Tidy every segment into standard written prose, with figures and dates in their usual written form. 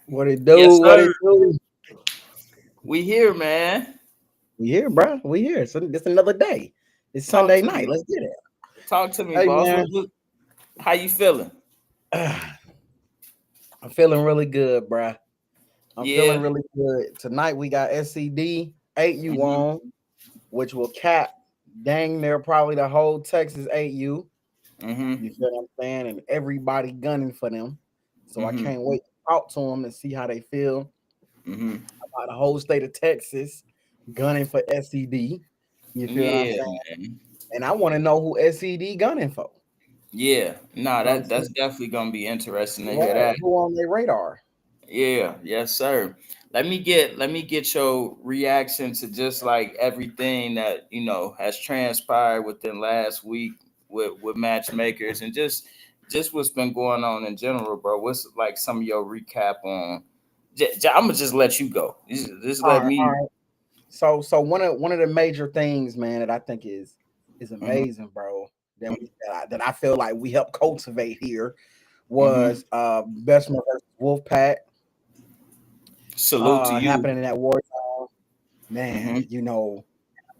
What it Yes, do? What it sir. do? We here, man. We here, bro. We here. So it's another day. It's Talk Sunday to night. me. Let's get it. Talk to me, Hey, boss. man. How you feeling? I'm feeling really good, bro. I'm feeling Yeah. really good. Tonight we got SED 8U Mm-hmm. on, which will cap dang near probably the whole Texas 8U. Mm-hmm. You feel what I'm saying? And everybody gunning for them. So I Mm-hmm. can't wait to talk to them and see how they feel Mm-hmm. about the whole state of Texas gunning for SED. You feel what I'm Yeah, saying? man. And I want to know who SED gunning for. Yeah. You Nah, know what I'm that's saying? definitely gonna be interesting to hear Right. that. Who on their radar? Yeah, yes, sir. Let me get your reaction to just like everything that has transpired within last week with matchmakers and just what's been going on in general, bro. What's like some of your recap on? I'm gonna just let you go. Just All let right, all me. right. So one of the major things, man, that I think is Hmm. amazing, bro. That I feel like we helped cultivate here Hmm. was Bessemer versus Wolfpack Salute to you. happening in that war zone. Man, Hmm. I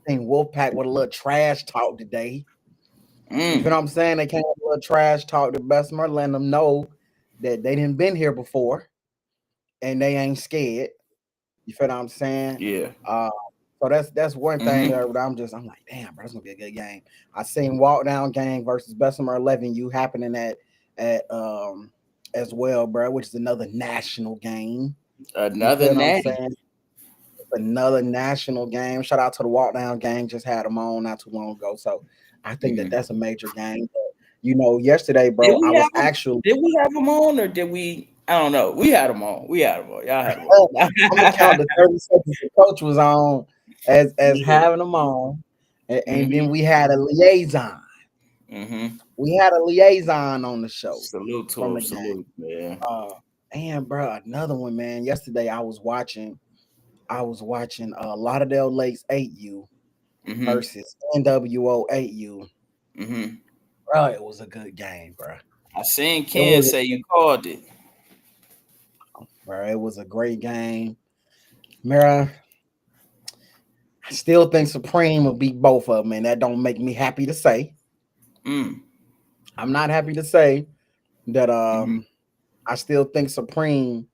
think Wolfpack with a little trash talk today. You feel Mm. what I'm saying? They came with a little trash talk to Bessemer, letting them know that they didn't been here before and they ain't scared. You feel what I'm saying? Yeah. Uh, so that's one thing Hmm. there. But I'm like, damn, bro, that's gonna be a good game. I seen Walk Down Gang versus Bessemer 11U happening at as well, bro, which is another national game. You Another feel what I'm natty. saying? Another national game. Shout out to the Walk Down Gang. Just had them on not too long ago. So I think that Hmm. that's a major game. But, yesterday, Did bro, I we was have him? actually. Did we have him on, or did we? I don't know. We had him on. We had him on. Y'all had him I'm gonna count on. the 30 seconds the coach was on as Yeah. having them on, and then Mm-hmm. we had a liaison. Mm-hmm. We had a liaison on the show Salute to from him. the game. Salute, man. Uh, and bro, another one, man. Yesterday I was watching Lauderdale Lakes 8U Mm-hmm. versus NWO 8U. Mm-hmm. Bro, it was a good game, bro. I seen It Ken was, say you called it. bro. It was a great game, Mira. I still think Supreme will beat both of them, and that don't make me happy to say. Mm. I'm not happy to say that Mm-hmm. I still think Supreme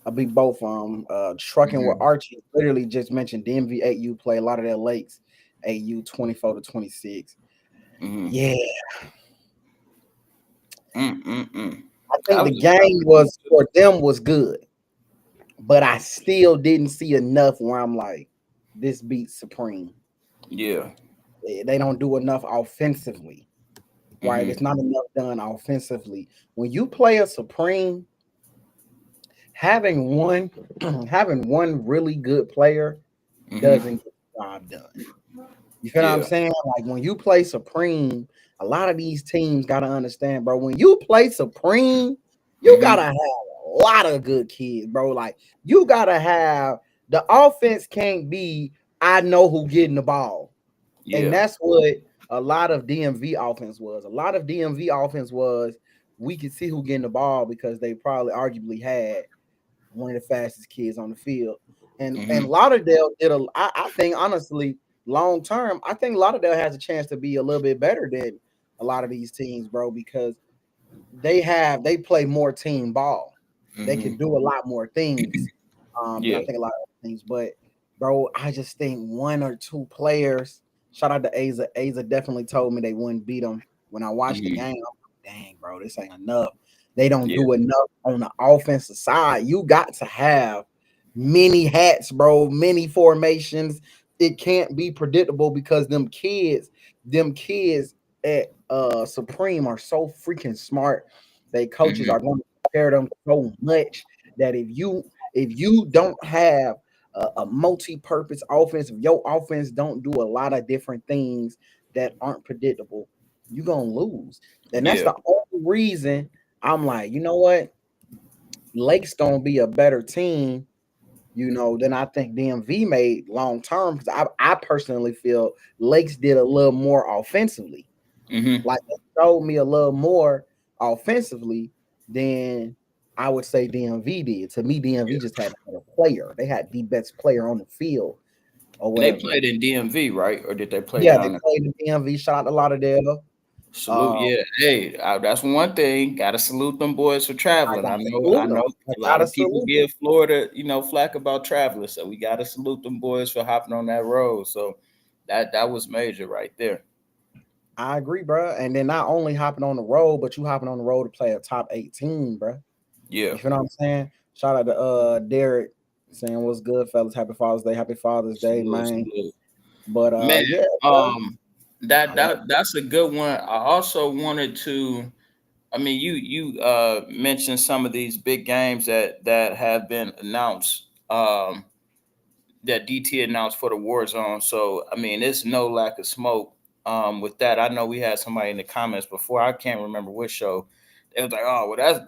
will beat both of them. Trucking with Mm-hmm. Archie literally just mentioned DMV 8U play a lot of their lakes 8U 24-26. Mm-hmm. Yeah, Mm-mm-mm. I think That the was a tough game game was too. for them was good, but I still didn't see enough where I'm like, this beats Supreme. Yeah. They don't do enough offensively, right? It's Mm-hmm. not enough done offensively. When you play a Supreme, having one having one really good player Mm-hmm. doesn't get the job done. You feel what I'm Yeah. saying? Like when you play Supreme, a lot of these teams gotta understand, bro. When you play Supreme, you gotta Mm-hmm. have a lot of good kids, bro. Like you gotta have the offense can't be I know who getting the ball. And Yeah. that's what a lot of DMV offense was. A lot of DMV offense was we could see who getting the ball because they probably arguably had one of the fastest kids on the field. And Mm-hmm. Lauderdale did I think honestly, long term, I think Lauderdale has a chance to be a little bit better than a lot of these teams, bro, because they play more team ball. They can Mm-hmm. do a lot more things than I Yeah. think a lot of things. But bro, I just think one or two players. Shout out to Aza. Aza definitely told me they wouldn't beat them when I watched the Mm-hmm. game. I'm like, dang, bro, this ain't enough. They don't Yeah. do enough on the offensive side. You got to have many hats, bro, many formations. It can't be predictable because them kids at Supreme are so freaking smart. They coaches Mm-hmm. are going to prepare them so much that if you don't have a multi-purpose offense, if your offense don't do a lot of different things that aren't predictable, you're gonna lose. And that's Yeah. the only reason I'm like, you know what? Lake's gonna be a better team, than I think DMV made long term. Because I personally feel Lakes did a little more offensively. Mm-hmm. Like they showed me a little more offensively than I would say DMV did. To me, DMV just had a player. They had the best player on the field or And they whatever. played in DMV, right? Or did they play Yeah, they down there? played in DMV. Shout out to Lauderdale. Salute, Um, yeah. Hey, that's one thing. Gotta salute them boys for I traveling. got I to know, I salute them. know. I A lot got to of people salute them. give Florida, flack about travelers, so we gotta salute them boys for hopping on that road. So that was major right there. I agree, bro. And then not only hopping on the road, but you hopping on the road to play a top 18, bro. Yeah, You feel what I'm saying? Shout out to Derek saying what's good, fellas. Happy Father's Day, salute, man. salute. But Man, yeah, bro. um, that I like that that's a good one. I also wanted to. I mean, you mentioned some of these big games that have been announced. That DT announced for the war zone. So I mean, it's no lack of smoke. With that, I know we had somebody in the comments before. I can't remember which show. They was like, "Oh, well,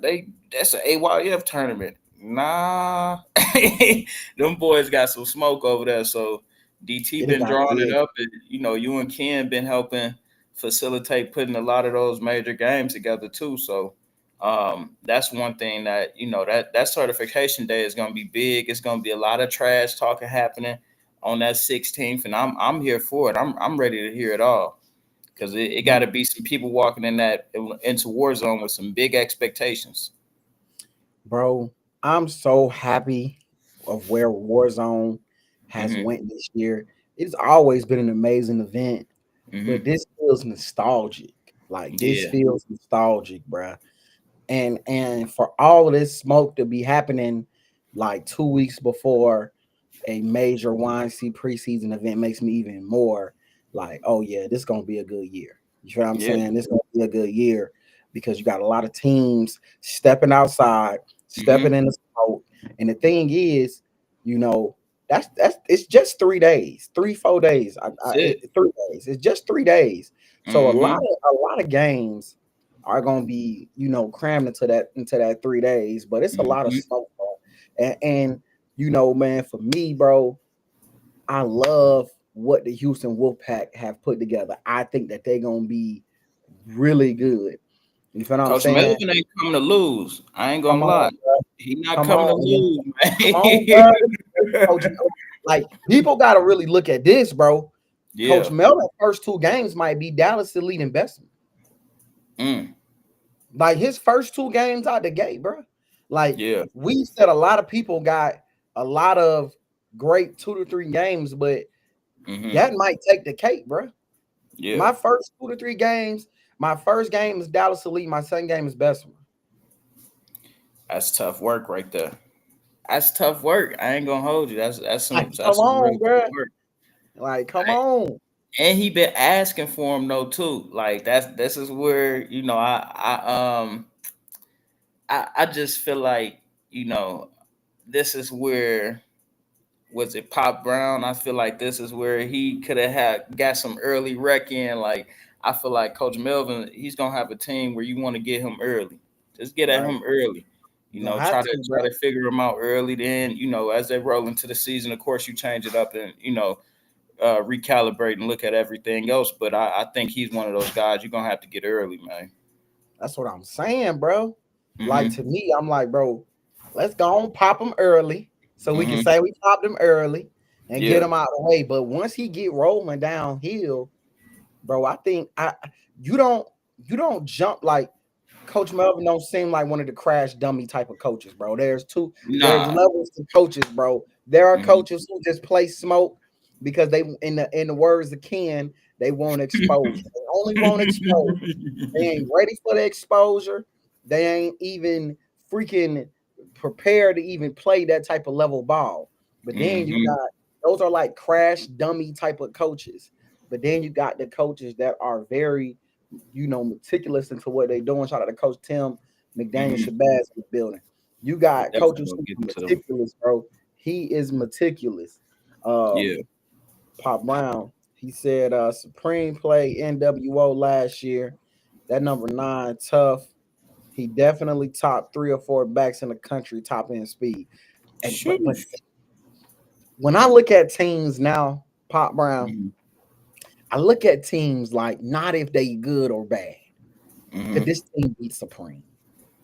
that's an AYF tournament." Nah, them boys got some smoke over there. So DT it been got drawing it big, up, and you and Ken been helping facilitate putting a lot of those major games together too. So that's one thing that that certification day is going to be big. It's going to be a lot of trash talking happening on that 16th, and I'm here for it. I'm ready to hear it all because it got to be some people walking into Warzone with some big expectations. bro. I'm so happy of where Warzone has Hmm. went this year. It's always been an amazing event, but Hmm. this feels nostalgic. Like this Yeah. feels nostalgic, bruh. And for all of this smoke to be happening like 2 weeks before a major YNC preseason event makes me even more like, oh yeah, this is gonna be a good year. You feel what I'm Yeah. saying? This is gonna be a good year because you got a lot of teams stepping outside, stepping Hmm. in the smoke. And the thing is, you know, that's it's just 3 days, 3 4 days. That's it. 3 days. It's just 3 days. So a lot Hmm. of a lot of games are gonna be, crammed into that 3 days, but it's a lot of Hmm. smoke, bro. And man, for me, bro, I love what the Houston Wolfpack have put together. I think that they're gonna be really good. You feel what I'm Coach saying? Melvin ain't coming to lose. I ain't Come gonna lie. on, bro. He not Come coming to on, lose, come on, bro. man. Coach Melvin. Like people got to really look at this, bro. Coach Yeah. Melvin's first two games might be Dallas' elite investment. Mm. Like his first two games out the gate, bro. Like Yeah. we said, a lot of people got a lot of great 2 to 3 games, but Hmm. that might take the cake, bro. Yeah. My first 2 to 3 games, my first game is Dallas Elite. My second game is Bessemer. That's tough work right there. That's tough work. I ain't gonna hold you. That's Like, some come that's some real on, tough bro. work. Like, come I, on. and he been asking for him though too. Like this is where I just feel like this is where was it Pop Brown? I feel like this is where he could have had got some early rec in. Like I feel like Coach Melvin, he's gonna have a team where you want to get him early. Just get at Right. him early. You gonna have Try to, to bro. figure him out early. Then as they roll into the season, of course you change it up and recalibrate and look at everything else. But I think he's one of those guys you're gonna have to get early, man. That's what I'm saying, bro. Like to Mm-hmm. me, I'm like, bro, let's go and pop him early so we can Mm-hmm. say we popped him early and get Yeah. him out of the way. But once he get rolling downhill, bro, I think you don't you don't jump like Coach Melvin don't seem like one of the crash dummy type of coaches, bro. There's Nah. levels to coaches, bro. There are Mm-hmm. coaches who just play smoke because they in the words of Ken, they want exposure. They only want exposure. They ain't ready for the exposure. They ain't even freaking prepared to even play that type of level ball. But then you Mm-hmm. got those are like crash dummy type of coaches. But then you got the coaches that are very, meticulous into what they're doing. Shout out to Coach Tim McDaniel Mm-hmm. Shabazz in the building. You We got definitely coaches gonna who get are to them. meticulous, bro. He is meticulous. Yeah. Pop Brown, he said Supreme play NWO last year. That number 9, tough. He definitely top 3 or 4 backs in the country, top end speed. And but Sheesh. when I look at teams now, Pop Brown, Mhm, I look at teams like not if they good or bad. Could mhm. this team beat Supreme?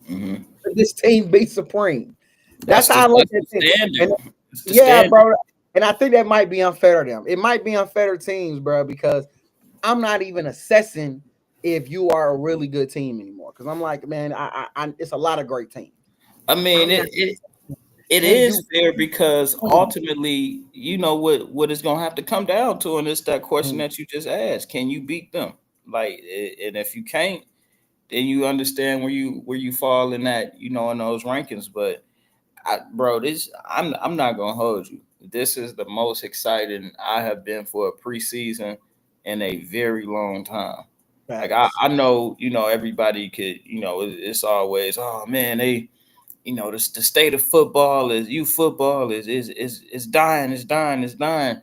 Hmm. Let this team be supreme. That's That's how I look the at it. standard. And It's the yeah, standard. bro. And I think that might be unfair to them. It might be unfair to teams, bro, because I'm not even assessing if you are a really good team anymore. Because I'm like, man, it's a lot of great teams. I mean, I'm not. it Can you is fair because win? ultimately, you know what it's gonna have to come down to, and it's that question Mm. that you just asked: Can you beat them? And if you can't, then you understand where you fall in that, in those rankings. But bro, I'm not gonna hold you. This is the most exciting I have been for a preseason in a very long time. Like Facts. I know, everybody could, it's always, oh man, the state of football is youth football is dying, it's dying, it's dying.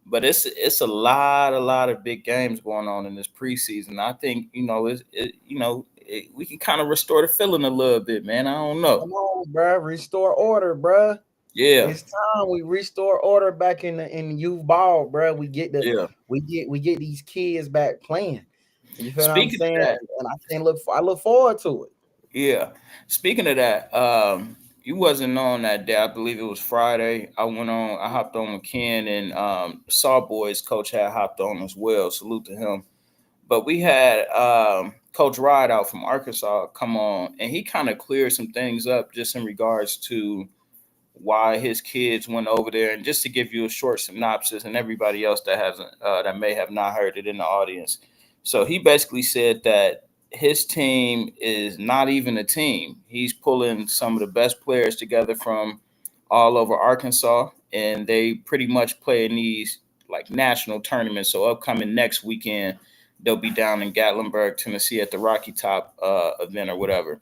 But it's a lot of big games going on in this preseason. I think we can kind of restore the feeling a little bit, man. I don't know. Come on, bro. Restore order, bro. Yeah, It's time we restore order back in youth ball, bro. yeah. We get these kids back playing. You feel what I'm Speaking saying? of that, And I look forward to it. yeah. Speaking of that, you wasn't on that day. I believe it was Friday. I hopped on with Ken and Saw Boys coach had hopped on as well. Salute to him. But we had Coach Rod out from Arkansas come on, and he kind of cleared some things up just in regards to why his kids went over there. And just to give you a short synopsis, and everybody else that hasn't that may have not heard it in the audience. So he basically said that his team is not even a team. He's pulling some of the best players together from all over Arkansas, and they pretty much play in these like national tournaments. So upcoming next weekend, they'll be down in Gatlinburg, Tennessee, at the Rocky Top event or whatever.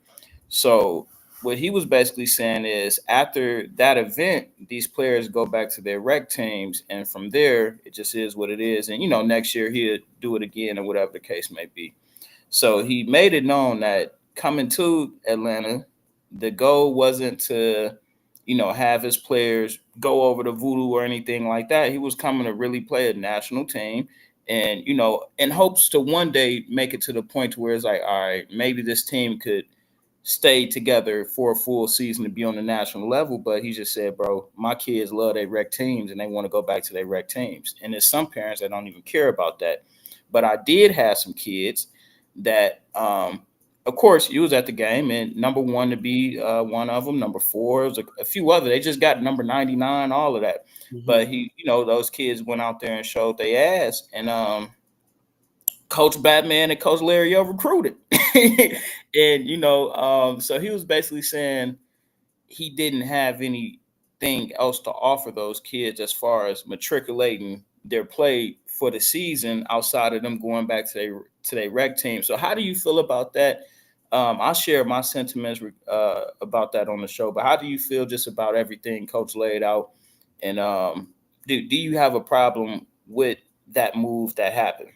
So what he was basically saying is after that event, these players go back to their rec teams, and from there, it just is what it is. And next year he'll do it again or whatever the case may be. So he made it known that coming to Atlanta, the goal wasn't to, have his players go over to voodoo or anything like that. He was coming to really play a national team and, in hopes to one day make it to the point to where it's like, all right, maybe this team could stay together for a full season to be on the national level. But he just said, bro, my kids love their rec teams and they want to go back to their rec teams. And there's some parents that don't even care about that. But I did have some kids that, of course, you was at the game, and number one to be one of them. Number four was a few other. They just got number 99, all of that. But Mhm. those kids went out there and showed their ass, and Coach Batman and Coach Larry recruited, and so he was basically saying he didn't have anything else to offer those kids as far as matriculating their play for the season outside of them going back to their rec team. So how do you feel about that? I'll share my sentiments about that on the show, but how do you feel just about everything Coach laid out? And do you have a problem with that move that happened?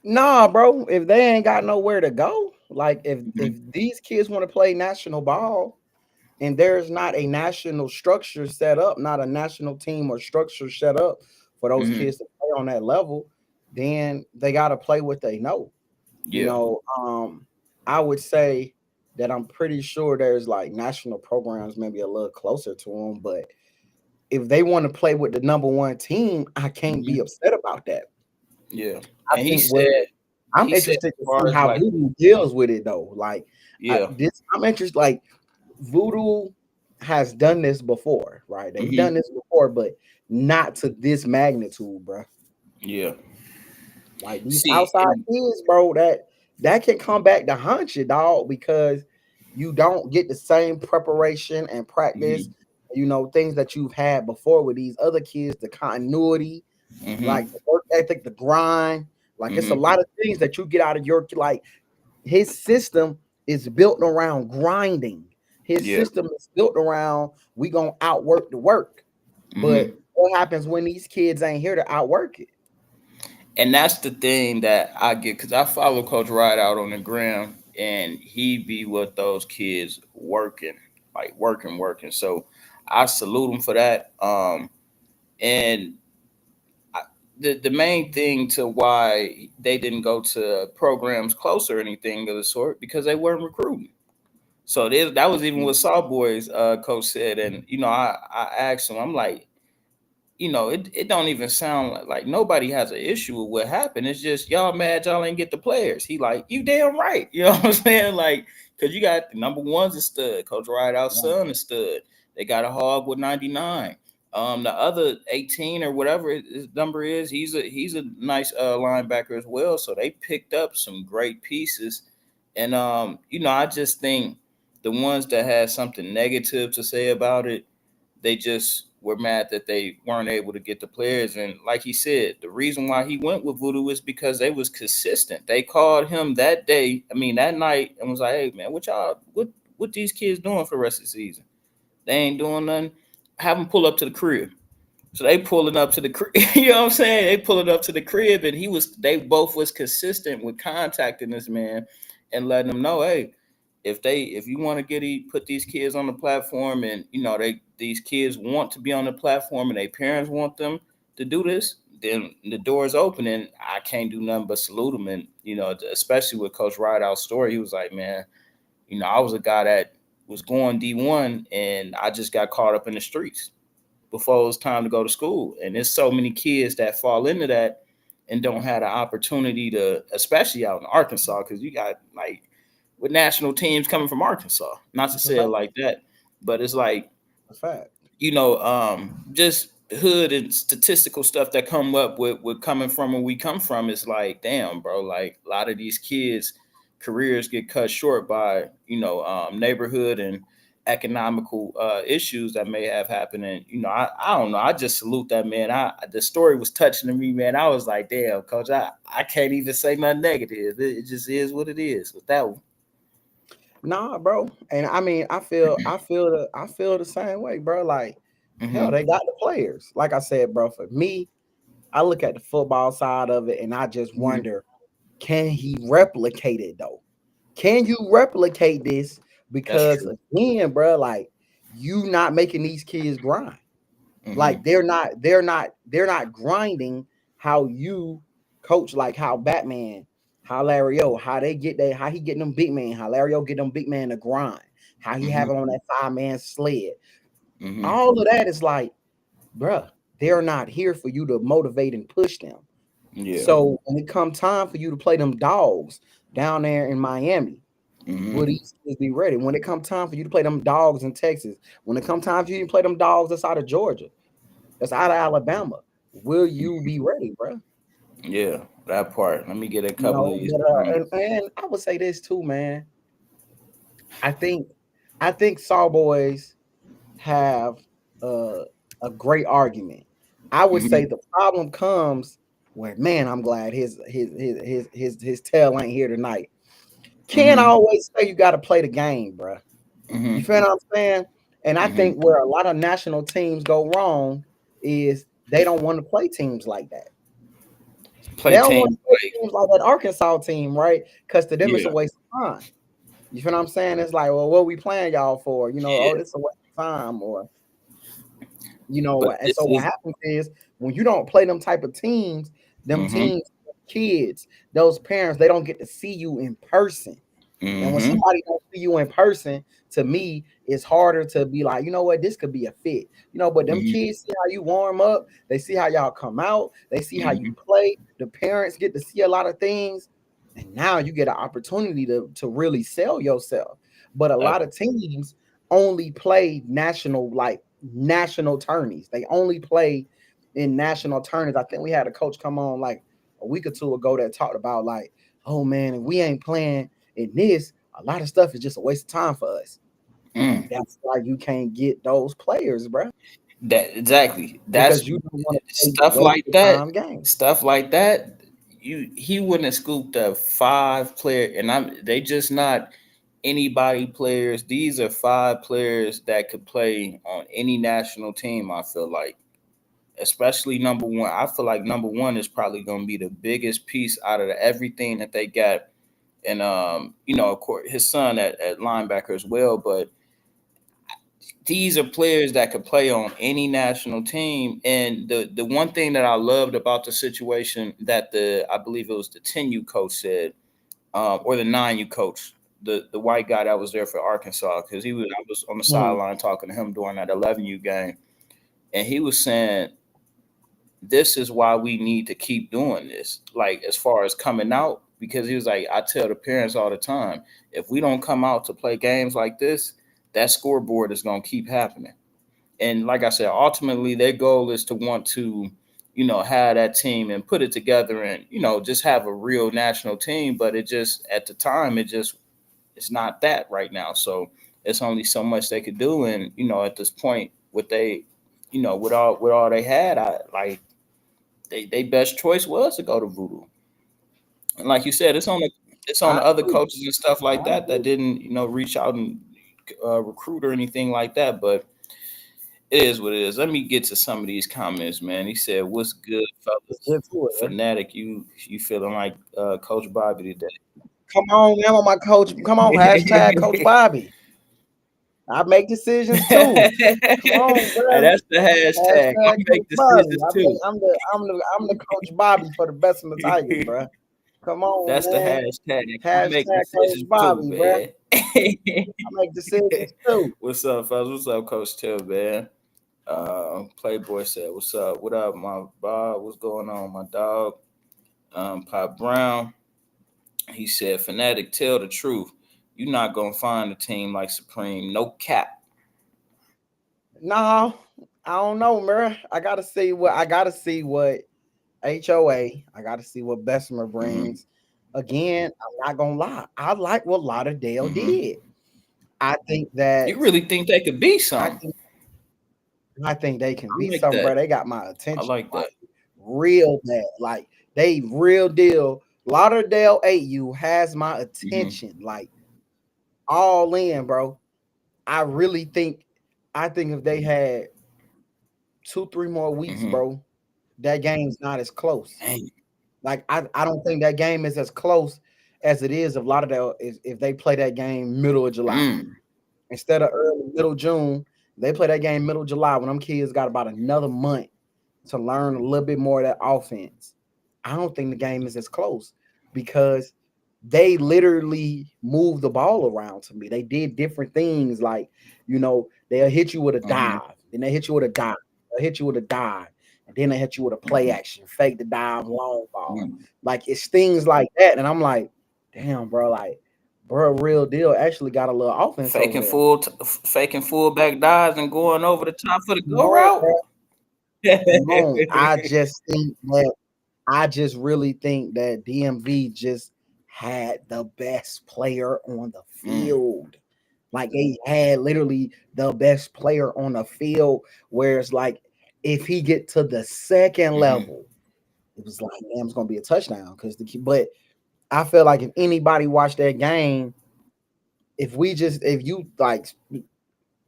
Nah, bro. If they ain't got nowhere to go, like if Hmm. these kids want to play national ball, and there's not a national structure set up, not a national team or structure set up for those Hmm. kids to play on that level, then they got to play what they know. You Yeah. know, I would say that I'm pretty sure there's like national programs maybe a little closer to them, but if they want to play with the number one team, I can't be Hmm. upset about that. Yeah. I And think where I'm he said interested as to far see as how like, Voodoo deals with it though. Like yeah. I'm interested. Like Voodoo has done this before, right? They've Hmm. done this before, but not to this magnitude, bro. Yeah. Like these See, outside and kids, bro, that can come back to haunt you, dog, because you don't get the same preparation and practice, hmm, things that you've had before with these other kids, the continuity, hmm, like the work ethic, the grind. Like it's a hmm, lot of things that you get out of your like his system is built around grinding. His yeah. system is built around we gonna outwork the work. But Hmm. what happens when these kids ain't here to outwork it? And that's the thing that I get because I follow Coach Ride out on the gram, and he be with those kids working, like working, working. So I salute him for that. And I, the main thing to why they didn't go to programs closer or anything of the sort because they weren't recruiting. So that was even what Saw Boys coach said, and I asked him, I'm like, it don't even sound like nobody has an issue with what happened. It's just y'all mad y'all ain't get the players. He like, you damn right. You know what I'm saying? Like, cause you got the number one's a stud. Coach Rideout's Right. son is stud. They got a hog with 99. The other 18 or whatever his number is, he's a nice linebacker as well. So they picked up some great pieces. And I just think the ones that had something negative to say about it, they just were mad that they weren't able to get the players. And like he said, the reason why he went with Voodoo is because they was consistent. They called him that day, that night, and was like, "Hey man, what these kids doing for the rest of the season? They ain't doing nothing. Have them pull up to the crib." So they pulling up to the crib. You know what I'm saying? They pulling up to the crib, and they both was consistent with contacting this man and letting him know, hey, if you want to put these kids on the platform, and these kids want to be on the platform, and their parents want them to do this, then the door is open, and I can't do nothing but salute them. And especially with Coach Rideout's story, he was like, man, I was a guy that was going D1, and I just got caught up in the streets before it was time to go to school. And there's so many kids that fall into that and don't have the opportunity to, especially out in Arkansas, because you got like with national teams coming from Arkansas. Not to It's a say it fact. like that, but it's like It's a fact. just hood and statistical stuff that come up with coming from where we come from. Is like, damn, bro, like a lot of these kids careers get cut short by neighborhood and economical issues that may have happened. And I don't know, I just salute that man. The story was touching to me, man. I was like, damn, coach, I can't even say nothing negative. It just is what it is with that one. Nah, bro. And I mean, I feel the same way, bro. Like, hell, Mm-hmm. they got the players. Like I said, bro, for me, I look at the football side of it and I just Hmm. wonder, can he replicate it though? Can you replicate this? That's Because true. again, bro, like you not making these kids grind. Mm-hmm. Like they're not grinding how you coach, like how Batman, how Lario, how he getting them big man, how Lario get them big man to grind, how he have Mm-hmm. them on that 5-man sled. Mm-hmm. All of that is like, bruh, they're not here for you to motivate and push them. Yeah. So when it come time for you to play them dogs down there in Miami, will Mm-hmm. these kids be ready? When it come time for you to play them dogs in Texas, when it come time for you to play them dogs that's out of Georgia, that's out of Alabama, will you be ready, bro? Yeah, that part. Let me get a You couple of know, these but comments. and I would say this too, man. I think I think Sawboys have uh, a great argument. I would say Hmm. the problem comes where, man, I'm glad his tail ain't here tonight. Can't Hmm. always say you got to play the game, bro. You Hmm. feel what I'm saying? And I Hmm. think where a lot of national teams go wrong is they don't want to play teams like that. They Play don't want teams to play like, teams like that Arkansas team, right? Because to them it's a yeah, waste of time. You feel what I'm saying? It's like, well, what we playing y'all for? Oh, yeah. this is a waste of time, or But and this so what is. happens is when you don't play them type of teams, them Hmm. teams, kids, those parents, they don't get to see you in person. And when Hmm. somebody don't see you in person, to me, it's harder to be like, you know what, this could be a fit. But them Hmm. kids see how you warm up, they see how y'all come out, they see how you Hmm. play. The parents get to see a lot of things, and now you get an opportunity to really sell yourself. But a That, lot of teams only play national tourneys. They only play in national tourneys. I think we had a coach come on like a week or two ago that talked about like, oh man, if we ain't playing in this, a lot of stuff is just a waste of time for us. And mm, that's why you can't get those players, bro, that exactly. That's because you don't want to play stuff waste like of that. time games. Stuff like that. He wouldn't have scooped up 5 player, and they just not anybody players. These are 5 players that could play on any national team. I feel like, especially number one. I feel like number one is probably going to be the biggest piece out of everything that they got. And of course, his son at linebacker as well. But these are players that could play on any national team. And the one thing that I loved about the situation that I believe it was the 10U coach said, or the 9U coach. the white guy that was there for Arkansas, because I was on the Mm. sideline talking to him during that 11U game, and he was saying this is why we need to keep doing this, like as far as coming out, because he was like, I tell the parents all the time, if we don't come out to play games like this, that scoreboard is going to keep happening. And like I said, ultimately their goal is to want to, have that team and put it together and, just have a real national team. But it just, at the time, it's not that right now. So it's only so much they could do. And, at this point, what they, with all they had, they best choice was to go to Voodoo. And like you said, it's on I the other agree. coaches and stuff like I that agree. didn't, reach out and recruit or anything like that. But it is what it is. Let me get to some of these comments, man. He said, "What's good, Let's fellas? get to it. Man. Fanatic, you feeling like Coach Bobby today?" Come on, man, on my coach. Come on, hashtag Coach Bobby. I make decisions too. Come on, Hey, bro. that's the hashtag. I Hashtag make Coach Bobby. decisions too. I'm the Coach Bobby for the best of the Tigers, bro. Come on, That's the man. hashtag. I make Hashtag Coach decisions too, Bobby, bro. man. I make decisions too. What's up, fellas? What's up, Coach Till, man? Playboy said, "What's up? What up, my Bob? What's going on, my dog?" Pop Brown, he said, "Fanatic, tell the truth. You're not gonna find a team like Supreme. No cap." No, I don't know, man. I gotta see what HOA. I gotta see what Bessemer Mm-hmm. brings. Again, I'm not gonna lie. I like what Lauderdale Mm-hmm. did. I think that You really think they could be I something? think I think they can I be like something, that. bro. They got my I attention like like that. real bad. Like they real deal. Lauderdale AU has my Mm-hmm. attention, like all in, bro. I really think I think if they had 2, 3 more weeks, Mm-hmm. bro, that game's not as close. Dang. Like I don't think that game is as close as it is if Lauderdale is if they play that game middle of July Mm. instead of early middle June. They play that game middle July when them kids got about another month to learn a little bit more of that offense. I don't think the game is as close because they literally moved the ball around to me. They did different things like, they'll hit you with a Mm-hmm. dive, then they hit you with a dive, they'll hit you with a dive, and then they hit you with a play Mm-hmm. action, fake the dive, long ball. Mm-hmm. Like it's things like that. And I'm like, damn, bro, like, bro, real deal actually got a little offense over Faking there. faking fullback dives and going over the top for the Come go on, route. bro. Come on. I just really think that DMV just had the best player on the Mm. field. Like they had literally the best player on the field. Whereas, like, if he get to the second Mm-hmm. level, it was like, damn, it's gonna be a touchdown. But I feel like if anybody watched that game, if you like,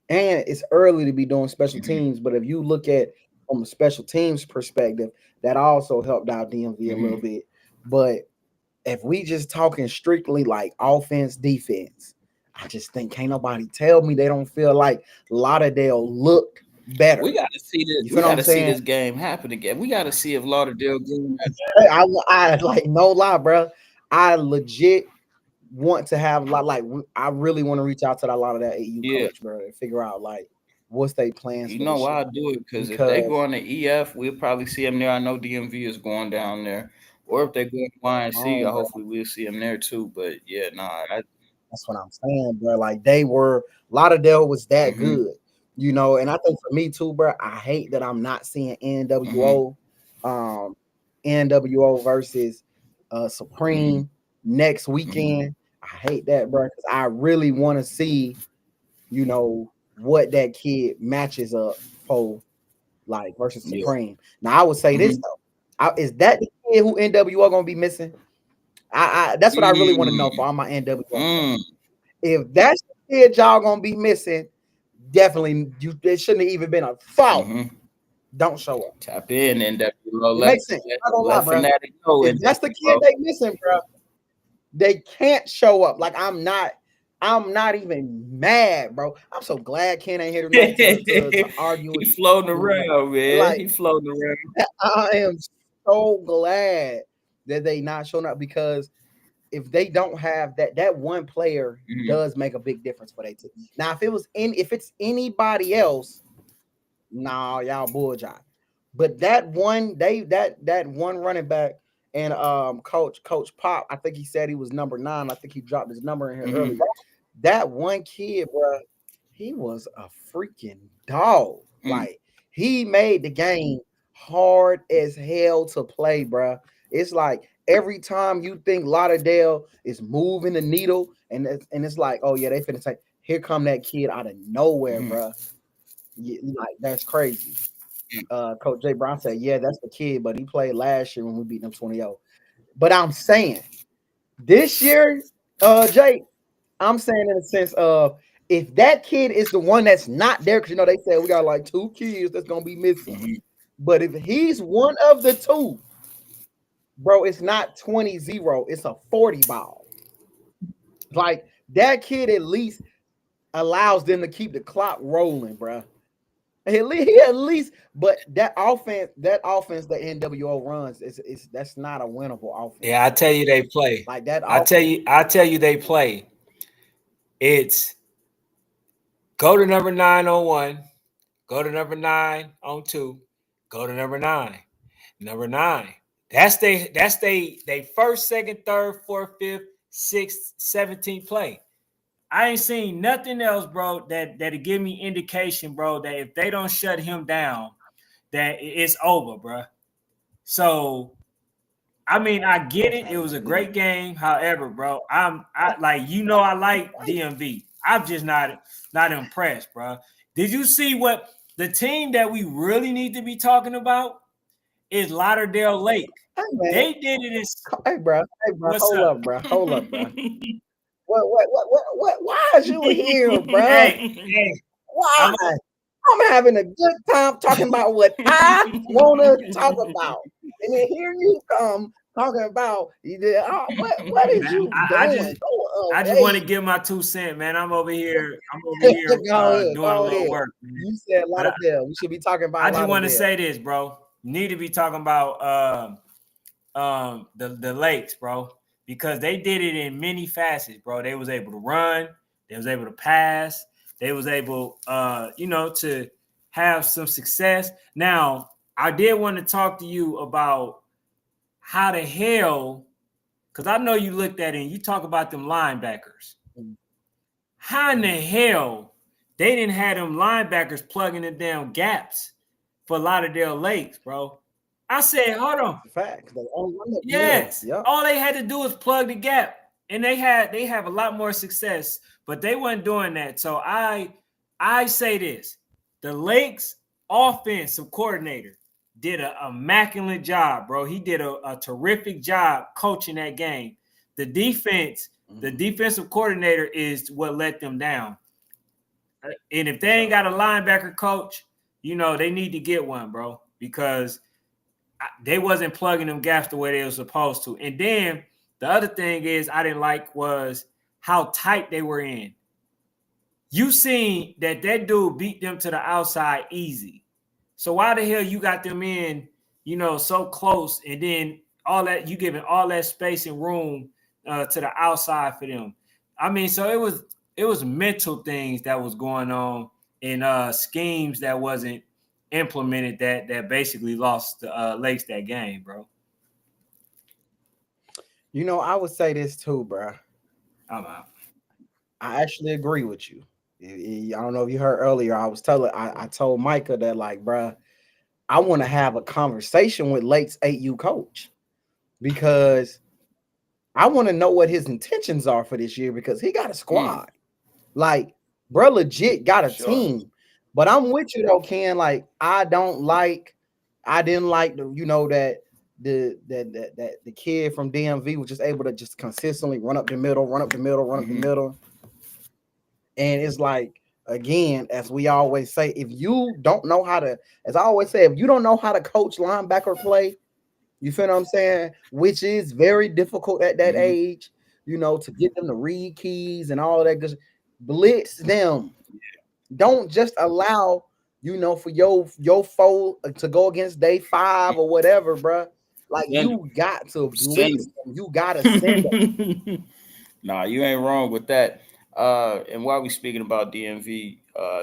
and it's early to be doing special Mm-hmm. teams, but if you look at from a special teams perspective, that also helped out DMV a little Mm-hmm. bit. But if we just talking strictly like offense, defense, I just think can't nobody tell me they don't feel like Lauderdale looked We better. got to see this. You We feel what got I'm to see saying? this game happen again. We got to see if Lauderdale doing that. I like no lie, bro. I legit want to have like I really want to reach out to a lot of that AU Yeah, coach, bro, and figure out like what's their plans you for know this why I year. do it? Because if they Because go on the EF, we'll probably see them there. I know DMV is going down there. Or if they go to YNC, bro, hopefully we'll see them there too. But yeah, nah. that's what I'm saying, bro. Like they were Lauderdale was that Mm-hmm. good, and I think for me too, bro. I hate that I'm not seeing Mm-hmm. NWO, um, NWO versus Mm-hmm. Supreme next Mm-hmm. weekend. I hate that, bro, because I really want to see, what that kid matches up for, like versus Yeah. Supreme. Now I would say this Mm-hmm. though, is that the kid who NWO gonna be missing? That's what I really want to know for all my NWO. Mm-hmm. If that's the kid y'all gonna be missing, definitely it shouldn't have even been a thought. Mm-hmm. Don't show up. Tap in NWO. It makes sense. I'm not gonna lie, Let bro. Fanatic know If that's the kid NWO. they missing, bro, they can't show up. Like I'm not even mad, bro. I'm so glad Ken ain't here tonight to argue with He floating me. around, man. Like He floating around. I am so glad that they not showing up because if they don't have that one player does make a big difference for their team. Now, if it's anybody else, nah, y'all bull jive. But that one running back and Coach Pop, I think he said he was number 9. I think he dropped his number in here earlier. That one kid, bro, he was a freaking dog. Like he made the game hard as hell to play, bro. It's like every time you think Lauderdale is moving the needle, and it's like, oh yeah, they finna take. Here come that kid out of nowhere, bro. Yeah, like that's crazy. Coach Jay Brown said, yeah, that's the kid, but he played last year when we beat them 20-0. But I'm saying this year, Jay, I'm saying in the sense of if that kid is the one that's not there, because they said we got like 2 kids that's gonna be missing. But if he's one of the 2, bro, it's not 20-0, it's a 40 ball. Like that kid at least allows them to keep the clock rolling, bro. At least, but that offense that NWO runs is that's not a winnable offense. Yeah, I tell you they play. Like that. I tell you they play. It's go to number 9 on 1, go to number 9 on 2, go to number 9. Number 9. That's they first, second, third, fourth, fifth, sixth, 17th play. I ain't seen nothing else, bro, that'll give me indication, bro, that if they don't shut him down, that it's over, bro. So, I mean, I get it. It was a great game. However, bro, I like DMV. I'm just not impressed, bro. Did you see what the team that we really need to be talking about is Lauderdale Lake? They did it. Hey, bro. Hold up, bro. What? Why is you here, bro? Why? I'm having a good time talking about what I want to talk about, and then here you come talking about what is you doing? I just want to give my 2 cents, man. I'm over here doing a little work. Man. You said Lauderdale. We should be talking about. I just want to say this, bro. Need to be talking about the Lakes, bro. Because they did it in many facets, bro. They was able to run, they was able to pass, they was able, to have some success. Now, I did want to talk to you about how the hell, because I know you looked at it and you talk about them linebackers. How in the hell they didn't have them linebackers plugging the damn gaps for Lauderdale Lakes, bro? I said, hold on. Fact. Yes. Yep. All they had to do was plug the gap. And they have a lot more success, but they weren't doing that. So I say this. The Lakes offensive coordinator did an immaculate job, bro. He did a terrific job coaching that game. The defense, the defensive coordinator is what let them down. And if they ain't got a linebacker coach, they need to get one, bro, because they wasn't plugging them gaps the way they were supposed to. And then the other thing is I didn't like was how tight they were in. You seen that dude beat them to the outside easy. So why the hell you got them in, so close, and then all that you giving all that space and room to the outside for them? I mean, so it was mental things that was going on in schemes that wasn't implemented that basically lost the Lakes that game, bro. I would say this too, bro. I'm out. I actually agree with you. I don't know if you heard earlier. I told Micah that, like, bro, I want to have a conversation with Lakes 8U coach because I want to know what his intentions are for this year because he got a squad. Like, bro, legit got a team. But I'm with you though, Ken. Like, I didn't like the the kid from DMV was just able to just consistently run up the middle. And it's like, again, as we always say, if you don't know how to, as I always say, if you don't know how to coach linebacker play, you feel what I'm saying? Which is very difficult at that age, to get them to read keys and all that. Just blitz them. Don't just allow, for your foe to go against day 5 or whatever, bro. Like you got to blitz them. You gotta send them. Nah, you ain't wrong with that. And while we speaking about DMV,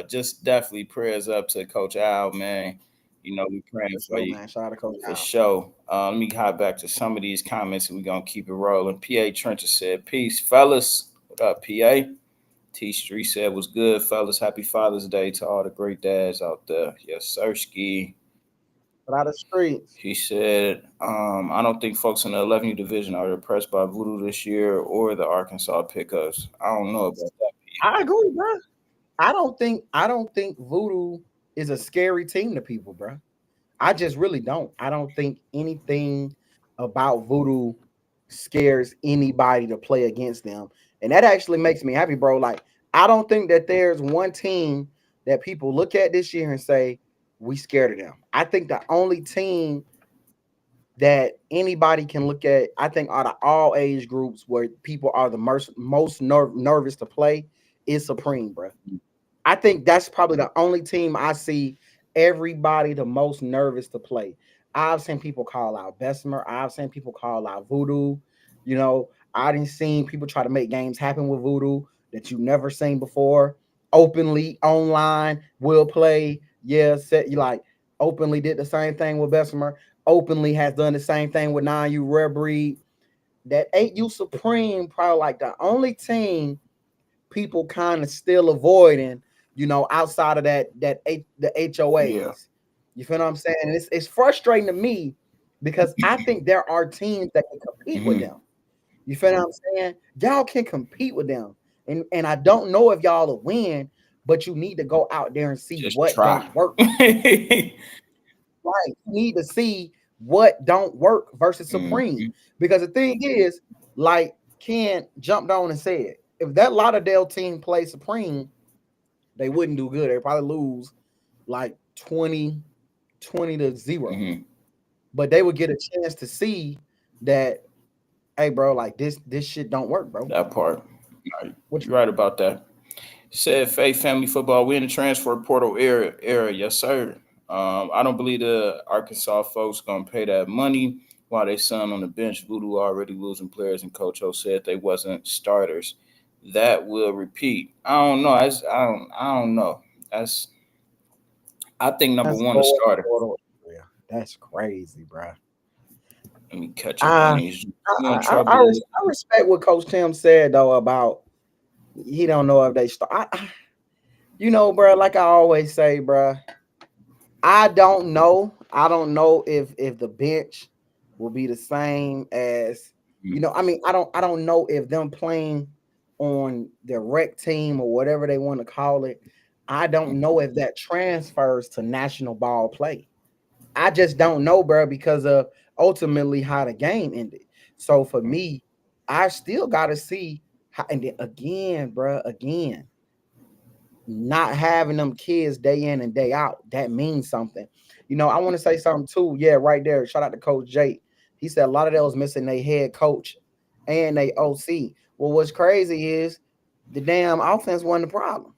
just definitely prayers up to Coach Al, man. You know, we praying for you. Man. Shout out to Coach For Al. sure. Let me hop back to some of these comments and we're gonna keep it rolling. PA Trencher said, peace, fellas. What up, PA? T Street said, was good, fellas. Happy Father's Day to all the great dads out there. Yes, sir, Ski. Out of streets. He said, I don't think folks in the 11U division are impressed by Voodoo this year or the Arkansas pickups. I don't know about that. I agree, bro. I don't think Voodoo is a scary team to people, bro. I just really don't. I don't think anything about Voodoo scares anybody to play against them. And that actually makes me happy, bro. Like, I don't think that there's one team that people look at this year and say, we scared of them. I think the only team that anybody can look at, I think, out of all age groups where people are the most nervous to play is Supreme, bro. I think that's probably the only team I see everybody the most nervous to play. I've seen people call out Bessemer. I've seen people call out Voodoo. You know, I didn't seen people try to make games happen with Voodoo that you never seen before. Openly online will play. Yeah, you like openly did the same thing with Bessemer. Openly has done the same thing with 9U Rare Breed. That 8U Supreme probably like the only team people kind of still avoiding, you know, outside of the HOAs. Yeah. You feel what I'm saying? And it's frustrating to me because I think there are teams that can compete with them. You feel what I'm saying? Y'all can compete with them. And I don't know if y'all will win, but you need to go out there and see Just what try. don't work. Right. You need to see what don't work versus Supreme. Because the thing is, like Ken jumped on and said, if that Lauderdale team plays Supreme, they wouldn't do good. They'd probably lose like 20 to 0. But they would get a chance to see that, hey, bro, like this shit don't work, bro. That part. Right. You're right about that. Said Faith Family Football, we in the transfer portal era. Yes, sir. I don't believe the Arkansas folks gonna pay that money while they son on the bench. Voodoo already losing players, and Coach O said they wasn't starters. That will repeat. I don't know. I don't know. I think number one, a starter. That's crazy, bro. Let me catch up on these. I respect what Coach Tim said though about he don't know if they start. You know, bro. Like I always say, bro. I don't know. I don't know if the bench will be the same as you know. I mean, I don't know if them playing on their rec team or whatever they want to call it. I don't know if that transfers to national ball play. I just don't know, bro, because of ultimately how the game ended. So for me, I still got to see how, and then again, bro, not having them kids day in and day out, that means something. You know, I want to say something too. Yeah, right there. Shout out to Coach Jake. He said a lot of those missing their head coach and they OC. Well, what's crazy is the damn offense wasn't the problem.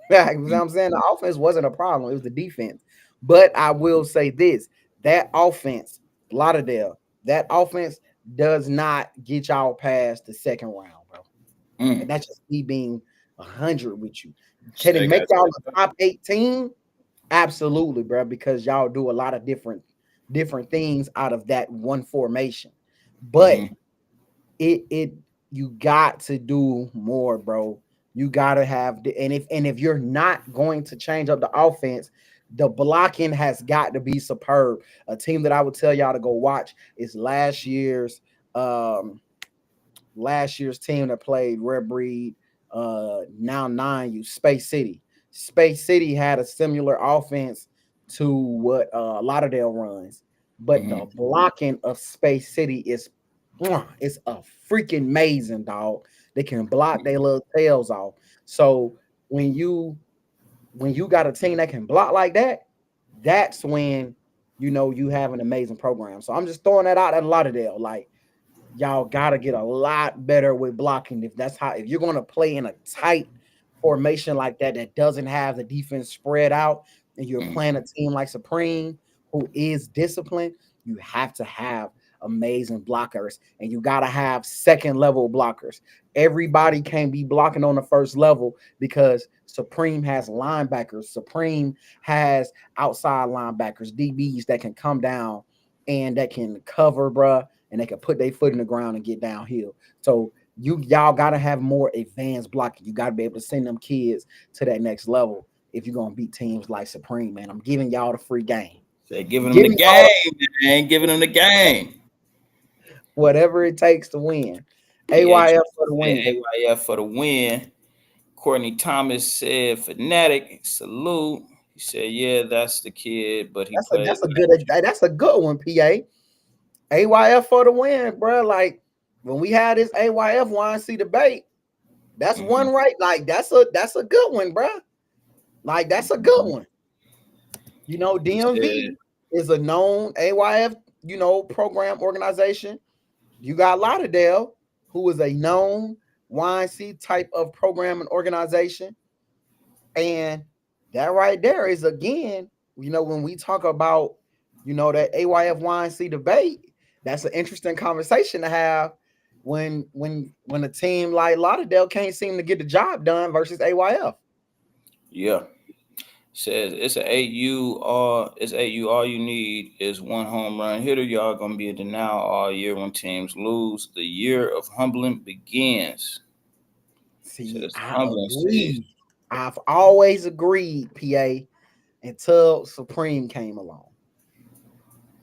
Yeah, you know what I'm saying? The offense wasn't a problem. It was the defense. But I will say this, that offense, Lauderdale, that offense does not get y'all past the second round, bro. And that's just me being 100 with you. Can it make y'all a top 18? Absolutely, bro, because y'all do a lot of different things out of that one formation. But it you got to do more, bro. You gotta have and if you're not going to change up the offense, the blocking has got to be superb. A team that I would tell y'all to go watch is last year's team that played Rare Breed, now 9U Space City. Space City had a similar offense to what Lauderdale runs, but the blocking of Space City is it's a freaking amazing, dog. They can block their little tails off. So when you got a team that can block like that, that's when you know you have an amazing program. So I'm just throwing that out at Lauderdale. Like, y'all gotta get a lot better with blocking. If you're gonna play in a tight formation like that doesn't have the defense spread out, and you're playing a team like Supreme who is disciplined, you have to have amazing blockers, and you got to have second level blockers. Everybody can't be blocking on the first level because Supreme has linebackers. Supreme has outside linebackers, DBs that can come down and that can cover, bruh, and they can put their foot in the ground and get downhill. So y'all got to have more advanced blocking. You got to be able to send them kids to that next level if you're going to beat teams like Supreme, man. I'm giving y'all the free game. They're giving them the game, man. Giving them the game. Whatever it takes to win. AYF for the win. AYF for the win. Courtney Thomas said, "Fanatic, salute." He said, "Yeah, that's the kid, but that's a good one, PA. AYF for the win, bro. Like when we had this AYF YNC debate, that's one right. Like that's a good one, bro. Like that's a good one. You know, DMV is a known AYF, program organization. You got Lauderdale, who is a known YNC type of program and organization. And that right there is, again, when we talk about, that AYF YNC debate, that's an interesting conversation to have when a team like Lauderdale can't seem to get the job done versus AYF. Yeah. Says it's an 8U. All you need is one home run hitter. Y'all gonna be in denial all year when teams lose. The year of humbling begins. See, I agree. I've always agreed, PA, until Supreme came along.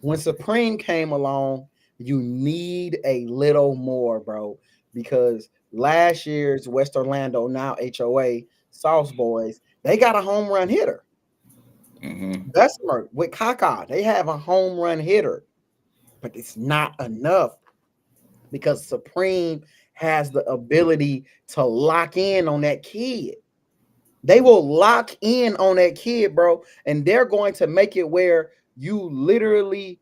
When Supreme came along, you need a little more, bro, because last year's West Orlando, now HOA, Sauce Boys, they got a home run hitter. Bessemer with Kaka, they have a home run hitter, but it's not enough because Supreme has the ability to lock in on that kid. They will lock in on that kid, bro, and they're going to make it where you literally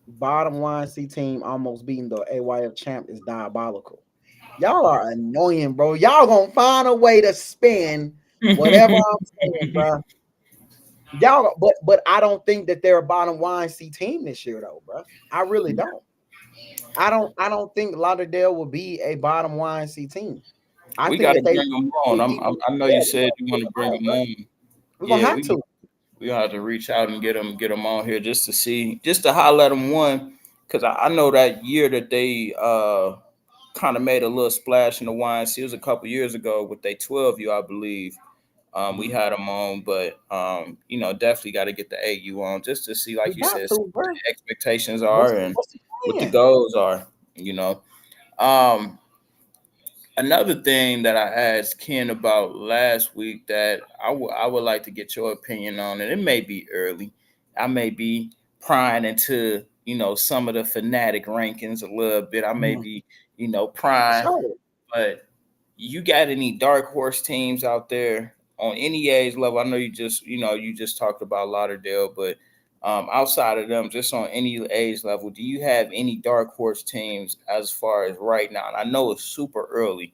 bottom YNC team almost beating the AYF champ is diabolical. Y'all are annoying, bro. Y'all gonna find a way to spin whatever I'm saying, bro. Y'all, but I don't think that they're a bottom YNC team this year, though, bro. I really don't. I don't think Lauderdale will be a bottom YNC team. We got to bring them on. I know you said you want to bring them on. We're gonna have to. We gonna have to reach out and get them on here just to highlight them one, because I know that year that they kind of made a little splash in the YNC. It was a couple years ago with they 12U, I believe. We had them on, but definitely got to get the 8U on just to see, like you said, what the expectations are and what the goals are. Another thing that I asked Ken about last week that I would like to get your opinion on, and it may be early. I may be prying into, some of the Fanatic rankings a little bit. I may be, prying, but you got any dark horse teams out there on any age level? I know you just talked about Lauderdale, but outside of them, just on any age level, do you have any dark horse teams as far as right now? And I know it's super early,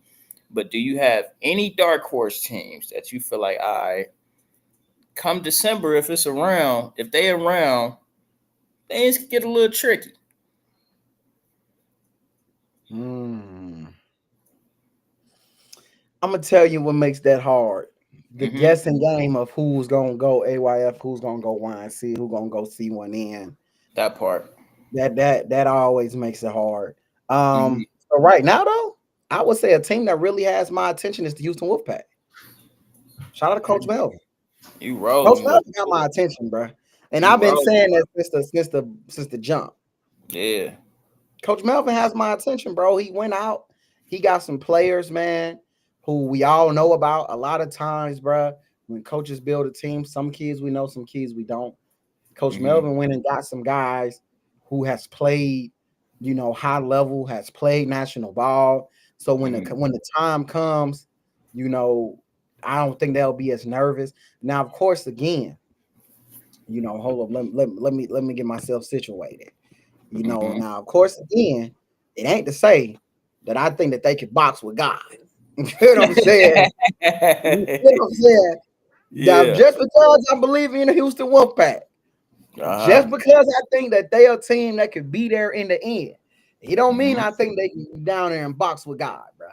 but do you have any dark horse teams that you feel like, all right, come December, if they're around, things get a little tricky? I'm gonna tell you what makes that hard. The guessing game of who's gonna go AYF, who's gonna go YNC, who's gonna go C1N. That part. That always makes it hard. So right now, though, I would say a team that really has my attention is the Houston Wolfpack. Shout out to Coach Melvin. Coach Melvin got my attention, bro. And I've been saying that since the jump. Yeah. Coach Melvin has my attention, bro. He went out. He got some players, man, who we all know about. A lot of times, bro, when coaches build a team, some kids we know, some kids we don't. Coach Melvin went and got some guys who has played, high level, has played national ball. So when the time comes, I don't think they'll be as nervous. Now, of course, again, hold up, let me get myself situated. Now, of course, again, it ain't to say that I think that they could box with God. You know what I'm saying? Yeah. Now, just because I believe in the Houston Wolfpack, Just because I think that they are a team that could be there in the end, it don't mean I think they can be down there and box with God, bro.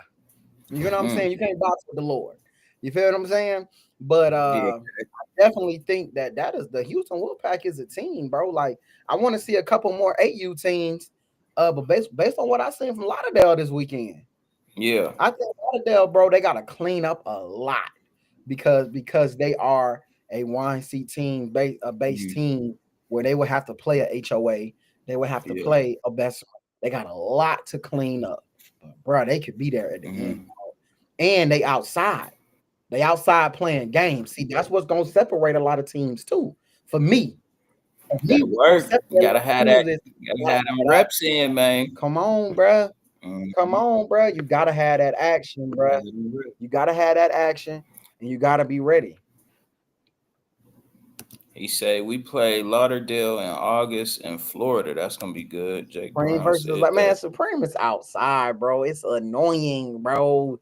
You know what I'm saying? You can't box with the Lord. You feel what I'm saying? But I definitely think that is the Houston Wolfpack is a team, bro. Like I want to see a couple more 8U teams. But based on what I seen from Lauderdale this weekend, I think Lauderdale, bro, they gotta clean up a lot because they are a YNC team, a base team where they would have to play a HOA, they would have to play a best. They got a lot to clean up, but bro, they could be there at the end, bro. And they outside playing games. See, that's what's gonna separate a lot of teams too. For me, gotta work. You gotta have that. You gotta have them reps in, man. Come on, bro. Come on, bro. You gotta have that action, bro. You gotta have that action, and you gotta be ready. He said we play Lauderdale in August in Florida. That's gonna be good. Jake Supreme Brown versus said man, Supreme is outside, bro. It's annoying, bro.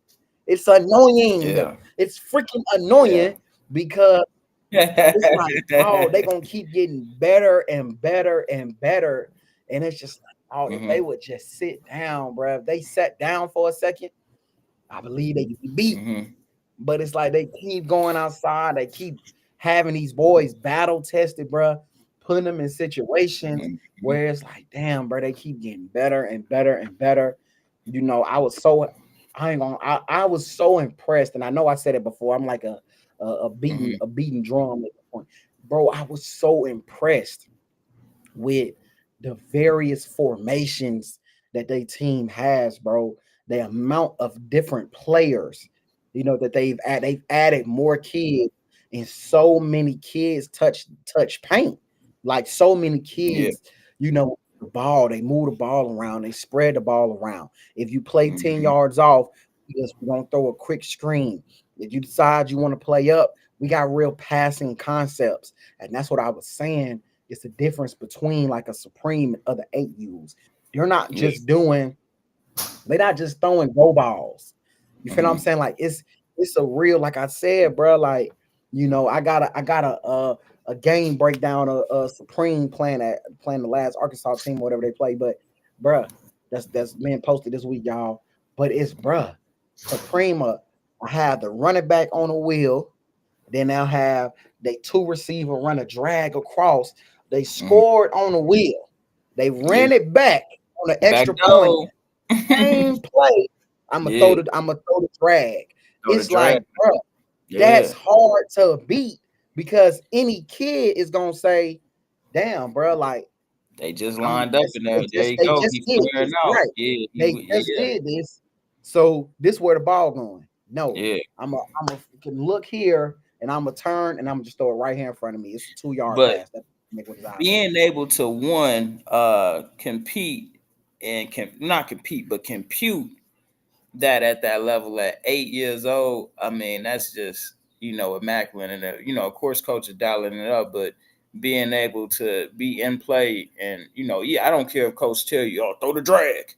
It's annoying. Yeah. It's freaking annoying because it's like, oh, they're gonna keep getting better and better and better. And it's just like, oh, if they would just sit down, bro. If they sat down for a second, I believe they could be beat. But it's like they keep going outside, they keep having these boys battle tested, bro, putting them in situations where it's like, damn, bro, they keep getting better and better and better. You know, I was so impressed, and I know I said it before. I'm like a beating drum at the point, bro. I was so impressed with the various formations that their team has, bro. The amount of different players, you know, that they've added more kids, and so many kids touch paint. Like so many kids, you know, the ball, they move the ball around, they spread the ball around. If you play 10 yards off, we're gonna throw a quick screen. If you decide you want to play up, we got real passing concepts. And that's what I was saying. It's the difference between like a Supreme and other 8Us. They're not just they're not just throwing go balls. You feel what I'm saying? Like it's a real, like I said, bro. Like, you know, I got a game breakdown of Supreme playing the last Arkansas team, or whatever they play. But bruh, that's being posted this week, y'all. But it's bruh, Supreme I have the running back on the wheel, then they'll have they two receiver run a drag across. They scored on the wheel, they ran it back on an extra point. Same play. I'm gonna throw the drag. It's like, bro, that's hard to beat because any kid is gonna say, "Damn, bro, like they just lined up in there. There you go. He's clearing out. Right. They just did this. So this where the ball going? No, I'm a can look here and I'm gonna turn and I'm gonna just throw it right here in front of me. It's a 2-yard pass. Being able to compete and not compete but compute that at that level at 8 years old, I mean, that's just, you know, immaculate. And you know, of course, coach is dialing it up, but being able to be in play and, you know, I don't care if coach tell you, oh, throw the drag.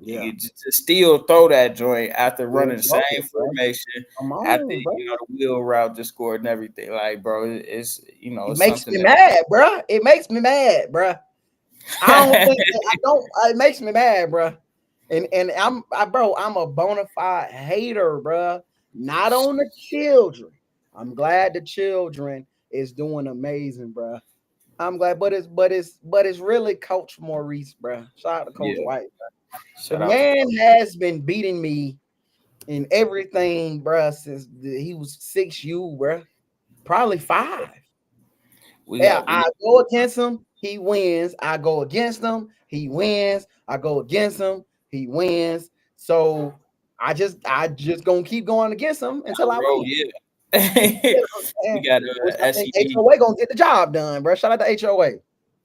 You just still throw that joint after running the same formation, after you know the wheel route just scored and everything. Like, bro, it's, you know, it makes me mad, bro. It makes me mad, bro. It makes me mad, bro. And I'm a bona fide hater, bro. Not on the children. I'm glad the children is doing amazing, bro. I'm glad, but it's really Coach Maurice, bro. Shout out to Coach White, bro. The man has been beating me in everything, bro, since he was 6U, bro. Probably 5. I go against him, he wins. I go against him, he wins. I go against him, he wins. So I just gonna keep going against him until I win. We got HOA gonna get the job done, bro. Shout out to HOA.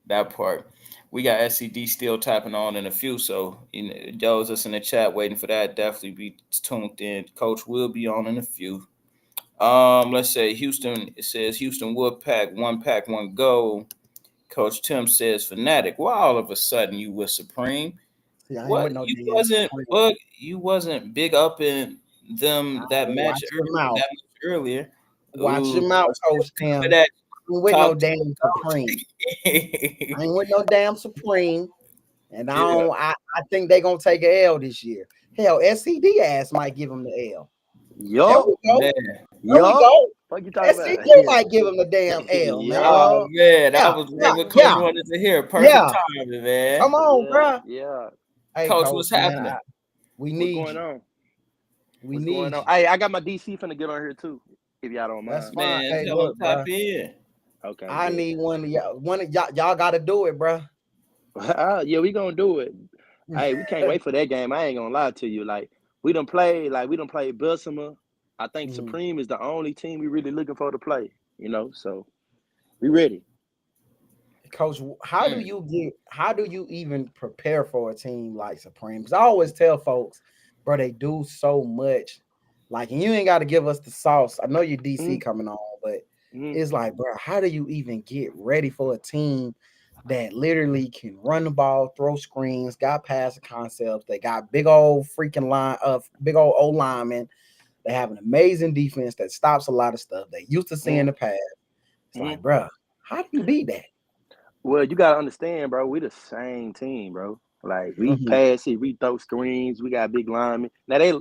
That part. We got SED still tapping on in a few, so you know, those us in the chat waiting for that, definitely be tuned in. Coach will be on in a few. Let's say Houston. It says Houston Woodpack, 1 pack, 1 goal. Coach Tim says Fanatic. Why all of a sudden you were Supreme? What you wasn't big up in them that match earlier. Watch your mouth, Coach Tim. with no damn Supreme. I ain't with no damn Supreme. And I think they're gonna take an L this year. Hell, SED ass might give them the L. Yup. There we go. What you talking about? SED might give them the damn L, man. Oh man, that was what Coach wanted to hear. Perfect timing, man. Come on, bro. Yeah. Hey, Coach, what's happening? We need what's going on? We need you. Hey, I got my DC finna get on here too, if y'all don't mind. That's fine. Man, hey, tell look, them tap in. Okay. I need one of y'all got to do it, bro. Yeah, we gonna do it. Hey, we can't wait for that game. I ain't gonna lie to you. Like we done played Bessemer. I think Supreme is the only team we really looking for to play. You know, so we ready. Coach, how do you even prepare for a team like Supreme? Because I always tell folks, bro, they do so much. Like, and you ain't got to give us the sauce. I know your DC coming on, but it's like, bro, how do you even get ready for a team that literally can run the ball, throw screens, got past the concepts? They got big old freaking big old O linemen. They have an amazing defense that stops a lot of stuff they used to see in the past. It's like, bro, how do you beat that? Well, you gotta understand, bro. We the same team, bro. Like we pass it, we throw screens, we got big linemen. Now they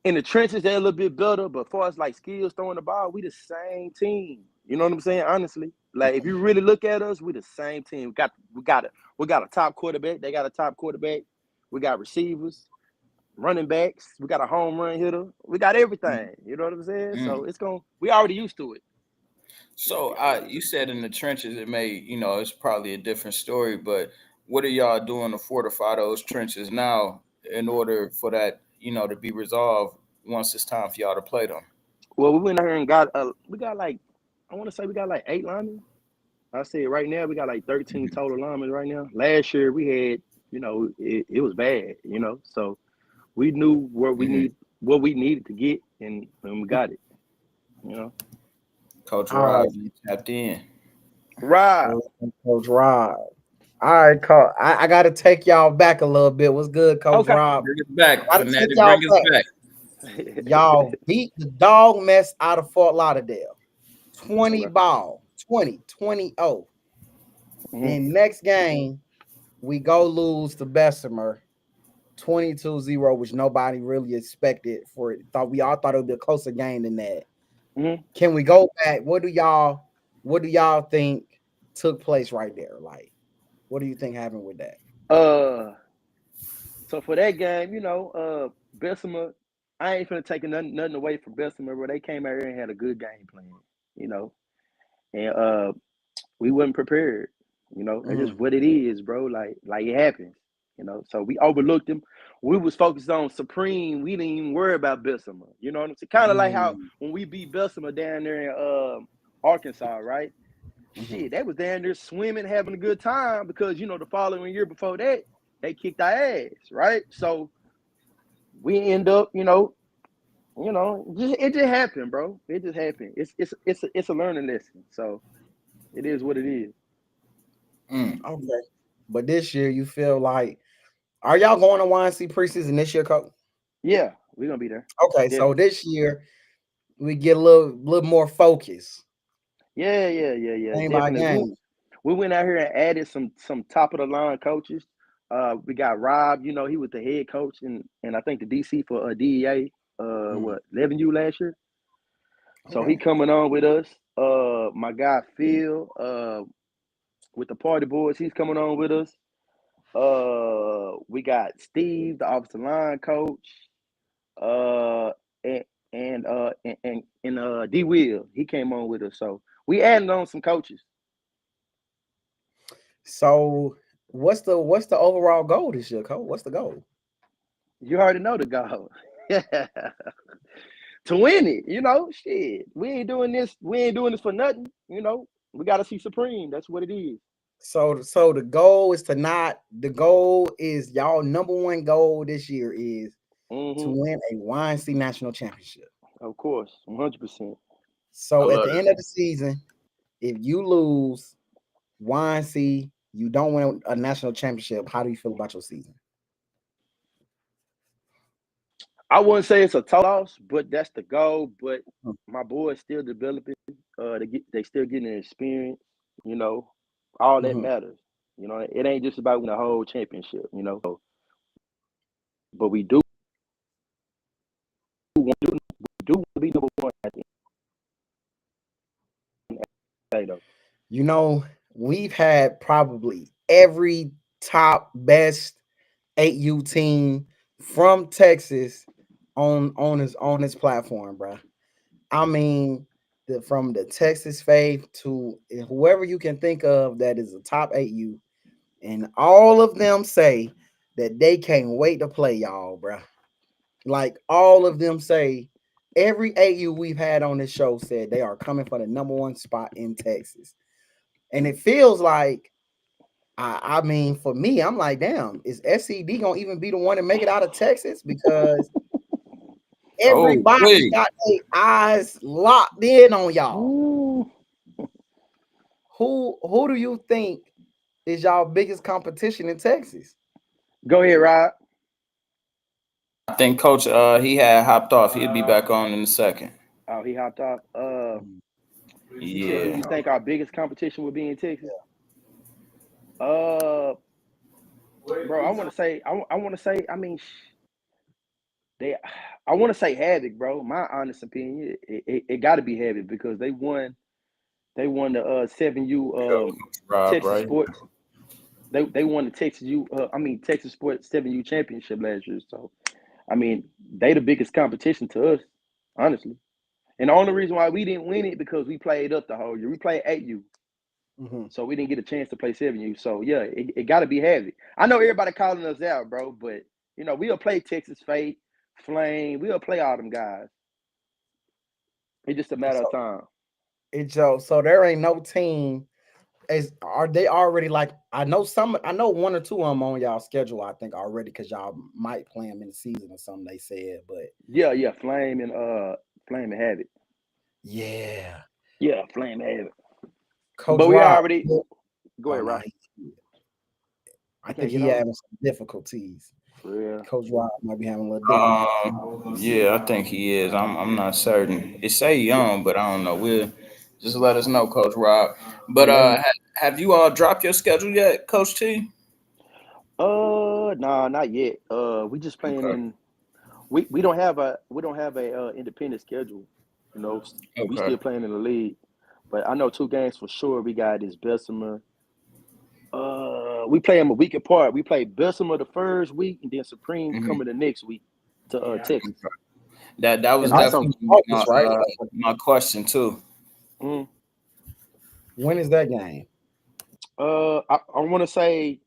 in the trenches, they're a little bit better, but as far as like skills throwing the ball, we the same team. You know what I'm saying? Honestly, like if you really look at us, we the same team. We got a top quarterback. They got a top quarterback. We got receivers, running backs. We got a home run hitter. We got everything. You know what I'm saying? So we already used to it. So you said in the trenches, it may, it's probably a different story, but what are y'all doing to fortify those trenches now in order for that, to be resolved once it's time for y'all to play them? Well, we went out here and got we got like 8 linemen. I say right now we got like 13 total linemen right now. Last year we had, it was bad, so we knew what we needed to get, and we got it, Coach Rob, you tapped in. Rob. Coach Rob. All right, Coach. I got to take y'all back a little bit. What's good, Coach Rob? Bring us back. Bring us back. Y'all beat the dog mess out of Fort Lauderdale. 20 ball. 20-0. Then next game, we go lose to Bessemer. 22-0, which nobody really expected for it. We all thought it would be a closer game than that. Can we go back? What do y'all think took place right there? Like, what do you think happened with that? So for that game, Bessemer, I ain't finna take nothing away from Bessemer, but they came out here and had a good game plan, and we wasn't prepared. That's just what it is, bro. Like it happens, So we overlooked them. We was focused on Supreme. We didn't even worry about Bessemer. You know what I'm saying? Kind of like how when we beat Bessemer down there in Arkansas, right? Shit, they was down there swimming, having a good time because the following year before that, they kicked our ass, right? So we end up, it just happened, bro. It just happened. It's a learning lesson. So it is what it is. Okay. But this year, you feel like, are y'all going to YNC preseason this year, Coach? Yeah, we're gonna be there. Okay, so this year we get a little more focus. Yeah. Definitely. We went out here and added some top of the line coaches. We got Rob. He was the head coach and I think the DC for DEA. 11U last year. So he coming on with us. My guy Phil. With the Party Boys, he's coming on with us. We got Steve, the offensive line coach, and D Will. He came on with us, so we added on some coaches. So what's the overall goal this year, Coach? What's the goal? You already know the goal. To win it, shit. We ain't doing this for nothing. We got to see Supreme. That's what it is. So the goal is y'all number one goal this year is to win a YNC national championship. Of course, 100%. So at the end of the season, if you lose YNC, you don't win a national championship, how do you feel about your season? I wouldn't say it's a total loss, but that's the goal. But my boys still developing. They still getting experience. You know, all that matters. You know, it ain't just about winning the whole championship. You know, but we do want to be number one at the end of the day, though. You know, we've had probably every top best 8U team from Texas on his platform, bro. I mean, from the Texas Faith to whoever you can think of that is a top 8U, and all of them say that they can't wait to play y'all, bro. Like all of them say, every 8U we've had on this show said they are coming for the number one spot in Texas. And it feels like, I mean, for me, I'm like, damn, is SED gonna even be the one to make it out of Texas? Because everybody got their eyes locked in on y'all. Ooh. Who do you think is y'all biggest competition in Texas? Go ahead, Rob. I think Coach he had hopped off. He'll be back on in a second. Oh, he hopped off. You said who Yeah. you think our biggest competition would be in Texas? Bro, I want to say. I want to say. I mean, I want to say Havoc, bro. My honest opinion, it got to be Havoc because they won. They won the 7U Texas right? Sports. They won the Texas Sports 7U championship last year. So I mean, they the biggest competition to us, honestly. And the only reason why we didn't win it because we played up the whole year. We played 8U. So we didn't get a chance to play 7U. So yeah, it got to be heavy. I know everybody calling us out, bro, but you know we'll play Texas Fate, Flame. We'll play all them guys. It's just a matter of time. So there ain't no team. Are they already like? I know one or two of them on y'all schedule. I think already because y'all might play them in the season or something. They said, but yeah, Flame and Havoc. Yeah, Flame and Havoc. Coach But we Rob, already go ahead, Rob. I think he having some difficulties. For real. Coach Rob might be having a little difficulty. Yeah, I think he is. I'm not certain. It say young, but I don't know. We'll just let us know, Coach Rob. But have you all dropped your schedule yet, Coach T? Nah, not yet. We just playing in. We don't have a independent schedule. You know, we still playing in the league. But I know 2 games for sure. We got this Bessemer. We play them a week apart. We play Bessemer the first week, and then Supreme coming the next week to Texas. That was definitely my question too. When is that game? I want to say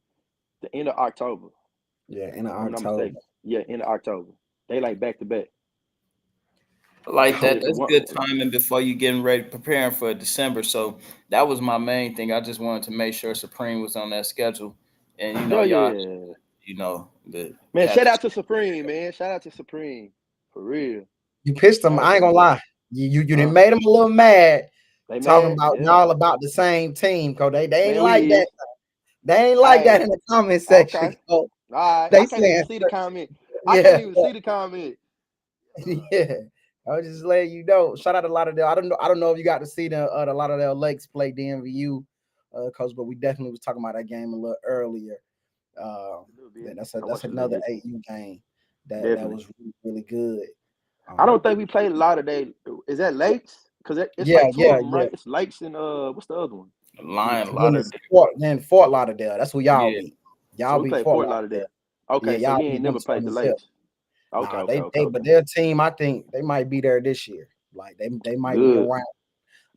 the end of October. Yeah, end of October. Yeah, end of October. They like back to back. Like that. That's good timing before you getting ready, preparing for December. So that was my main thing. I just wanted to make sure Supreme was on that schedule, and you know, y'all, you know, man. Shout out to Supreme, man. Shout out to Supreme for real. You pissed them. I ain't gonna lie. You done made them a little mad. They talking about y'all about the same team, cause they ain't man, like that. They ain't like that in the comment section. Okay. All right. They I can't even see the comment. Yeah. I can't even see the comment. Yeah. I was just letting you know. Shout out to Lauderdale. I don't know if you got to see the Lauderdale Lakes play DMVU, coach, but we definitely was talking about that game a little earlier. That's another 8U game that was really, really good. I don't think we played Lauderdale. Is that Lakes? Because it's like 2 of them, right? It's Lakes and what's the other one? Then Fort Lauderdale. That's who y'all beat. Y'all so beat Fort Lauderdale. Okay, so we ain't never played the Lakes. Okay, but their team, I think they might be there this year. Like they might be around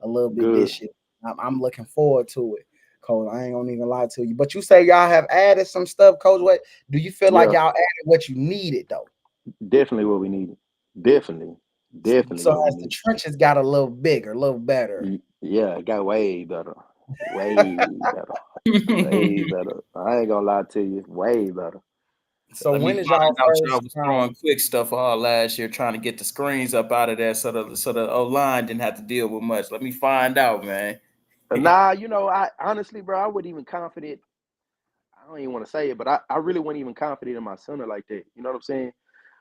a little bit this year. I'm looking forward to it, Coach. I ain't gonna even lie to you. But you say y'all have added some stuff, Coach. What do you feel like y'all added what you needed though? Definitely what we needed. Definitely. So as the trenches got a little bigger, a little better. Yeah, it got way better. Way better. Way better. I ain't gonna lie to you. Way better. So when is y'all first? Y'all was throwing quick stuff all last year, trying to get the screens up out of there, so the O-line didn't have to deal with much. Let me find out, man. Nah, you know, I honestly, bro, I wasn't even confident. I don't even want to say it, but I really wasn't even confident in my center like that. You know what I'm saying?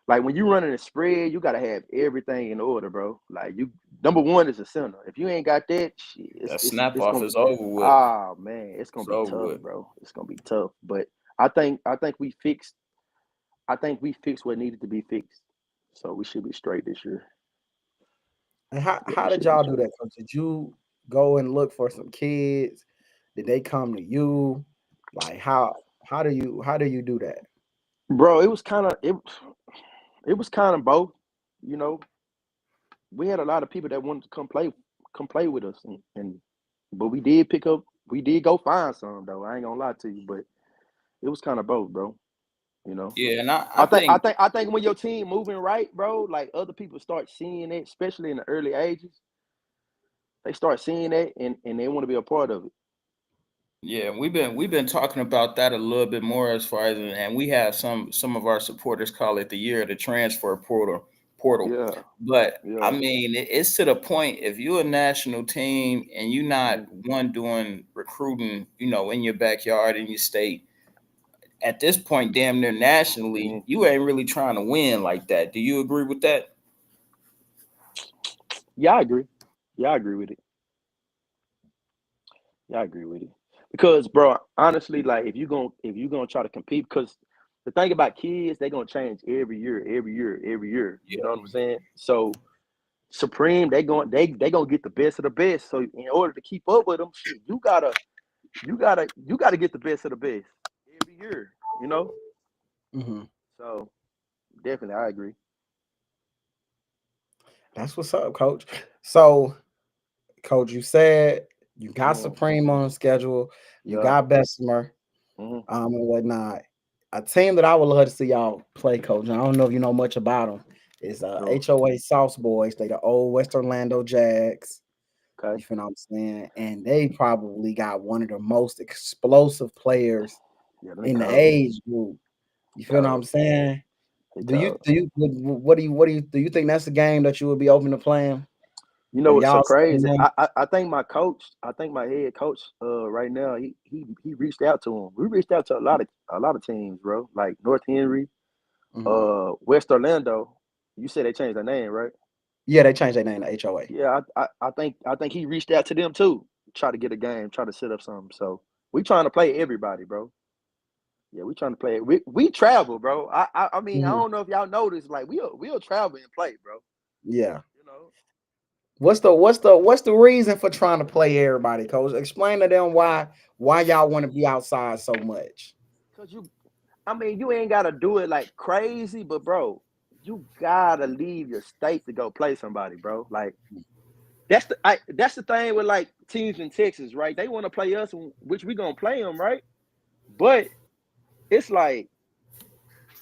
Like when you running a spread, you gotta have everything in order, bro. Like number one is a center. If you ain't got that, shit, That snap it's off gonna. is over with. Ah man, it's gonna It's be over tough, with. bro. It's gonna be tough. But I think we fixed. I think we fixed what needed to be fixed. So we should be straight this year. And Yeah, how we did should be y'all do straight. that, Coach? Did you go and look for some kids? Did they come to you? Like how do you do that? Bro, it was kind of it was kind of both. You know, we had a lot of people that wanted to come play with us, and but we did go find some though. I ain't gonna lie to you, but it was kind of both, bro. You know, Yeah, and I think I think when your team moving right, bro, like other people start seeing it, especially in the early ages, they start seeing that and they want to be a part of it. yeah, we've been talking about that a little bit more as far as, and we have some of our supporters call it the year of the transfer portal. Yeah, But I yeah. mean, it's to the point, if you're a national team and you're not one doing recruiting, in your backyard in your state, at this point, damn near nationally, you ain't really trying to win like that. Do you agree with that? Yeah, I agree. Yeah, I agree with it. Yeah, I agree with it. Because, bro, honestly, like if you gonna try to compete, because the thing about kids, they gonna change every year, every year, every year. You Yeah. know what I'm saying? So Supreme, they gonna get the best of the best. So in order to keep up with them, shit, you gotta get the best of the best every year. You know? Mm-hmm. So definitely, I agree. That's what's up, Coach. So, Coach, you said you got Mm, Supreme on the schedule, you yeah. got Bessemer, Mm, and whatnot. A team that I would love to see y'all play, Coach. And I don't know if you know much about them. Is no. HOA Sauce Boys. They the old West Orlando Jags. Okay. You feel what I'm saying? And they probably got one of the most explosive players Yeah, them in the cold. age group. You feel what I'm Cold. saying? They Do you cold. do you what do you think that's the game that you would be open to playing? You know If what's so y'all sitting crazy? there, I think my coach, I think my head coach, right now, he reached out to him. We reached out to a lot of teams, bro. Like North Henry, mhm. West Orlando. You said they changed their name, right? Yeah, they changed their name to HOA. Yeah, I think he reached out to them too. Try to get a game, try to set up something. So we trying to play everybody, bro. Yeah, we trying to play. We travel, bro. I mean, I Mhm. don't know if y'all noticed, like we'll travel and play, bro. Yeah. You know, What's the reason for trying to play everybody, Coach? Explain to them why y'all want to be outside so much. cause I mean, you ain't gotta do it like crazy, but bro, you gotta leave your state to go play somebody, bro. Like that's the thing with like teams in Texas, right? They want to play us, which we gonna play them, right? But it's like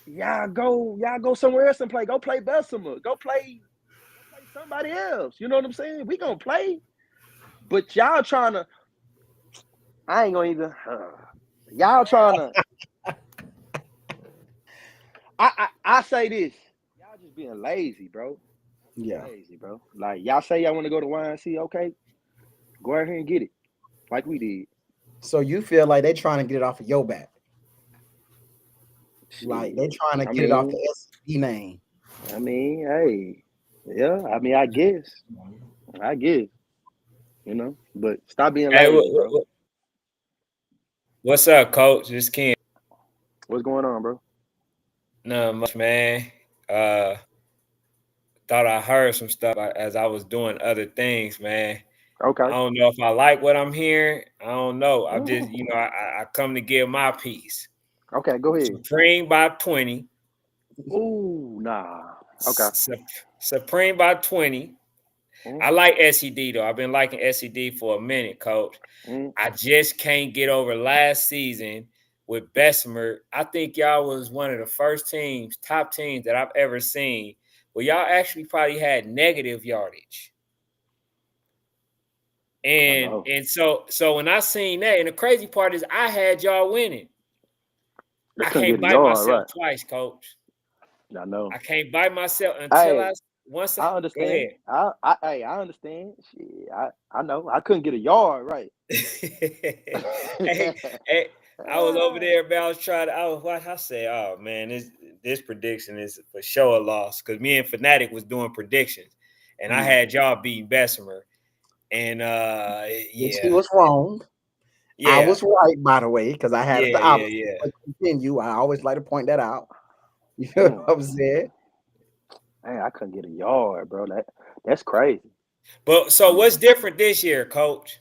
y'all go somewhere else and play. Go play Bessemer. Go play somebody else. You know what I'm saying? We gonna play, but y'all trying to. I ain't gonna even. Y'all trying to. I say this. Y'all just being lazy, bro. Y'all being Yeah. lazy, bro. Like y'all say y'all want to go to YNC, okay? Go out here and get it, like we did. So you feel like they trying to get it off of your back. Like they Shit. trying to I get it off the mean, SED name. hey, yeah. I mean, I guess, you know. But stop being Hey, lazy, bro. what's up, Coach? This Ken. What's going on, bro? Not much, man. Uh, thought I heard some stuff as I was doing other things, man. I Okay. don't know if I like what I'm hearing. I don't know. I'm just, Mhm. I come to give my piece. Okay, go ahead. Supreme by 20. Ooh, nah. Okay. Supreme by 20. Mm, I like SED though. I've been liking SED for a minute, Coach. mm. I just can't get over last season with Bessemer. I think y'all was one of the first teams, top teams that I've ever seen where y'all actually probably had negative yardage. I And know. and so when I seen that, and the crazy part is I had y'all winning. They I couldn't can't get a bite yard, myself right? twice, Coach. I know. I can't bite myself until Hey, I go understand. ahead. I understand. Shit, I know. I couldn't get a yard, right? hey, hey, I was over there, man. I was trying to. I said, "Oh man, this prediction is for sure a loss because me and Fnatic was doing predictions, and I had y'all beating Bessemer, and He was wrong. Yeah. I was right, by the way, because I had the opposite. Yeah. But continue. I always like to point that out. You know what I'm saying? Man, I couldn't get a yard, bro. That's crazy. But so what's different this year, Coach?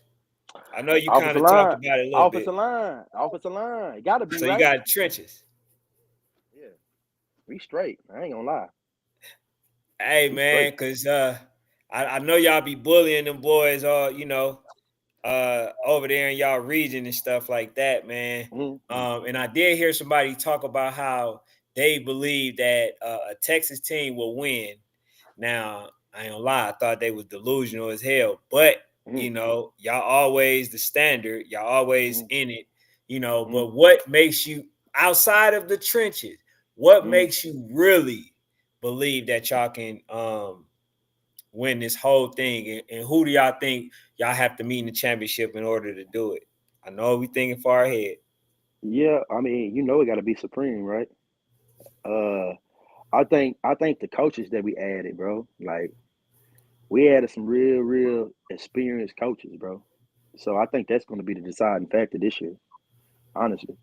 I know you kind of talked about it a little bit. Offensive line. It gotta be so right. You got trenches. Yeah. We straight. I ain't gonna lie. Hey, man, because I know y'all be bullying them boys all, over there in y'all region and stuff like that, man. Mm-hmm. And I did hear somebody talk about how they believe that a Texas team will win. Now, I ain't gonna lie, I thought they was delusional as hell. But, y'all always the standard. Y'all always in it, But what makes you, outside of the trenches, what makes you really believe that y'all can win this whole thing? And who do y'all think y'all have to meet in the championship in order to do it? I know we thinking far ahead. Yeah, I mean, it got to be Supreme, right? I think the coaches that we added, bro, like we added some real experienced coaches, bro. So I think that's going to be the deciding factor this year, honestly.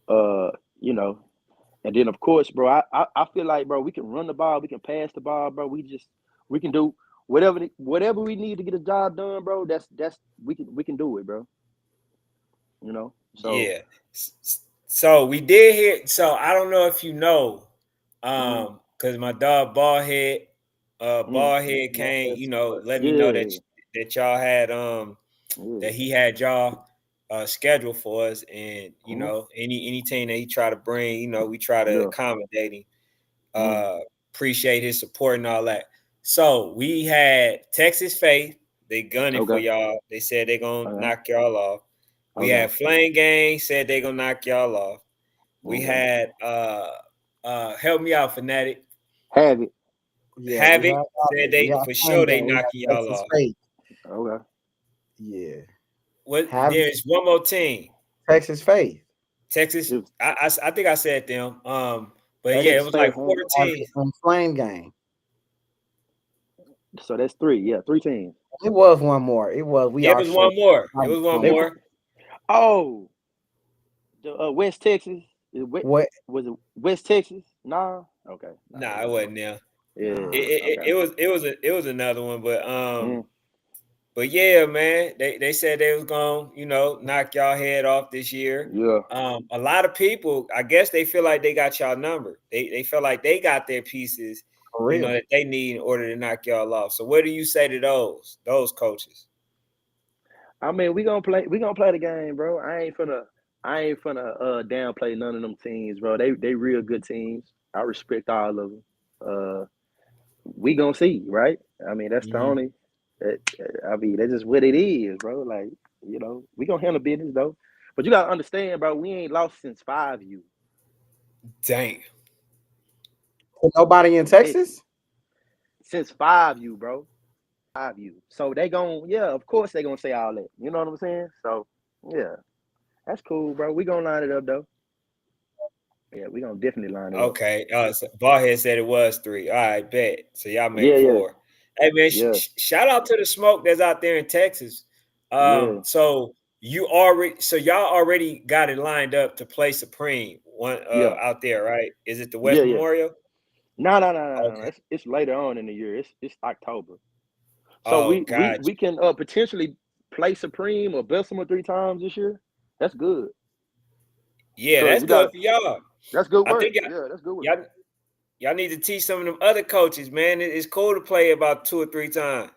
And then of course, bro, I feel like, bro, we can run the ball, we can pass the ball, bro. We can do whatever we need to get a job done, bro. That's we can do it, bro. So yeah. So we did hear. So I don't know if you know, because my dog Ballhead came, let me know that y'all had that he had y'all scheduled for us, and any team that he try to bring, we try to accommodate him. Appreciate his support and all that. So we had Texas Faith. They gunning for y'all. They said they're gonna knock y'all off. We had Flame Gang said they're gonna knock y'all off. We had help me out, Fnatic. Havoc. Yeah, Havoc said they for sure they knocking y'all off. Okay. Yeah. There's one more team. Texas Faith. Texas. I think I said them. But yeah, it was like 14 on Flame Gang. So that's 3. Yeah, 3 teams. It was one more. It was one more. It was one more. Oh, West Texas. What was it? West Texas? Nah. Okay. Nah, it wasn't there. Yeah. It was another one, but yeah, man, they said they was gonna, knock y'all head off this year. Yeah. A lot of people, I guess they feel like they got y'all number. They feel like they got their pieces, that they need in order to knock y'all off. So what do you say to those coaches? I mean, we gonna play the game, bro. I ain't finna downplay none of them teams, bro. They real good teams. I respect all of them. We gonna see, right? I mean, that's the only. I mean, that's just what it is, bro. Like, we gonna handle business though. But you gotta understand, bro. We ain't lost since 5U. Dang. Nobody in Texas? Since 5U, bro. 5U. So they of course they gonna say all that. You know what I'm saying? So yeah, that's cool, bro. We gonna line it up though. Yeah, we gonna definitely line it up. Okay. So Ballhead said it was 3. All right, bet. So y'all made 4. Hey man, shout out to the smoke that's out there in Texas. So y'all already got it lined up to play Supreme out there, right? Is it the West Memorial? No. Okay. It's later on in the year. It's October. So we can potentially play Supreme or Bessemer 3 times this year. That's good. Yeah, that's good for y'all. That's good work. That's good work. Y'all need to teach some of them other coaches, man. It's cool to play about 2 or 3 times.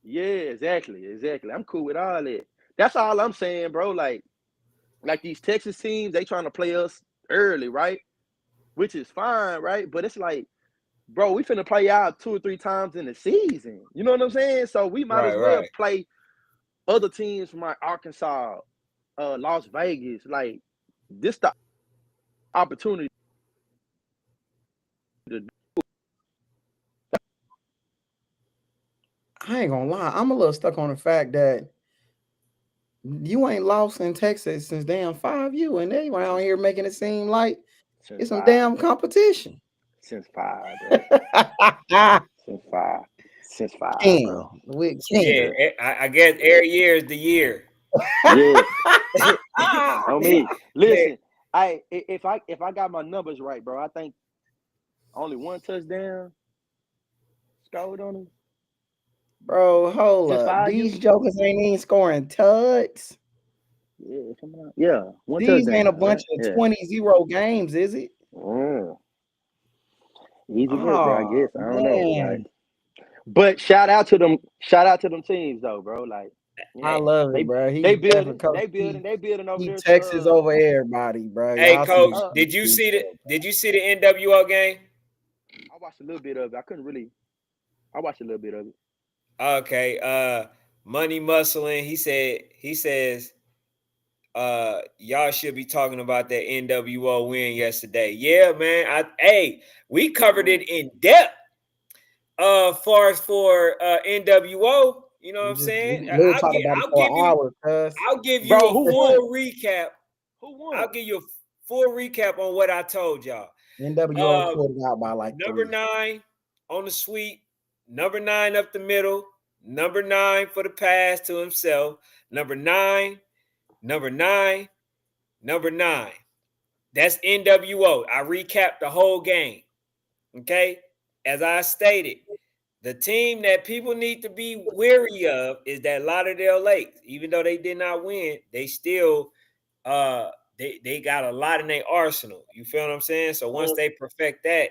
Yeah, exactly. I'm cool with all that. That's all I'm saying, bro. Like these Texas teams, they trying to play us early, right? Which is fine, right? But it's like, bro, we finna play out 2 or 3 times in the season. You know what I'm saying? So we might as well play other teams from like Arkansas, Las Vegas. Like, this the opportunity to do. I ain't gonna lie. I'm a little stuck on the fact that you ain't lost in Texas since damn 5U, and they around here making it seem like It's some damn competition. Since 5, bro. Since 5, bro. Yeah, I guess every year is the year. Yeah. On me. Listen, if I got my numbers right, bro, I think only one touchdown scored on him. Bro, hold up. These jokers ain't even scoring tuds. Yeah, come on. Yeah, one These touchdown. ain't a bunch of 20-0 games, is it? Easy work, bro. I guess. I don't know. Like, but shout out to them teams though, bro. Like, I love it, bro. They building over there. Texas over everybody, bro. Hey, y'all coach, did you see the NWO game? I watched a little bit of it. I watched a little bit of it. Okay. Money Muscling, he says y'all should be talking about that NWO win yesterday. Yeah, man. We covered it in depth. For NWO, you know what I'm saying? I'll give you a full recap. Who won? I'll give you a full recap on what I told y'all. NWO pulled it out by like number 9 on the sweep, number 9 up the middle, number 9 for the pass to himself, number 9. That's NWO. I recapped the whole game. Okay, as I stated, the team that people need to be wary of is that Lauderdale Lakes. Even though they did not win, they still they got a lot in their arsenal. You feel what I'm saying? So once they perfect that,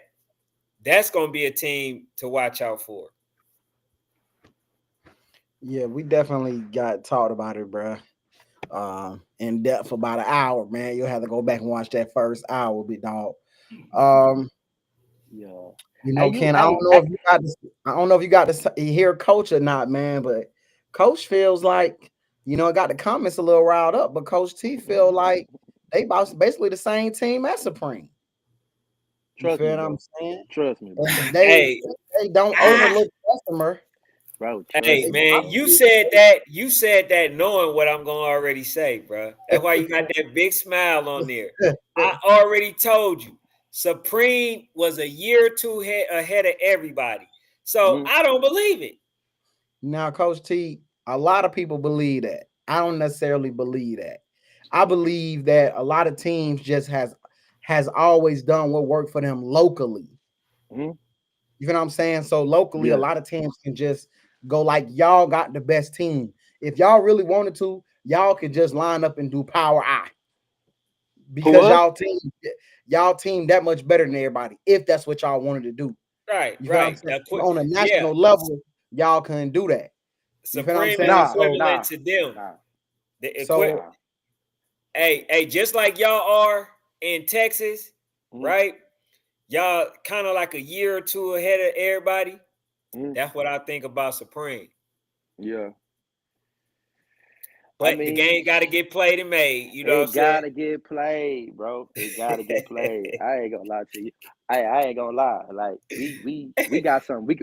that's gonna be a team to watch out for. Yeah, we definitely got taught about it, bro. In depth for about an hour, man. You'll have to go back and watch that first hour, big dog. Yeah. You know, Ken, I don't know if you got to hear Coach or not, man, but Coach feels like, you know, I got the comments a little riled up, but Coach T feel like they basically the same team as Supreme. You feel what I'm saying? Trust me, bro. They don't overlook customer. Bro, hey man, you said that knowing what I'm gonna already say, bro. That's why you got that big smile on there. I already told you. Supreme was a year or two ahead of everybody. So I don't believe it. Now, Coach T, a lot of people believe that. I don't necessarily believe that. I believe that a lot of teams just has always done what worked for them locally. You know what I'm saying? So locally, a lot of teams can just go like, y'all got the best team. If y'all really wanted to, y'all could just line up and do Power I. Because y'all team that much better than everybody, if that's what y'all wanted to do. Right. On a national level, y'all couldn't do that. Supreme is equivalent to them. Hey, just like y'all are in Texas, right? Y'all kind of like a year or two ahead of everybody. That's what I think about Supreme. Yeah. But the game got to get played and made. You know what I'm saying? It got to get played, bro. It got to get played. I ain't gonna lie to you. I ain't gonna lie. Like we got something. We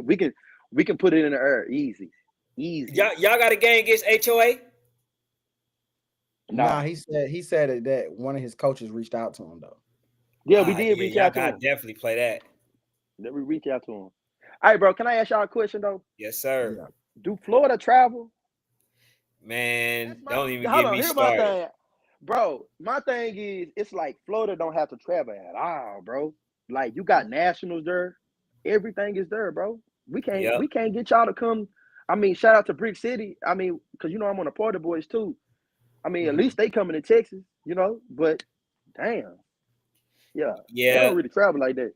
can put it in the air easy. Y'all got a game against HOA? Nah, he said that one of his coaches reached out to him though. Yeah, we did reach out to him. Definitely play that. Let me reach out to him. All right, bro. Can I ask y'all a question though? Yes, sir. Yeah. Do Florida travel? Man, don't even get me started. My thing. Bro, my thing is, it's like Florida don't have to travel at all, bro. Like, you got nationals there. Everything is there, bro. We can't get y'all to come. I mean, shout out to Brick City. I mean, because, you know, I'm on the BATTLEBOYZ too. I mean, at least they coming to Texas, you know. But, damn. Yeah. They don't really travel like that.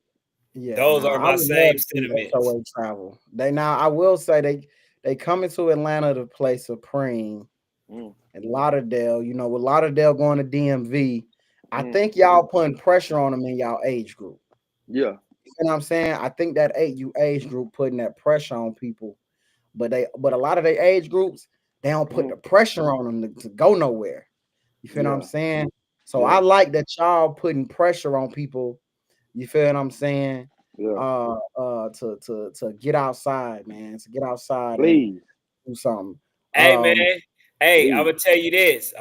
Yeah. Those are my same sentiments. Travel. I will say they come into Atlanta to play Supreme and Lauderdale. You know, with Lauderdale going to DMV, I think y'all putting pressure on them in y'all age group. Yeah. You know what I'm saying? I think that age group putting that pressure on people, but a lot of their age groups, they don't put the pressure on them to go nowhere. You feel what I'm saying? So I like that y'all putting pressure on people. You feel what I'm saying? Yeah. To get outside, man. To get outside and do something. Hey, man. Hey, I'm gonna tell you this.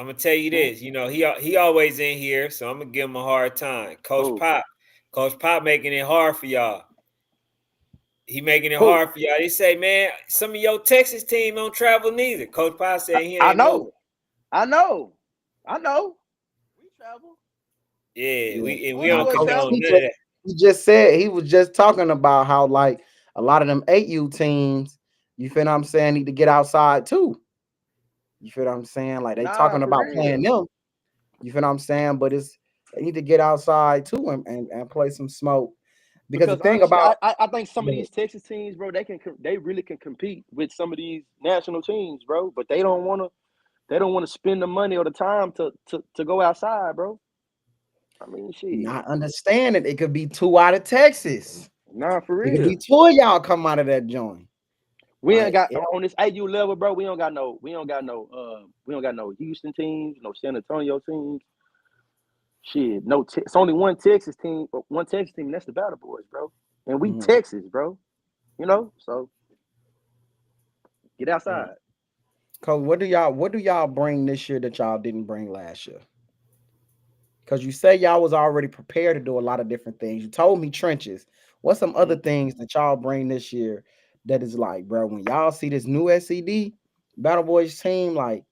You know, he always in here, so I'm gonna give him a hard time. Coach Pop, Coach Pop making it hard for y'all. He making it hard for y'all. They say, man, some of your Texas team don't travel neither. Coach Pop said he ain't moving. I know. We travel. Yeah. We don't condone none of that. He just said he was just talking about how like a lot of them 8U teams, you feel what I'm saying, need to get outside too. You feel what I'm saying? Like they talking about playing them. You feel what I'm saying? But they need to get outside too and play some smoke. Because the thing honestly, about I think some of these Texas teams, bro, they really can compete with some of these national teams, bro. But they don't want to spend the money or the time to go outside, bro. I mean, shit. Not understanding it could be 2 out of Texas. Nah, for real. It could be 2 of y'all come out of that joint. We ain't got on this 8U level, bro. We don't got no Houston teams, no San Antonio teams. Shit, it's only one Texas team, and that's the Battle Boys, bro. And we Texas, bro. You know, so get outside. Cause what do y'all bring this year that y'all didn't bring last year? Because you say y'all was already prepared to do a lot of different things. You told me trenches. What's some other things that y'all bring this year that is like, bro, when y'all see this new SED Battle Boys team, like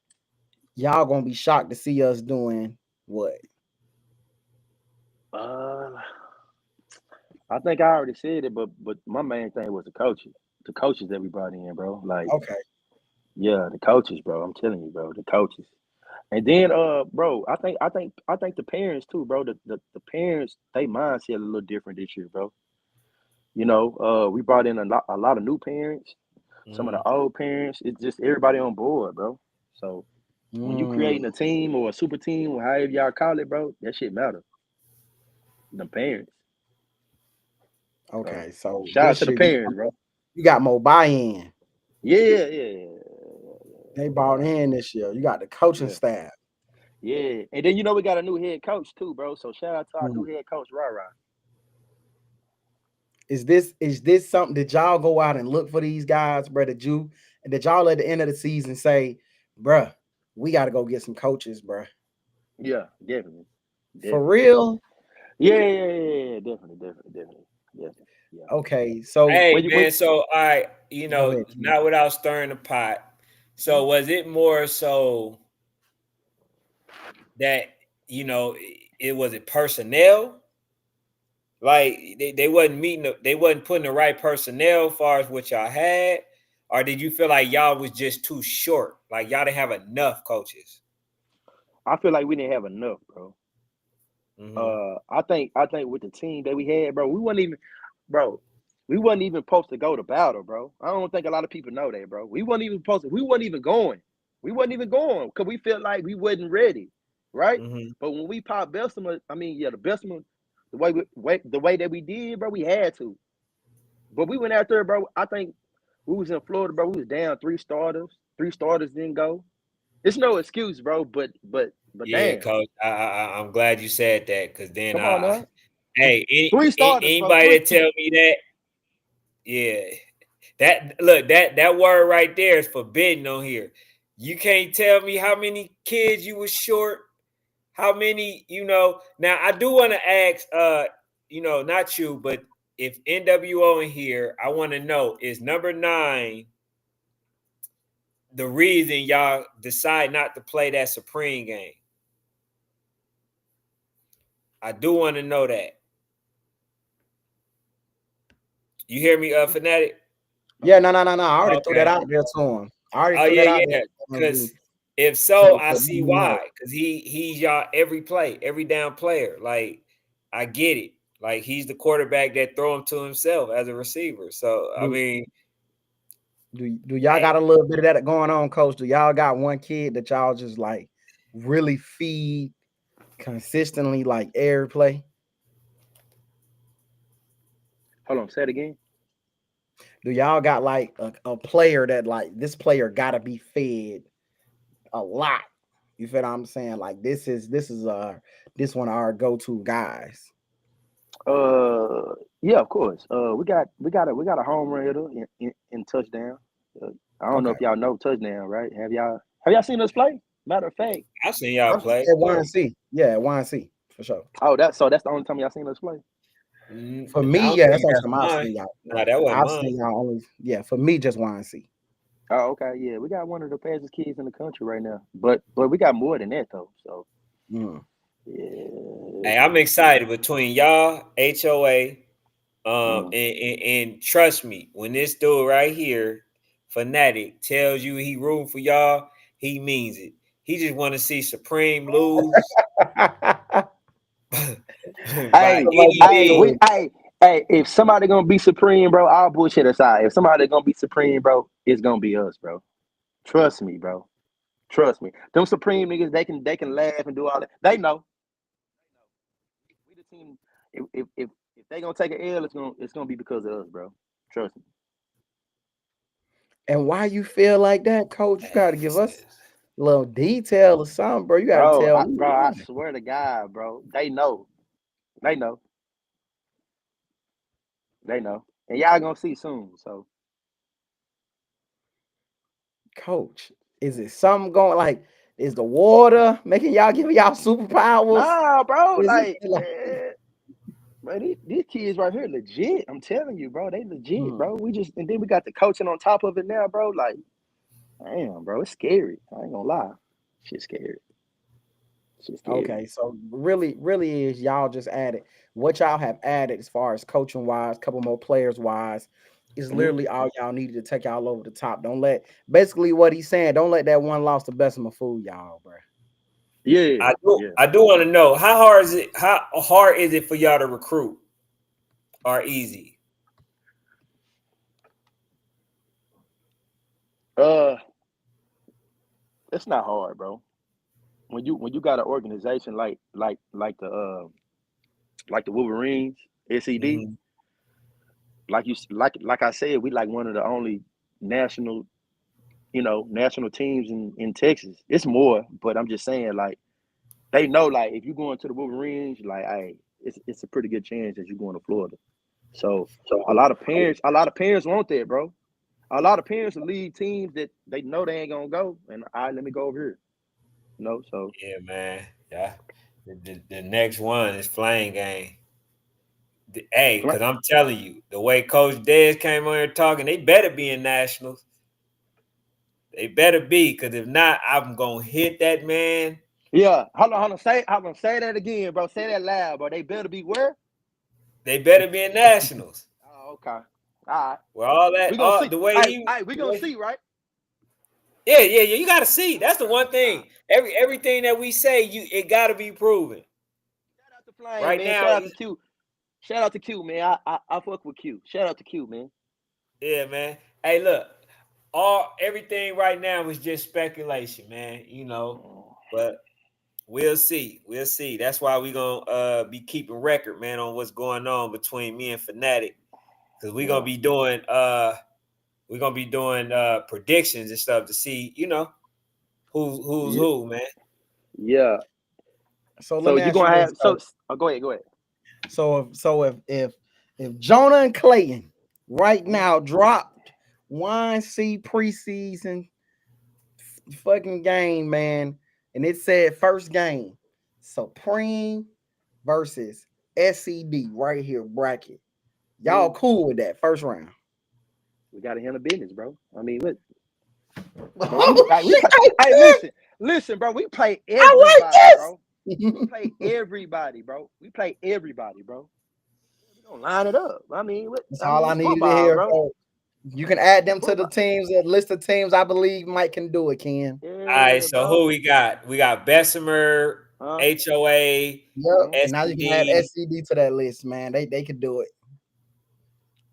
y'all gonna be shocked to see us doing what? I think I already said it, but my main thing was the coaches that we brought in, bro. Like, okay, yeah, the coaches, bro. I'm telling you, bro, the coaches. And then, bro, I think the parents too, bro. The parents, they mindset a little different this year, bro. You know, we brought in a lot of new parents, some of the old parents. It's just everybody on board, bro. So when you creating a team or a super team or however y'all call it, bro, that shit matter. The parents. Okay, so shout out to the parents, bro. You got more buy-in. Yeah. They bought in this year. You got the coaching staff. Yeah, and then you know we got a new head coach too, bro. So shout out to our new head coach, Rivalry. Is this something that y'all go out and look for these guys, bro? That y'all at the end of the season say, bro, we got to go get some coaches, bro? Yeah, definitely. For real? Yeah, definitely. Yeah. Okay, so man, so all right, you know, not without stirring the pot. So was it more so that, you know, it was personnel? Like they wasn't putting the right personnel as far as what y'all had, or did you feel like y'all was just too short? Like y'all didn't have enough coaches? I feel like we didn't have enough, bro. I think with the team that we had, bro, we wasn't even supposed to go to battle, bro. I don't think a lot of people know that, bro. We wasn't even going because we felt like we wasn't ready, right? But when we popped Bessemer, the Bessemer, the way that we did, bro, we had to. But we went out there, bro. I think we was in Florida, bro. We was down 3 starters. 3 starters didn't go. It's no excuse, bro. But yeah, damn. Coach, I'm glad you said that, because then Come on now. Hey, 3 starters, anybody that tell me that, yeah, that word right there is forbidden on here. You can't tell me how many kids you was short, how many, you know. Now I do want to ask, you know, not you, but if NWO in here, I want to know, is number 9 the reason y'all decide not to play that Supreme game? I do want to know that. You hear me, Fanatic? Yeah, no. I already threw that out there to him. Because if so, I see why. Because he's y'all every down player. Like, I get it. Like, he's the quarterback that throw him to himself as a receiver. So I mean, do y'all got a little bit of that going on, Coach? Do y'all got one kid that y'all just like really feed consistently, like air play? Hold on, say it again. Do y'all got like a player that like this player gotta be fed a lot? You feel what I'm saying? Like this is one of our go-to guys. Yeah, of course. We got a home run hitter in touchdown. I don't know if y'all know touchdown, right? Have y'all seen us play? Matter of fact, I've seen y'all play at YNC. Yeah, at YNC for sure. Oh, that's the only time y'all seen us play. For me, yeah, that's only time I've seen y'all. Nah, that wasn't I've mine. seen y'all only, yeah. For me, just YNC. Oh, okay, yeah, we got one of the fastest kids in the country right now, but we got more than that though. So Mm. yeah, Hey, I'm excited between y'all, HOA, and trust me, when this dude right here, Fanatic, tells you he rooting for y'all, he means it. He just want to see Supreme lose by any means. hey, if somebody gonna be supreme, bro, I'll bullshit aside. If somebody gonna be supreme, bro, it's gonna be us, bro. Trust me, bro. Trust me. Them supreme niggas, they can laugh and do all that. They know. We the team. If they gonna take an L, it's gonna be because of us, bro. Trust me. And why you feel like that, Coach? You got to give us a little detail or something, bro. You got to tell me. Bro, I swear to God, bro. They know. They know. They know. And y'all gonna see soon. So, Coach, is it something going like? Is the water making y'all give y'all superpowers? nah, bro. Is Like, it like bro, these kids right here legit. I'm telling you, bro. They legit, bro. And then we got the coaching on top of it now, bro. Like, damn, bro. It's scary. I ain't gonna lie. Shit's scary. okay? So really is y'all just added what y'all have added as far as coaching wise, couple more players wise. Is literally all y'all needed to take y'all over the top. Don't let basically what he's saying. Don't let that one loss to Bessemer fool y'all, bro. Yeah, I do want to know how hard is it? How hard is it for y'all to recruit? Or easy? It's not hard, bro. When you got an organization like the Wolverines, SED, like I said, we like one of the only national teams in Texas. It's more, but I'm just saying, like, they know, like, if you go into the Wolverines, like, it's a pretty good chance that you're going to Florida. So a lot of parents want that, bro. A lot of parents will leave teams that they know they ain't gonna go, and let me go over here. So Yeah, man. Yeah. The next one is Flame Game. Hey, because I'm telling you, the way Coach Dez came on here talking, they better be in nationals. They better be, because if not, I'm gonna hit that man. Yeah, hold on. Say that again, bro. Say that loud, bro. They better be where? They better be in nationals. Oh, okay. All right. Well, all that, We gonna see. the way we gonna see, right? Yeah. You gotta see. That's the one thing. Everything that we say, it gotta be proven. Shout out to Flame, Right man. now, Shout out to Q. Shout out to Q, man. I fuck with Q. Shout out to Q, man. yeah, man. Hey, look, everything right now is just speculation, man. But we'll see. We'll see. That's why we're gonna be keeping record, man, on what's going on between me and Fanatic. Because we're gonna be doing predictions and stuff to see, who's who, man. Yeah. So let me you ask you gonna this. have go ahead. So if Jonah and Clayton right now dropped YNC preseason fucking game, man, and it said first game, Supreme versus SED right here bracket. Y'all cool with that first round? We gotta handle business, bro. I mean, look. Listen, bro. We play everybody, bro. We play everybody, bro. We gonna line it up. I mean, that's all I needed to hear, bro. You can add them to the teams, a list of teams I believe Mike can do it, Ken. All right, so who we got? We got Bessemer, HOA, yep. And now you can add SED to that list, man. They could do it.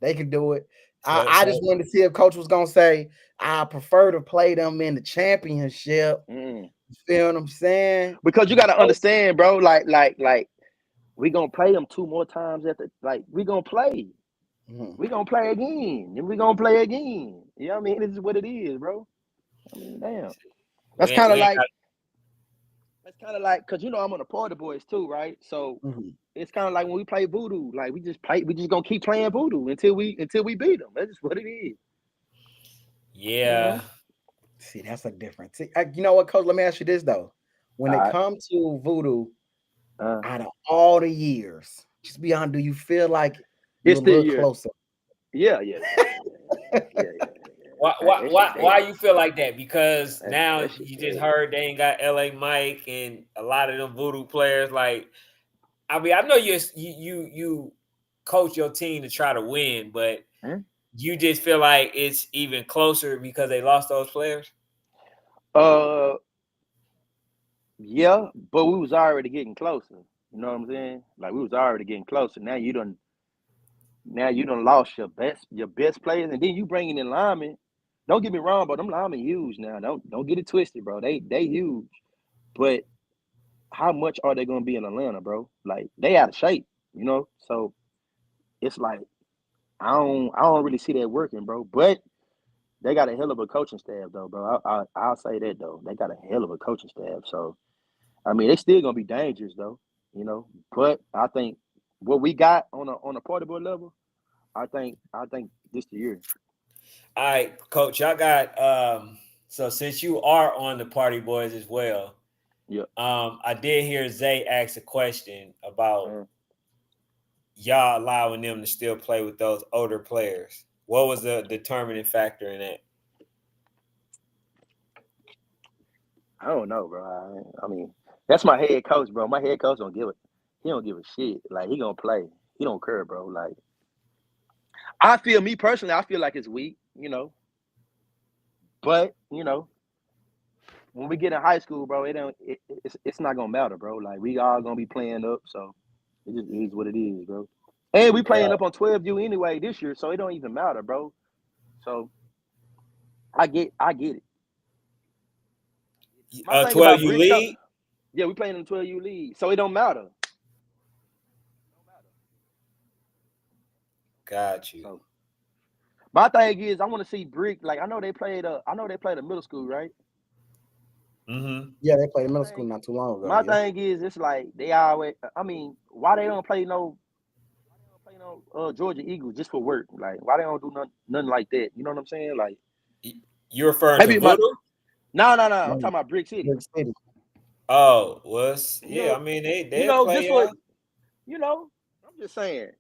They could do it. I just wanted to see if Coach was gonna say I prefer to play them in the championship. You feel what I'm saying? Because you gotta understand, bro. Like we gonna play them 2 more times we gonna play. We gonna play again, and we gonna play again. You know what I mean? This is what it is, bro. I mean, damn. That's kind of like because I'm on the BATTLEBOYZ too, right? So it's kind of like when we play Voodoo, like we just gonna keep playing Voodoo until we beat them. That's just what it is. Yeah. See, that's a difference. You know what, Coach? Let me ask you this though: when it comes to Voodoo, out of all the years, Just be honest. Do you feel like It's you're a still little closer? Yeah. Why you feel like that? Because now that shit you just dead. heard they ain't got LA Mike and a lot of them voodoo players. Like, I mean, I know you coach your team to try to win, but you just feel like it's even closer because they lost those players. Yeah, but we was already getting closer. You know what I'm saying? Like we was already getting closer. Now you done lost your best players, and then you bringing in linemen. Don't get me wrong, but them linemen huge now. Don't get it twisted, bro. They huge, but how much are they gonna be in Atlanta, bro? Like they out of shape, you know. So it's like I don't really see that working, bro. But they got a hell of a coaching staff, though, bro. I'll say that though. They got a hell of a coaching staff. So I mean, they still gonna be dangerous though, you know. But I think what we got on a party boy level, I think this the year. All right, Coach, y'all got so since you are on the Party Boys as well, Yeah. I did hear Zay ask a question about y'all allowing them to still play with those older players. What was the determining factor in that? I don't know, bro. I mean, that's my head coach, bro. My head coach he don't give a shit. Like he gonna play. He don't care, bro. Like me personally, I feel like it's weak, you know. But, you know, when we get in high school, bro, it's not gonna matter, bro. Like we all gonna be playing up, so it just is what it is, bro. And we playing up on 12U anyway this year, so it don't even matter, bro. So I get it. 12U league? Yeah, we playing in the 12U league, so it don't matter. Got you. So, my thing is, I want to see Brick. Like I know they played a middle school, right? Mm-hmm. Yeah, they played middle school not too long ago. My thing is, it's like they always. I mean, why they don't play no Georgia Eagles just for work? Like why they don't do nothing like that? You know what I'm saying? Like you're referring to Voodoo? No. I'm talking about Brick City. Oh, I mean they play just for, you know. I'm just saying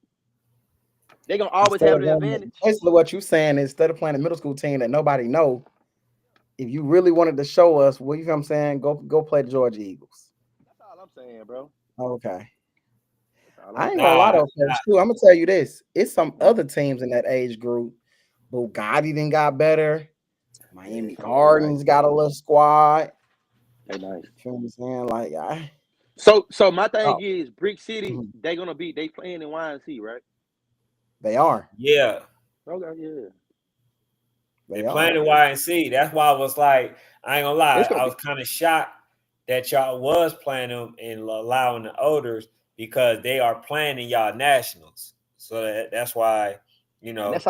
they gonna always have the advantage. Basically, what you're saying is instead of playing a middle school team that nobody know, if you really wanted to show us, well, you know what I'm saying, go play the Georgia Eagles. That's all I'm saying, bro. Okay. I ain't gonna lie though, too. I'm gonna tell you this: it's some other teams in that age group. Bugatti then got better. Miami Gardens got a little squad. They nice. You know what I'm saying? Like So my thing is Brick City. They playing in YNC, right? They are. Yeah. Okay. Yeah. They're playing in YNC. That's why I was like, I ain't gonna lie, I was kind of shocked that y'all was playing them and allowing the olders because they are playing in y'all nationals. So that's why, you know. And that's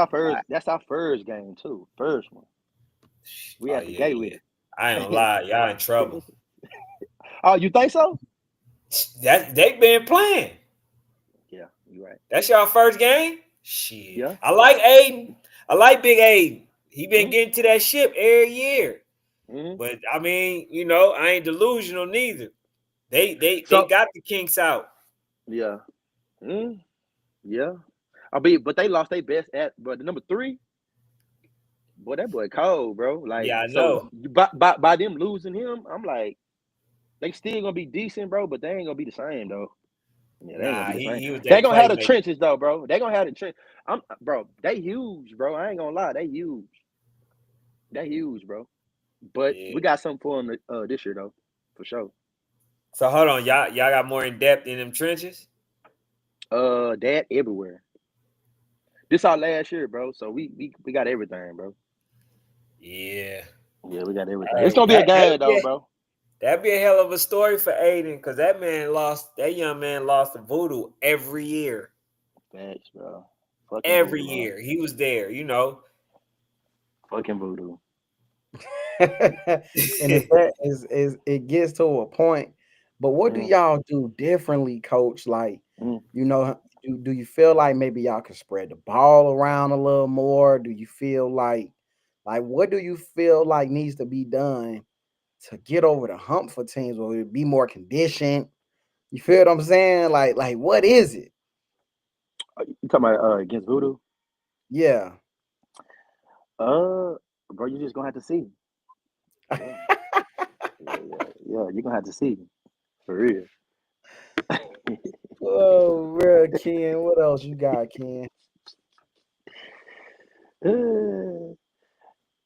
our first game too. First one. We had to gate with it. I ain't gonna lie, y'all in trouble. Oh, you think so? They been playing. Yeah, you're right. That's y'all first game? Shit. Yeah. I like Aiden. I like Big Aiden. He been getting to that ship every year. Mm-hmm. But I mean, you know, I ain't delusional neither. They got the kinks out. Yeah. Yeah. But they lost their best but the number 3. Boy, that boy cold, bro. Like, yeah, I know. By them losing him, I'm like, they still gonna be decent, bro, but they ain't gonna be the same though. Yeah, they ain't gonna be the same. They gonna have the trenches though, bro. They gonna have the trench. Bro, they huge, bro. I ain't gonna lie, they huge. They huge, bro. But we got something for them this year though, for sure. So hold on, y'all got more in depth in them trenches? That everywhere. This our last year, bro. So we got everything, bro. Yeah. Yeah, we got everything. It's gonna be a game though, bro. That'd be a hell of a story for Aiden, because that young man lost to Voodoo every year. Thanks, bro. Every year. He was there, you know. Fucking Voodoo. And it gets to a point. But what do y'all do differently, Coach? Like, you know, do you feel like maybe y'all could spread the ball around a little more? Do you feel like what do you feel like needs to be done to get over the hump for teams or be more conditioned? You feel what I'm saying? Like what is it? You talking about against Voodoo? Yeah. Bro, you just gonna have to see. Yeah, you're gonna have to see for real. Oh, bro, Ken. What else you got, Ken?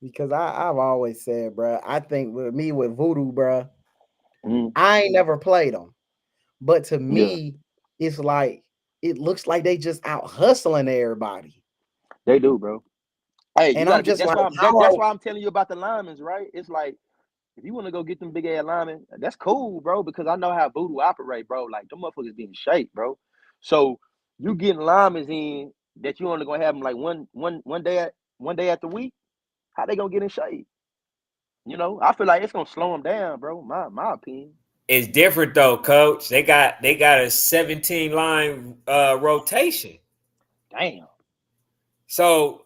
Because I've always said, bro, I think with Voodoo, bro, I ain't never played them. But to me, it's like it looks like they just out hustling everybody. They do, bro. Hey, and I'm just that's like, that's why I'm telling you about the linemen, right? It's like if you want to go get them big ass linemen, that's cool, bro, because I know how Voodoo operate, bro. Like them motherfuckers be in shape, bro. So you getting linemen in that you only gonna have them like one day at the week. How they gonna get in shape? You know, I feel like it's gonna slow them down, bro. My opinion. It's different though, coach. They got a 17 line rotation. Damn. So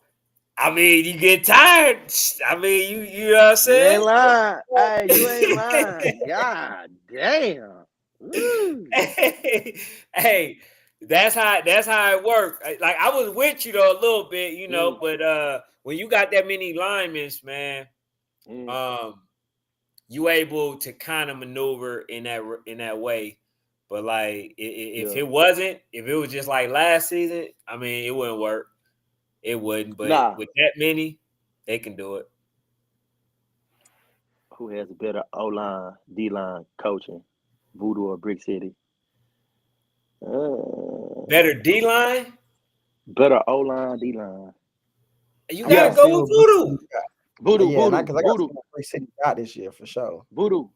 I mean, you get tired. I mean, you know what I'm saying? You ain't lying. Hey, you ain't lying. God damn. Hey, that's how it works. Like I was with you though a little bit, you know, but when you got that many linemen, man, you able to kind of maneuver in that way. But like if it was just like last season, I mean, it wouldn't work. It wouldn't. But with that many, they can do it. Who has a better O-line, D-line coaching, Voodoo or Brick City? Better D-line? Better O-line, D-line. You got to go with Voodoo. Voodoo. Because I got to Brick City got this year for sure. Voodoo.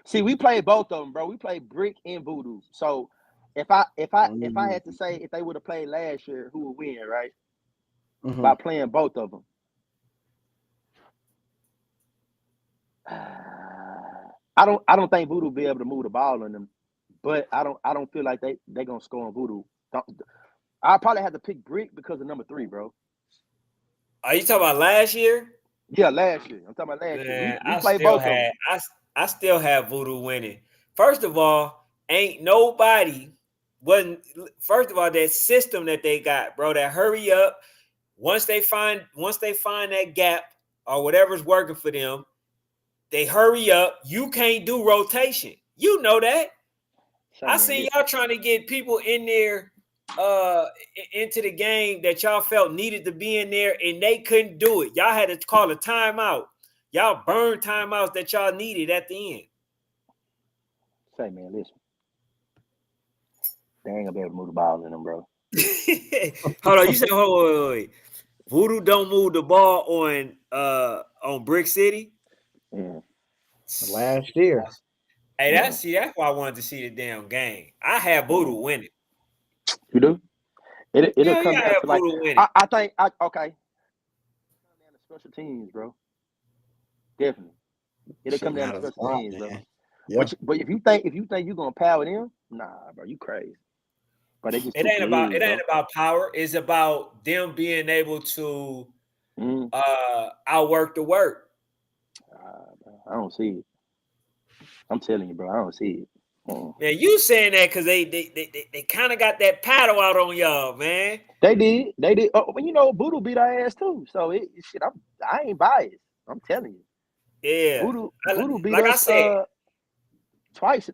See, we played both of them, bro. We played Brick and Voodoo. So if I had to say if they would have played last year, who would win, right? By playing both of them. I don't think Voodoo will be able to move the ball in them, but I don't feel like they gonna score on Voodoo. I'll probably have to pick Brick because of number 3, bro. Are you talking about last year? Yeah, last year. I'm talking about last year. We played both of them. I still have Voodoo winning. First of all, ain't nobody wasn't. First of all, that system that they got, bro, that hurry up. Once they find that gap or whatever's working for them, they hurry up. You can't do rotation. You know that. I seen y'all trying to get people in there into the game that y'all felt needed to be in there, and they couldn't do it. Y'all had to call a timeout. Y'all burned timeouts that y'all needed at the end. Say, man, listen. They ain't gonna be able to move the ball in them, bro. Hold on. You said, wait. Voodoo don't move the ball on Brick City? Yeah. Last year. Hey, that's why I wanted to see the damn game. I have Voodoo winning. You do? It'll come down to like I think okay. It'll come down to special teams, bro. Definitely. It'll come down to special teams, bro. Yeah. But if you think you're gonna power them, nah, bro, you crazy. But it ain't about power. It's about them being able to outwork the work. I don't see it. I'm telling you, bro, I don't see it. Yeah, you saying that because they kind of got that paddle out on y'all, man. They did. Oh, you know, Voodoo beat our ass too. So shit, I ain't biased. I'm telling you. Yeah, Voodoo beat like us I said, twice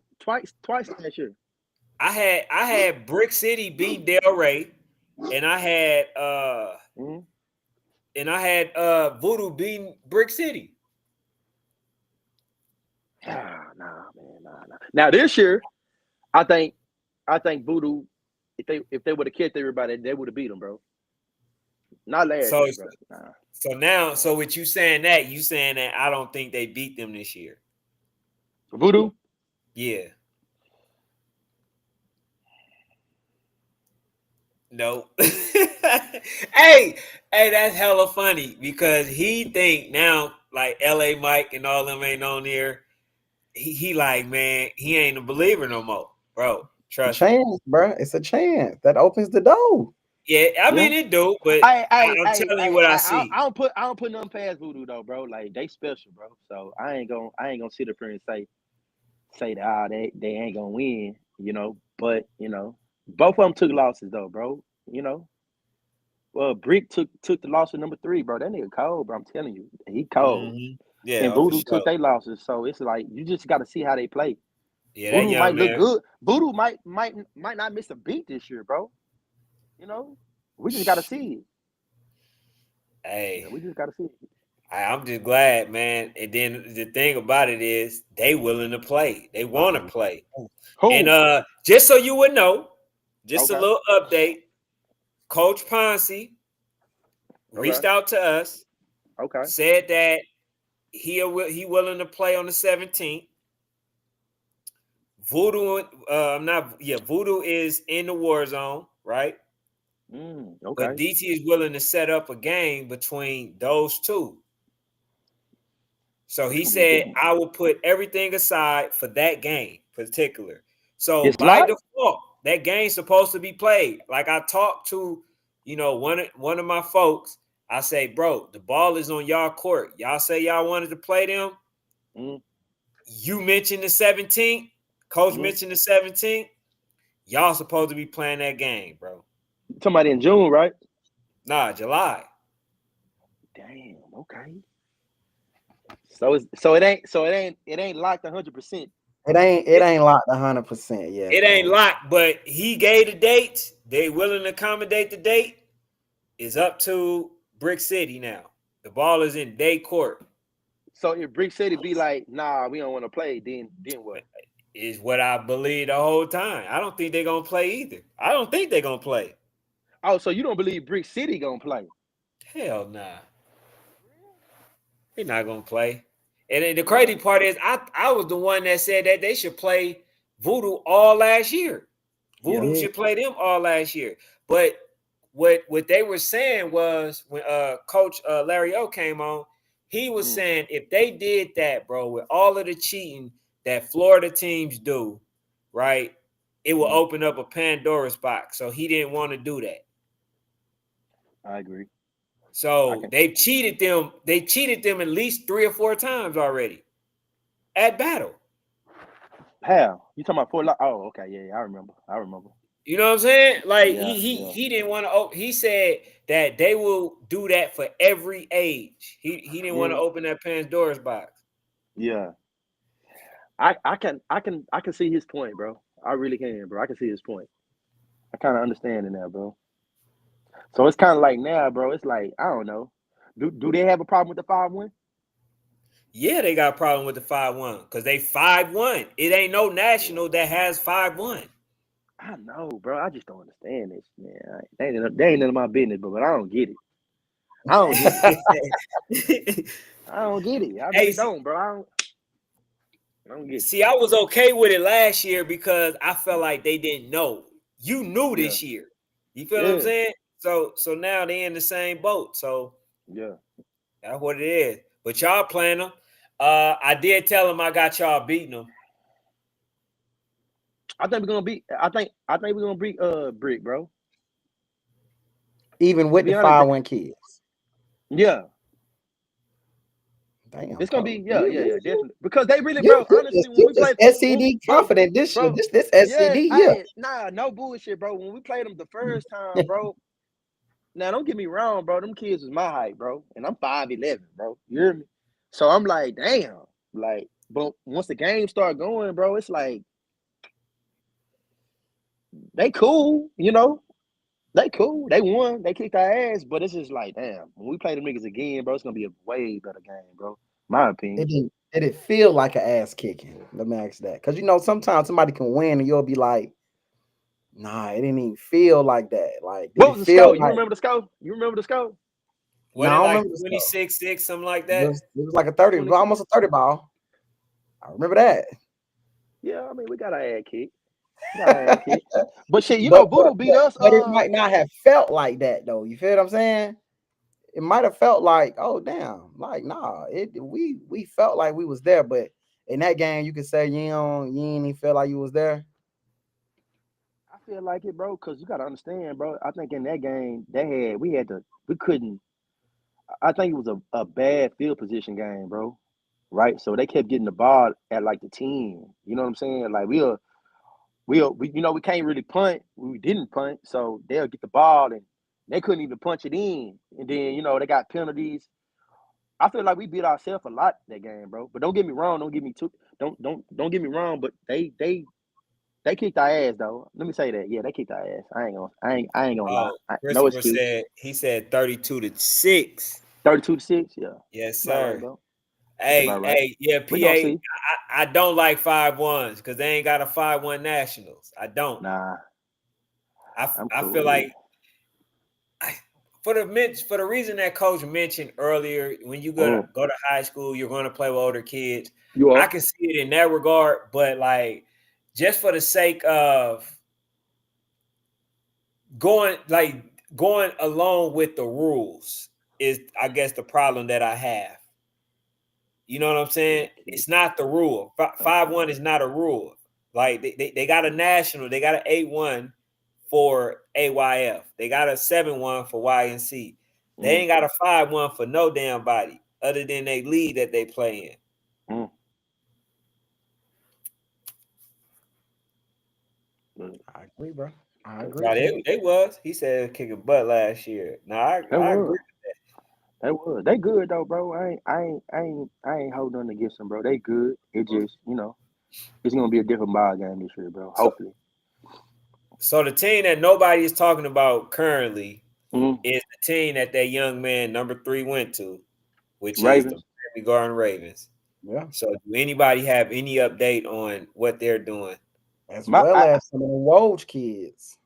last year. I had Brick City beat Del Rey, and I had Voodoo beating Brick City. Nah, man. Now this year, I think Voodoo, if they would have kept everybody, they would have beat them, bro. Not last year, bro. Nah. So with you saying that I don't think they beat them this year. Voodoo? Yeah. No. Hey, that's hella funny because he think now like LA Mike and all them ain't on there. He like, man, he ain't a believer no more, bro. Trust me. Chance, bro. It's a chance that opens the door. Yeah, I mean it do, but I'm telling you what I see. I don't put nothing past Voodoo though, bro. Like they special, bro. So I ain't gonna sit up here and say that they ain't gonna win, you know. But you know, both of them took losses though, bro. You know, well, Brick took the loss to number 3, bro. That nigga cold, bro. I'm telling you, he cold. Yeah, And for Voodoo sure. took their losses, so it's like you just got to see how they play. Yeah, that Voodoo young might look man. good. Voodoo might not miss a beat this year, bro. You know, we just got to see it. Hey, Yeah, we just got to see it. I'm just glad, man. And then the thing about it is they willing to play. They want to play. Who? And just so you would know, just a Okay. little update. Coach Ponce reached out to us, Okay. said that he willing to play on the 17th. Voodoo is in the war zone, right? Okay. But DT is willing to set up a game between those two. So he said, I will put everything aside for that game particular. So It's by live? default, that game's supposed to be played. Like I talked to, one of my folks. I say, bro, the ball is on y'all court. Y'all say y'all wanted to play them. You mentioned the 17th. Coach mentioned the 17th. Y'all supposed to be playing that game, bro. Somebody in June, right? Nah, July. Damn. Okay. So it ain't locked 100%. It ain't locked 100% yet. It ain't locked, but he gave the dates. They willing to accommodate the date. Is up to Brick City now. The ball is in their court. So if Brick City be like, nah, we don't want to play, then what? Is what I believe the whole time. I don't think they're gonna play either. I don't think they're gonna play. Oh, so you don't believe Brick City gonna play? Hell nah. They're not gonna play. And the crazy part is I was the one that said that they should play Voodoo all last year. Voodoo should play them all last year. But what they were saying was when Coach Larry O came on, he was saying if they did that, bro, with all of the cheating that Florida teams do, right, it will open up a Pandora's box. So he didn't want to do that. I agree. So they've cheated them. They cheated them at least 3 or 4 times already at battle. How? You talking about Fort? Oh, okay, yeah, I remember. You know what I'm saying? Like he didn't want to. He said that they will do that for every age. He didn't want to open that Pandora's box. Yeah, I can see his point, bro. I really can, bro. I can see his point. I kind of understand it now, bro. So it's kind of like now, bro. It's like I don't know. Do they have a problem with the 5-1? Yeah, they got a problem with the 5-1 because they 5-1. It ain't no national that has 5-1. I know, bro. I just don't understand this, man. They ain't none of my business, but I don't get it. I don't get it. I don't get it. I really don't, bro. I don't get it. See, I was okay with it last year because I felt like they didn't know. You knew this year. You feel what I'm saying? So now they in the same boat. So yeah, that's what it is. But y'all playing them. I did tell them I got y'all beating them. I think we're gonna beat. I think we're gonna beat Brick, bro. Even with the 5-1 kids. Yeah. Damn, it's gonna be definitely because they really, bro. Honestly, when you we played SED confident this year, this SED nah, no bullshit, bro. When we played them the first time, bro. Now don't get me wrong, bro. Them kids was my height, bro, and I'm 5'11", bro. You hear me? So I'm like, damn, like, but once the game start going, bro, it's like they cool, you know. They cool. They won. They kicked our ass, but it's just like, damn. When we play the niggas again, bro, it's gonna be a way better game, bro. My opinion. Did it feel like an ass kicking? Let me ask that, because sometimes somebody can win and you'll be like, nah, it didn't even feel like that. Like, what was the score? You remember the score? You remember the score? What it like 26-6, something like that? It was like a 30, almost a 30 ball. I remember that. Yeah, I mean, we got our ass kicked. But shit, Voodoo beat us. But it might not have felt like that though. You feel what I'm saying? It might have felt like, oh damn, like nah. We felt like we was there, but in that game, you could say you ain't even feel like you was there. I feel like it, bro, because you gotta understand, bro. I think in that game, we couldn't. I think it was a bad field position game, bro. Right? So they kept getting the ball at like the 10. You know what I'm saying? Like we we can't really punt. We didn't punt, so they'll get the ball and they couldn't even punch it in. And then they got penalties. I feel like we beat ourselves a lot that game, bro. But don't get me wrong. Don't get me wrong. But they kicked our ass though. Let me say that. Yeah, they kicked our ass. I ain't gonna lie. No excuse. He said 32-6. 32-6. Yeah. Yes, Right, sir. bro. Hey, yeah, We gonna PA. see. I don't like 5-1s because they ain't got a 5-1 nationals. I don't. Nah. I feel like for the reason that coach mentioned earlier, when you go to high school, you're going to play with older kids. I can see it in that regard, but like just for the sake of going along with the rules is, I guess, the problem that I have. You know what I'm saying? It's not the rule. 5-1 is not a rule. Like they got a national, they got an 8-1 for AYF. They got a 7-1 for YNC. They ain't got a 5-1 for no damn body other than they league that they play in. I agree, bro. I agree. Now, they was. He said kicking butt last year. Now I agree with that. They was. They good though, bro. I ain't holding on against them, bro. They good. It just it's gonna be a different ball game this year, bro. Hopefully. So the team that nobody is talking about currently is the team that young man number 3 went to, which Ravens. is the Miami Garden Ravens. Yeah. So do anybody have any update on what they're doing? As well as some of the Woj kids.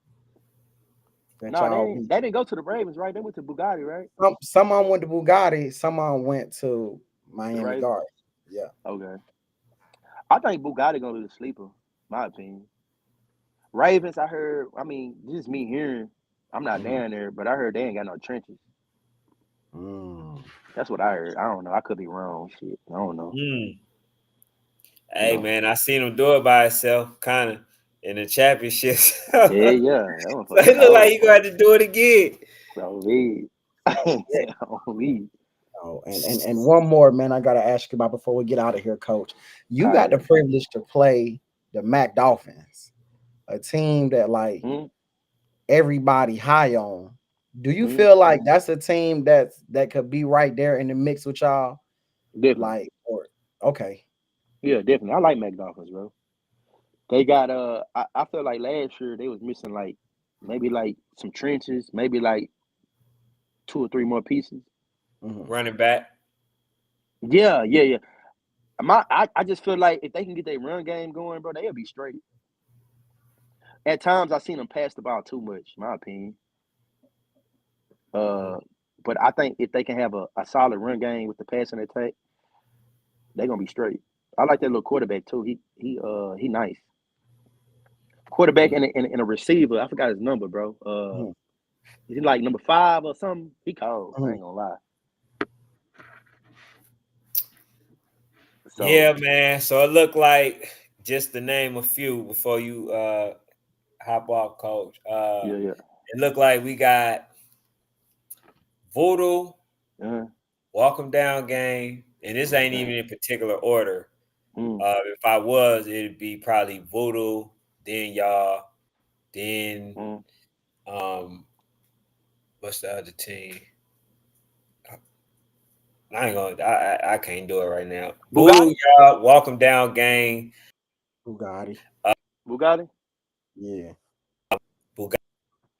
No, they didn't go to the Ravens, right? They went to Bugatti, right? Some of them went to Bugatti. Some of them went to Miami Garden. Yeah. Okay. I think Bugatti gonna be the sleeper, my opinion. Ravens, I heard. I mean, this is me hearing. I'm not down there, but I heard they ain't got no trenches. That's what I heard. I don't know. I could be wrong. Shit, I don't know. Hey, man, I seen him do it by himself, kind of in the championships. Yeah. So it look like you got to do it again. So we. Oh, and one more, man, I gotta ask you about before we get out of here, Coach. You got the privilege to play the Mac Dolphins, a team that like everybody high on. Do you feel like that's a team that could be right there in the mix with y'all? Definitely. Okay. Yeah, definitely. I like Mac Dolphins, bro. They got I feel like last year they was missing like maybe like some trenches, maybe like 2 or 3 more pieces. Running back. Yeah. I just feel like if they can get their run game going, bro, they'll be straight. At times I seen them pass the ball too much, in my opinion. But I think if they can have a solid run game with the passing attack, they're gonna be straight. I like that little quarterback too. He nice. Quarterback and a receiver. I forgot his number, bro. Is he like number 5 or something? He cold. I ain't gonna lie. So, yeah, man. So it looked like, just to name a few before you hop off, Coach. It looked like we got Voodoo, Walk 'em Down Game, and this ain't even in particular order. If I was, it'd be probably Voodoo, then y'all, then what's the other team? I can't do it right now. Voodoo, y'all, Walk 'em Down Gang. Bugatti. Bugatti? Yeah. Bugatti.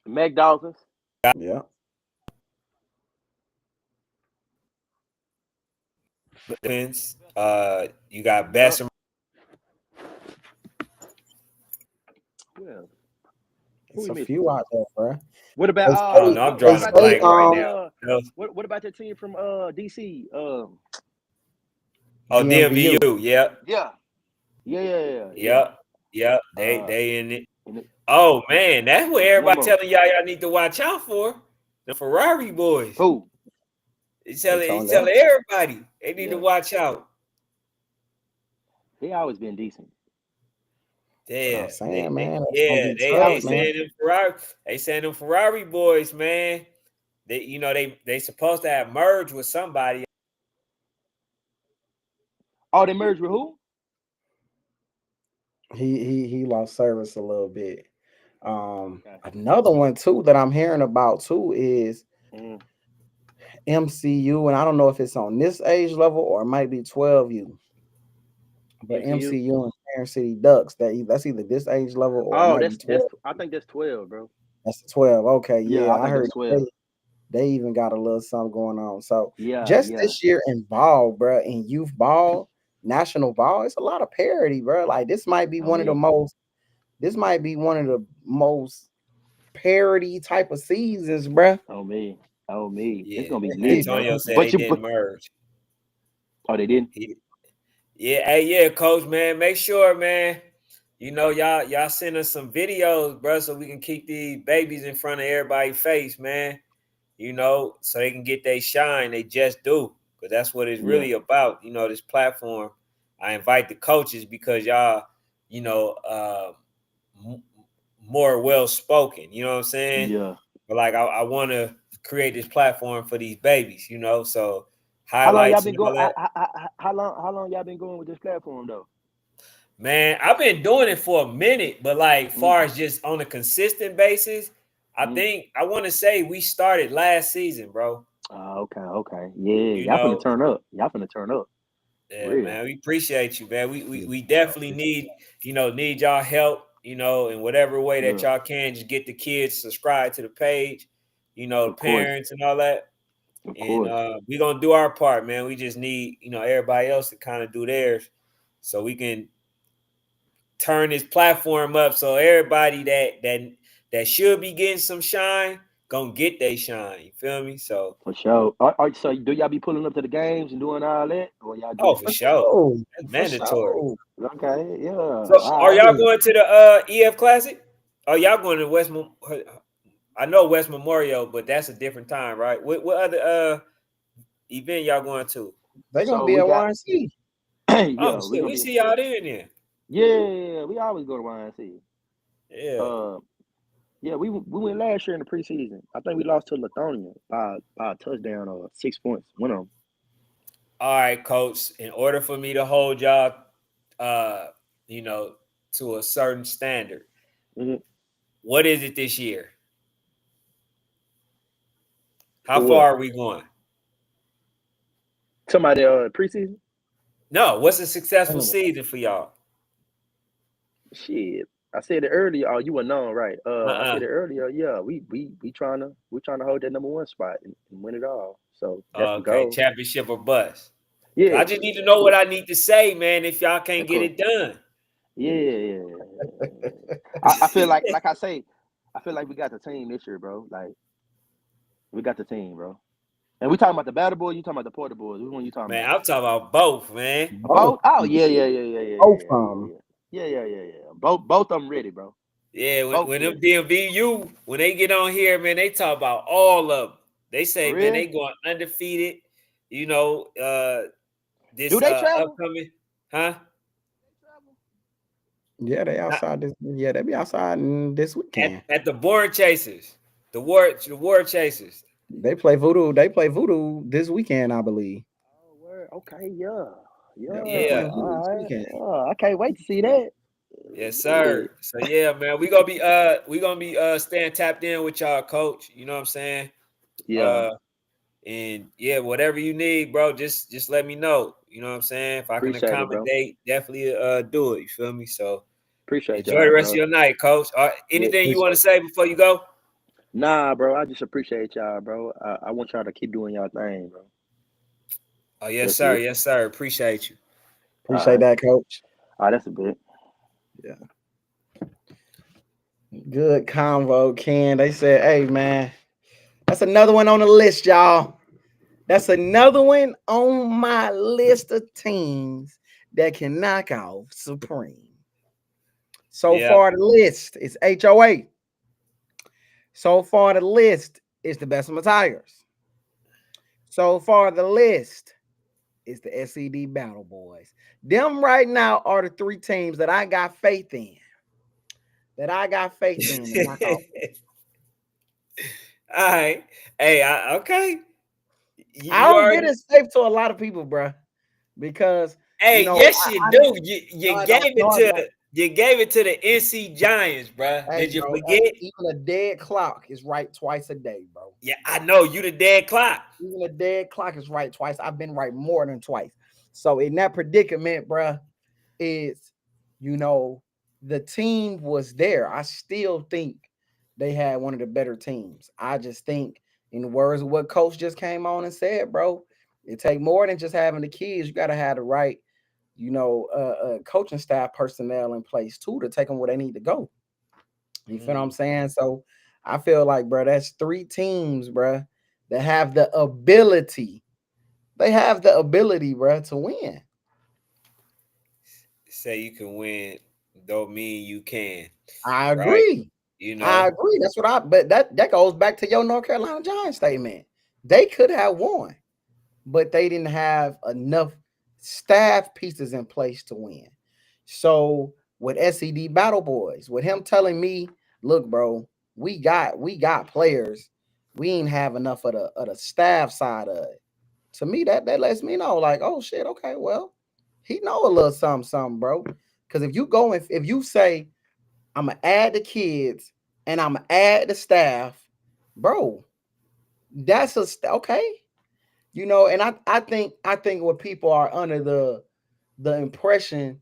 Mac Dolphins. Yeah. You got Bessemer. Yeah. It's a few out there, bro. What about I'm drawing a blank right now. What about the team from DC? DMVU, yeah. Yeah. They in it. Oh man, that's what everybody telling y'all need to watch out for. The Ferrari boys. Who? He's telling everybody they need to watch out. They always been decent. Yeah, they saying them Ferrari boys, man. They supposed to have merged with somebody. Oh, they merged with who? He lost service a little bit. Okay. Another one too that I'm hearing about too is MCU, and I don't know if it's on this age level or it might be 12U. But MCU and Parent City Ducks, that's either this age level or it might be 12. I think that's 12, bro. That's 12. Okay, Yeah, I I think heard that's 12. they even got a little something going on. So Yeah, just this year in ball, bro, in youth ball, national ball, it's a lot of parity, bro. Like this might be one of the most parity type of seasons, bro. Oh me. Yeah. It's gonna be lit, Antonio bro. said But they didn't merge. Oh, they didn't? Yeah, hey, yeah, coach, man. Make sure, man. You know, y'all send us some videos, bro, so we can keep these babies in front of everybody's face, man. You know, so they can get their shine. They just do, because that's what it's really about. You know, this platform. I invite the coaches because y'all, you know, more well spoken. You know what I'm saying? Yeah. But like, I want to create this platform for these babies. You know, so How long y'all highlights been and all going? that. How long y'all been going with this platform though? Man, I've been doing it for a minute, but like far as just on a consistent basis, I think I want to say we started last season, bro. Okay. Yeah, You y'all finna know, turn up. yeah, Real. man. We appreciate you, man. We definitely need y'all help, in whatever way that y'all can. Just get the kids subscribed to the page, the Of course. parents and all that. Of And course. we gonna do our part, man. We just need, everybody else to kind of do theirs so we can turn this platform up so everybody that should be getting some shine gonna get their shine. You feel me? So For sure. So do y'all be pulling up to the games and doing all that? Or y'all just for sure. That's For mandatory. sure. okay, yeah. So are All y'all right. going to the EF Classic? Are y'all going to West? I know West Memorial, but that's a different time, right? What other event y'all going to? They're gonna So be we at got YNC. Oh we shit, gonna we be see y'all there then. yeah, we always go to YNC. Yeah. Yeah, we went last year in the preseason. I think we lost to Lithonia by a touchdown or 6 points. Went on. All right, coach. In order for me to hold y'all, to a certain standard, what is it this year? How far are we going? Somebody preseason? No, what's a successful season for y'all? Shit. I said it earlier. Oh, you were known, right? I said it earlier. Yeah, we trying to hold that number one spot and win it all. So that's the Okay, goal. championship or bust. Yeah. I just need to know what I need to say, man, if y'all can't get it done. Yeah. I feel like I say, I feel like we got the team this year, bro. Like we got the team, bro. And we talking about the Battle Boys, you talking about the Porter Boys. Which one you talking Man, about? I'm talking about both, man. Both? Oh yeah. Both Yeah. Both of them ready, bro. Yeah, Both when them ready. DMVU, when they get on here, man, they talk about all of them. They say, For man, real? they going undefeated. This Do they travel? upcoming, huh? Yeah, they outside this. Yeah, they be outside this weekend. At the Born Chasers, the War Chasers. They play Voodoo. They play Voodoo this weekend, I believe. Oh, word. Okay, yeah. Yeah, they Yeah. playing Voodoo this All right. weekend. Oh, I can't wait to see that. Yes, sir. So yeah, man, we gonna be staying tapped in with y'all, coach. You know what I'm saying? Yeah. And yeah, whatever you need, bro, just let me know. You know what I'm saying? If I can Appreciate it, bro. accommodate, definitely do it. You feel me? So Appreciate enjoy y'all, the rest bro. of your night, coach. Yeah, Anything you want to say before you go? nah, bro. I just appreciate y'all, bro. I want y'all to keep doing y'all thing, bro. Oh, yes, That's sir. it. Yes, sir. Appreciate you. Appreciate that, coach. All right, that's a bit. Yeah. Good convo, Ken. They said, hey, man, that's another one on the list, y'all. That's another one on my list of teams that can knock off Supreme. So far, the list is HOA. So far, the list is the best of my Tigers. So far, the list is the SED Battle Boys. Them right now are the three teams that I got faith in. To knock off. All right. Hey, okay. I don't get it safe to a lot of people, bro. Because yes, you do. You gave it to You gave it to the NC Giants, bro. Hey, Did you bro, forget? even a dead clock is right twice a day, bro. Yeah, I know you the dead clock. Even a dead clock is right twice. I've been right more than twice. So in that predicament, bro, is the team was there. I still think they had one of the better teams. I just think, in the words of what coach just came on and said, bro, it take more than just having the kids. You got to have the right, coaching staff personnel in place too to take them where they need to go. You feel what I'm saying? So I feel like, bro, that's 3 teams, bro, that have the ability. They have the ability, bro, to win. Say you can win, don't mean you can. I Right? agree. I agree. That's what but that goes back to your North Carolina Giants statement. They could have won, but they didn't have enough staff pieces in place to win. So with SED Battle Boys, with him telling me, look, bro, we got players. We ain't have enough of the staff side of it. To me, that lets me know, like, oh shit, okay, well, he know a little something, bro. Because if you say, I'm gonna add the kids and I'm gonna add the staff, bro, that's okay. And I think what people are under the impression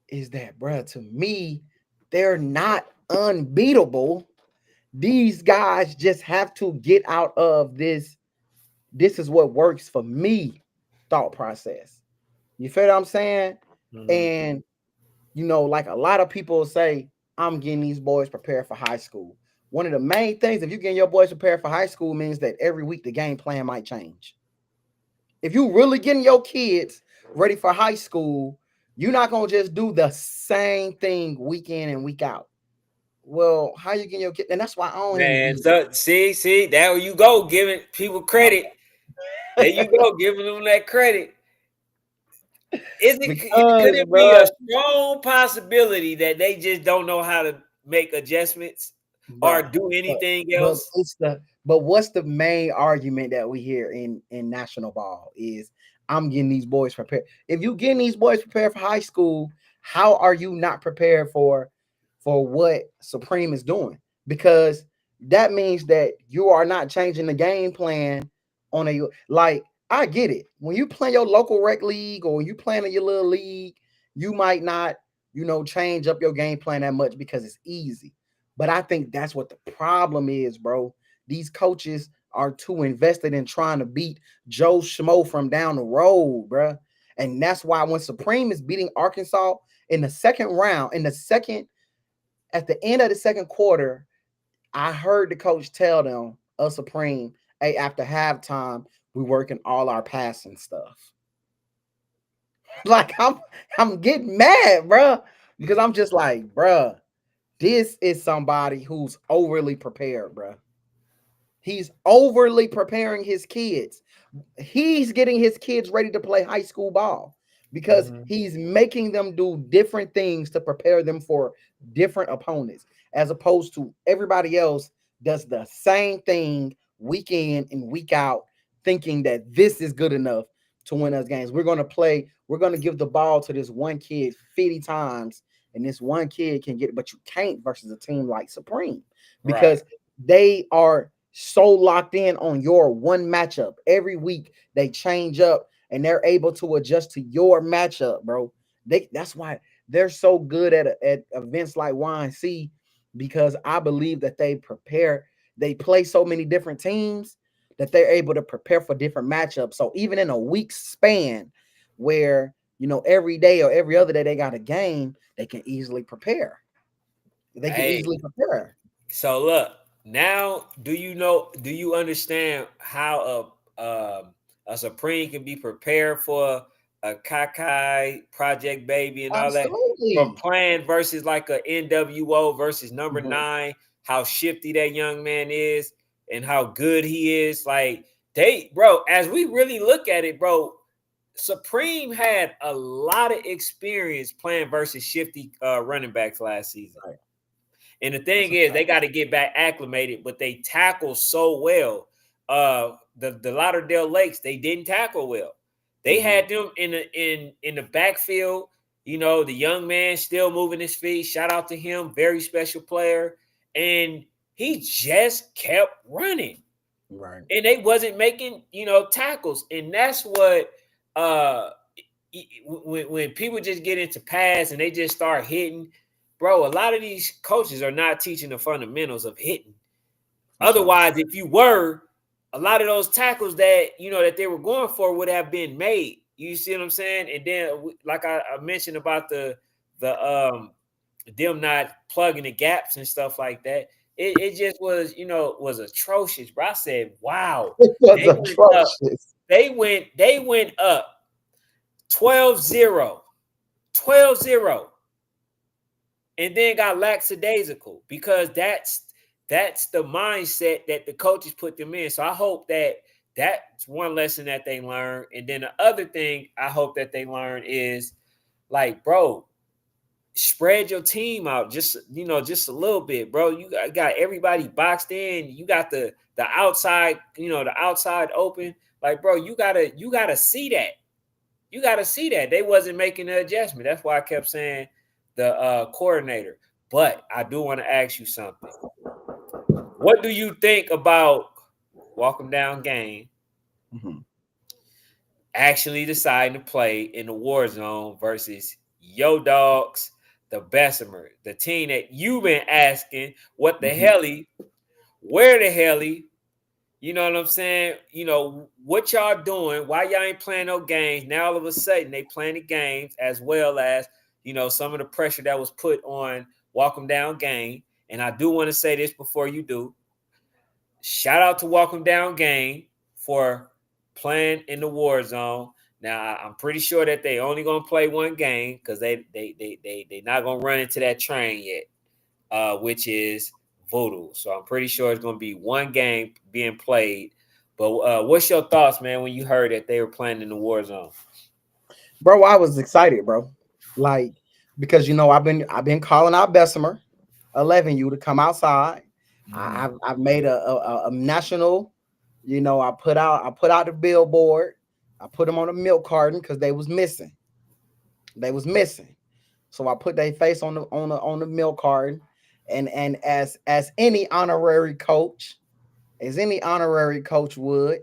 is that, bro, to me, they're not unbeatable. These guys just have to get out of this. This is what works for me thought process. You feel what I'm saying? Mm-hmm. And like a lot of people say, I'm getting these boys prepared for high school. One of the main things, if you're getting your boys prepared for high school, means that every week the game plan might change. If you really getting your kids ready for high school, you're not gonna just do the same thing week in and week out. Well, how you getting your kid? And that's why I don't Man, so, see, there you go, giving people credit. There you go, giving them that credit. Could it be a strong possibility that they just don't know how to make adjustments or do anything else? But what's the main argument that we hear in national ball is, I'm getting these boys prepared. If you getting these boys prepared for high school, how are you not prepared for what Supreme is doing? Because that means that you are not changing the game plan on I get it. When you play your local rec league or when you playing in your little league, you might not, change up your game plan that much because it's easy. But I think that's what the problem is, bro. These coaches are too invested in trying to beat Joe Schmo from down the road, bro. And that's why when Supreme is beating Arkansas in the second round, at the end of the second quarter, I heard the coach tell them, Supreme, hey, after halftime, we're working all our passing stuff. Like, I'm getting mad, bro, because I'm just like, bro, this is somebody who's overly prepared, bro. He's overly preparing his kids. He's getting his kids ready to play high school ball because he's making them do different things to prepare them for different opponents, as opposed to everybody else does the same thing week in and week out, thinking that this is good enough to win us games. We're going to give the ball to this one kid 50 times, and this one kid can get it, but you can't versus a team like Supreme because they are so locked in on your one matchup. Every week they change up and they're able to adjust to your matchup, bro. That's why they're so good at events like YNC, because I believe that they play so many different teams that they're able to prepare for different matchups. So even in a week span where, every day or every other day they got a game, they can easily prepare. So look, now do you understand how a Supreme can be prepared for a Kakai, Project Baby, and all that from playing versus like a NWO versus number 9, how shifty that young man is and how good he is? Like, as we really look at it, bro, Supreme had a lot of experience playing versus shifty running backs last season. Right. And the thing is, they got to get back acclimated, but they tackle so well. The Lauderdale Lakes, they didn't tackle well. They had them in the backfield You know, the young man still moving his feet. Shout out to him. Very special player. And he just kept running. Right. And they wasn't making, tackles. And that's what when people just get into pass and they just start hitting, bro, a lot of these coaches are not teaching the fundamentals of hitting. Otherwise, if you were, a lot of those tackles that that they were going for would have been made. You see what I'm saying? And then, like I mentioned about the them not plugging the gaps and stuff like that. It just was, was atrocious. Bro, I said, wow. It was atrocious. They went up 12-0. 12-0. And then got lackadaisical because that's the mindset that the coaches put them in. So I hope that that's one lesson that they learn. And then the other thing I hope that they learn is, like, bro, spread your team out just a little bit, bro. You got everybody boxed in. You got the outside, the outside open. Like, bro, you gotta see that. You gotta see that. They wasn't making the adjustment. That's why I kept saying the coordinator. But I do want to ask you something. What do you think about Walk 'em Down game actually deciding to play in the war zone versus Yo Dogs, the Bessemer, the team that you've been asking what the helly, where the helly, you know what I'm saying? What y'all doing? Why y'all ain't playing no games? Now all of a sudden they playing the games, as well as some of the pressure that was put on Walk 'em Down game. And I do want to say this before you do. Shout out to Walk 'em Down game for playing in the war zone. Now I'm pretty sure that they only gonna play one game because they not gonna run into that train yet, which is Voodoo. So I'm pretty sure it's gonna be one game being played. But what's your thoughts, man, when you heard that they were playing in the war zone? Bro, I was excited, bro. Like, because I've been calling out Bessemer 11U to come outside. I've made a national, I put out the billboard. I put them on a milk carton because they was missing. So I put their face on the milk carton. And as any honorary coach, would,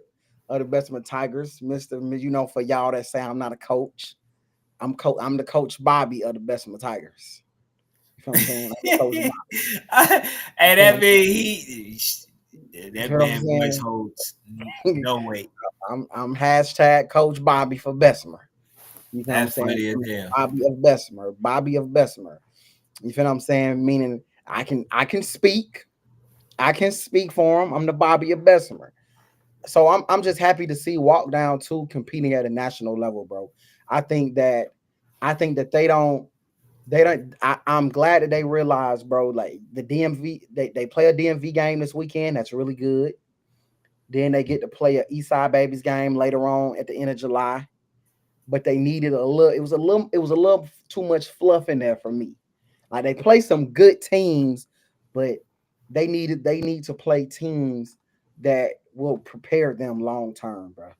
of the Bessemer Tigers, Mr. For y'all that say I'm not a coach, I'm the Coach Bobby of the Bessemer Tigers. You know what I'm saying? And that means that man voice holds no weight. I'm hashtag Coach Bobby for Bessemer. You know That's what I'm saying? funny as hell. Bobby of Bessemer. You feel what I'm saying? Meaning I can speak. I can speak for him. I'm the Bobby of Bessemer. So I'm just happy to see Walk Down 2 competing at a national level, bro. I think that they don't. I'm glad that they realize, bro, like the DMV, they play a DMV game this weekend. That's really good. Then they get to play a Eastside Babies game later on at the end of July. But they needed it was a little too much fluff in there for me. Like, they play some good teams, but they need to play teams that will prepare them long term, bro.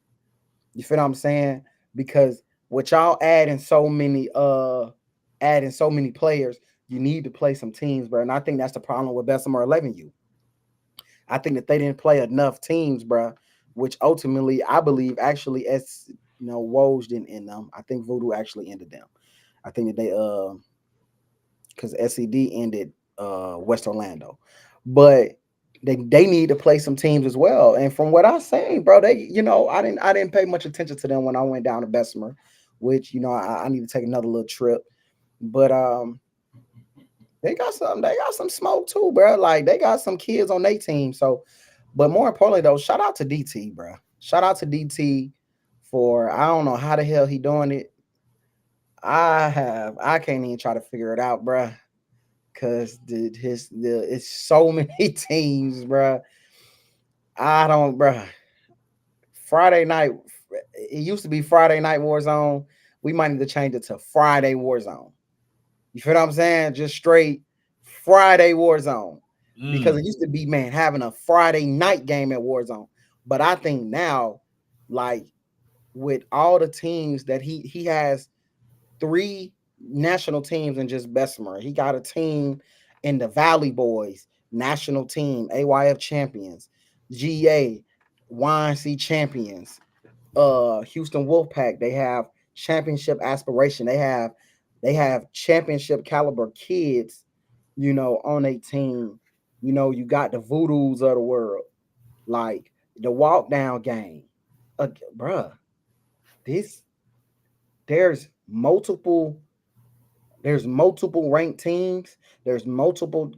You feel what I'm saying? Because what y'all adding so many players, you need to play some teams, bro. And I think that's the problem with Bessemer 11U. I think that they didn't play enough teams, bro, which ultimately I believe actually Woj didn't end them. I think Voodoo actually ended them. I think that they because SED ended West Orlando. But they need to play some teams as well. And from what I'm saying, bro, they I didn't pay much attention to them when I went down to Bessemer, which I need to take another little trip. But they got some smoke too, bro. Like, they got some kids on their team. So, but more importantly though, shout out to DT, bro. Shout out to DT for, I don't know how the hell he doing it. I can't even try to figure it out, bro. Cause it's so many teams, bro. Bro. Friday night, it used to be Friday Night Warzone. We might need to change it to Friday Warzone. You feel what I'm saying? Just straight Friday Warzone. Because it used to be, man, having a Friday night game at Warzone. But I think now, like, with all the teams that he has 3 national teams in just Bessemer. He got a team in the Valley Boys, national team, AYF champions, GA, YNC champions, Houston Wolfpack. They have championship aspiration. They have championship caliber kids, on a team. You got the Voodoos of the world, like the walk down game. Bruh, there's multiple ranked teams. There's multiple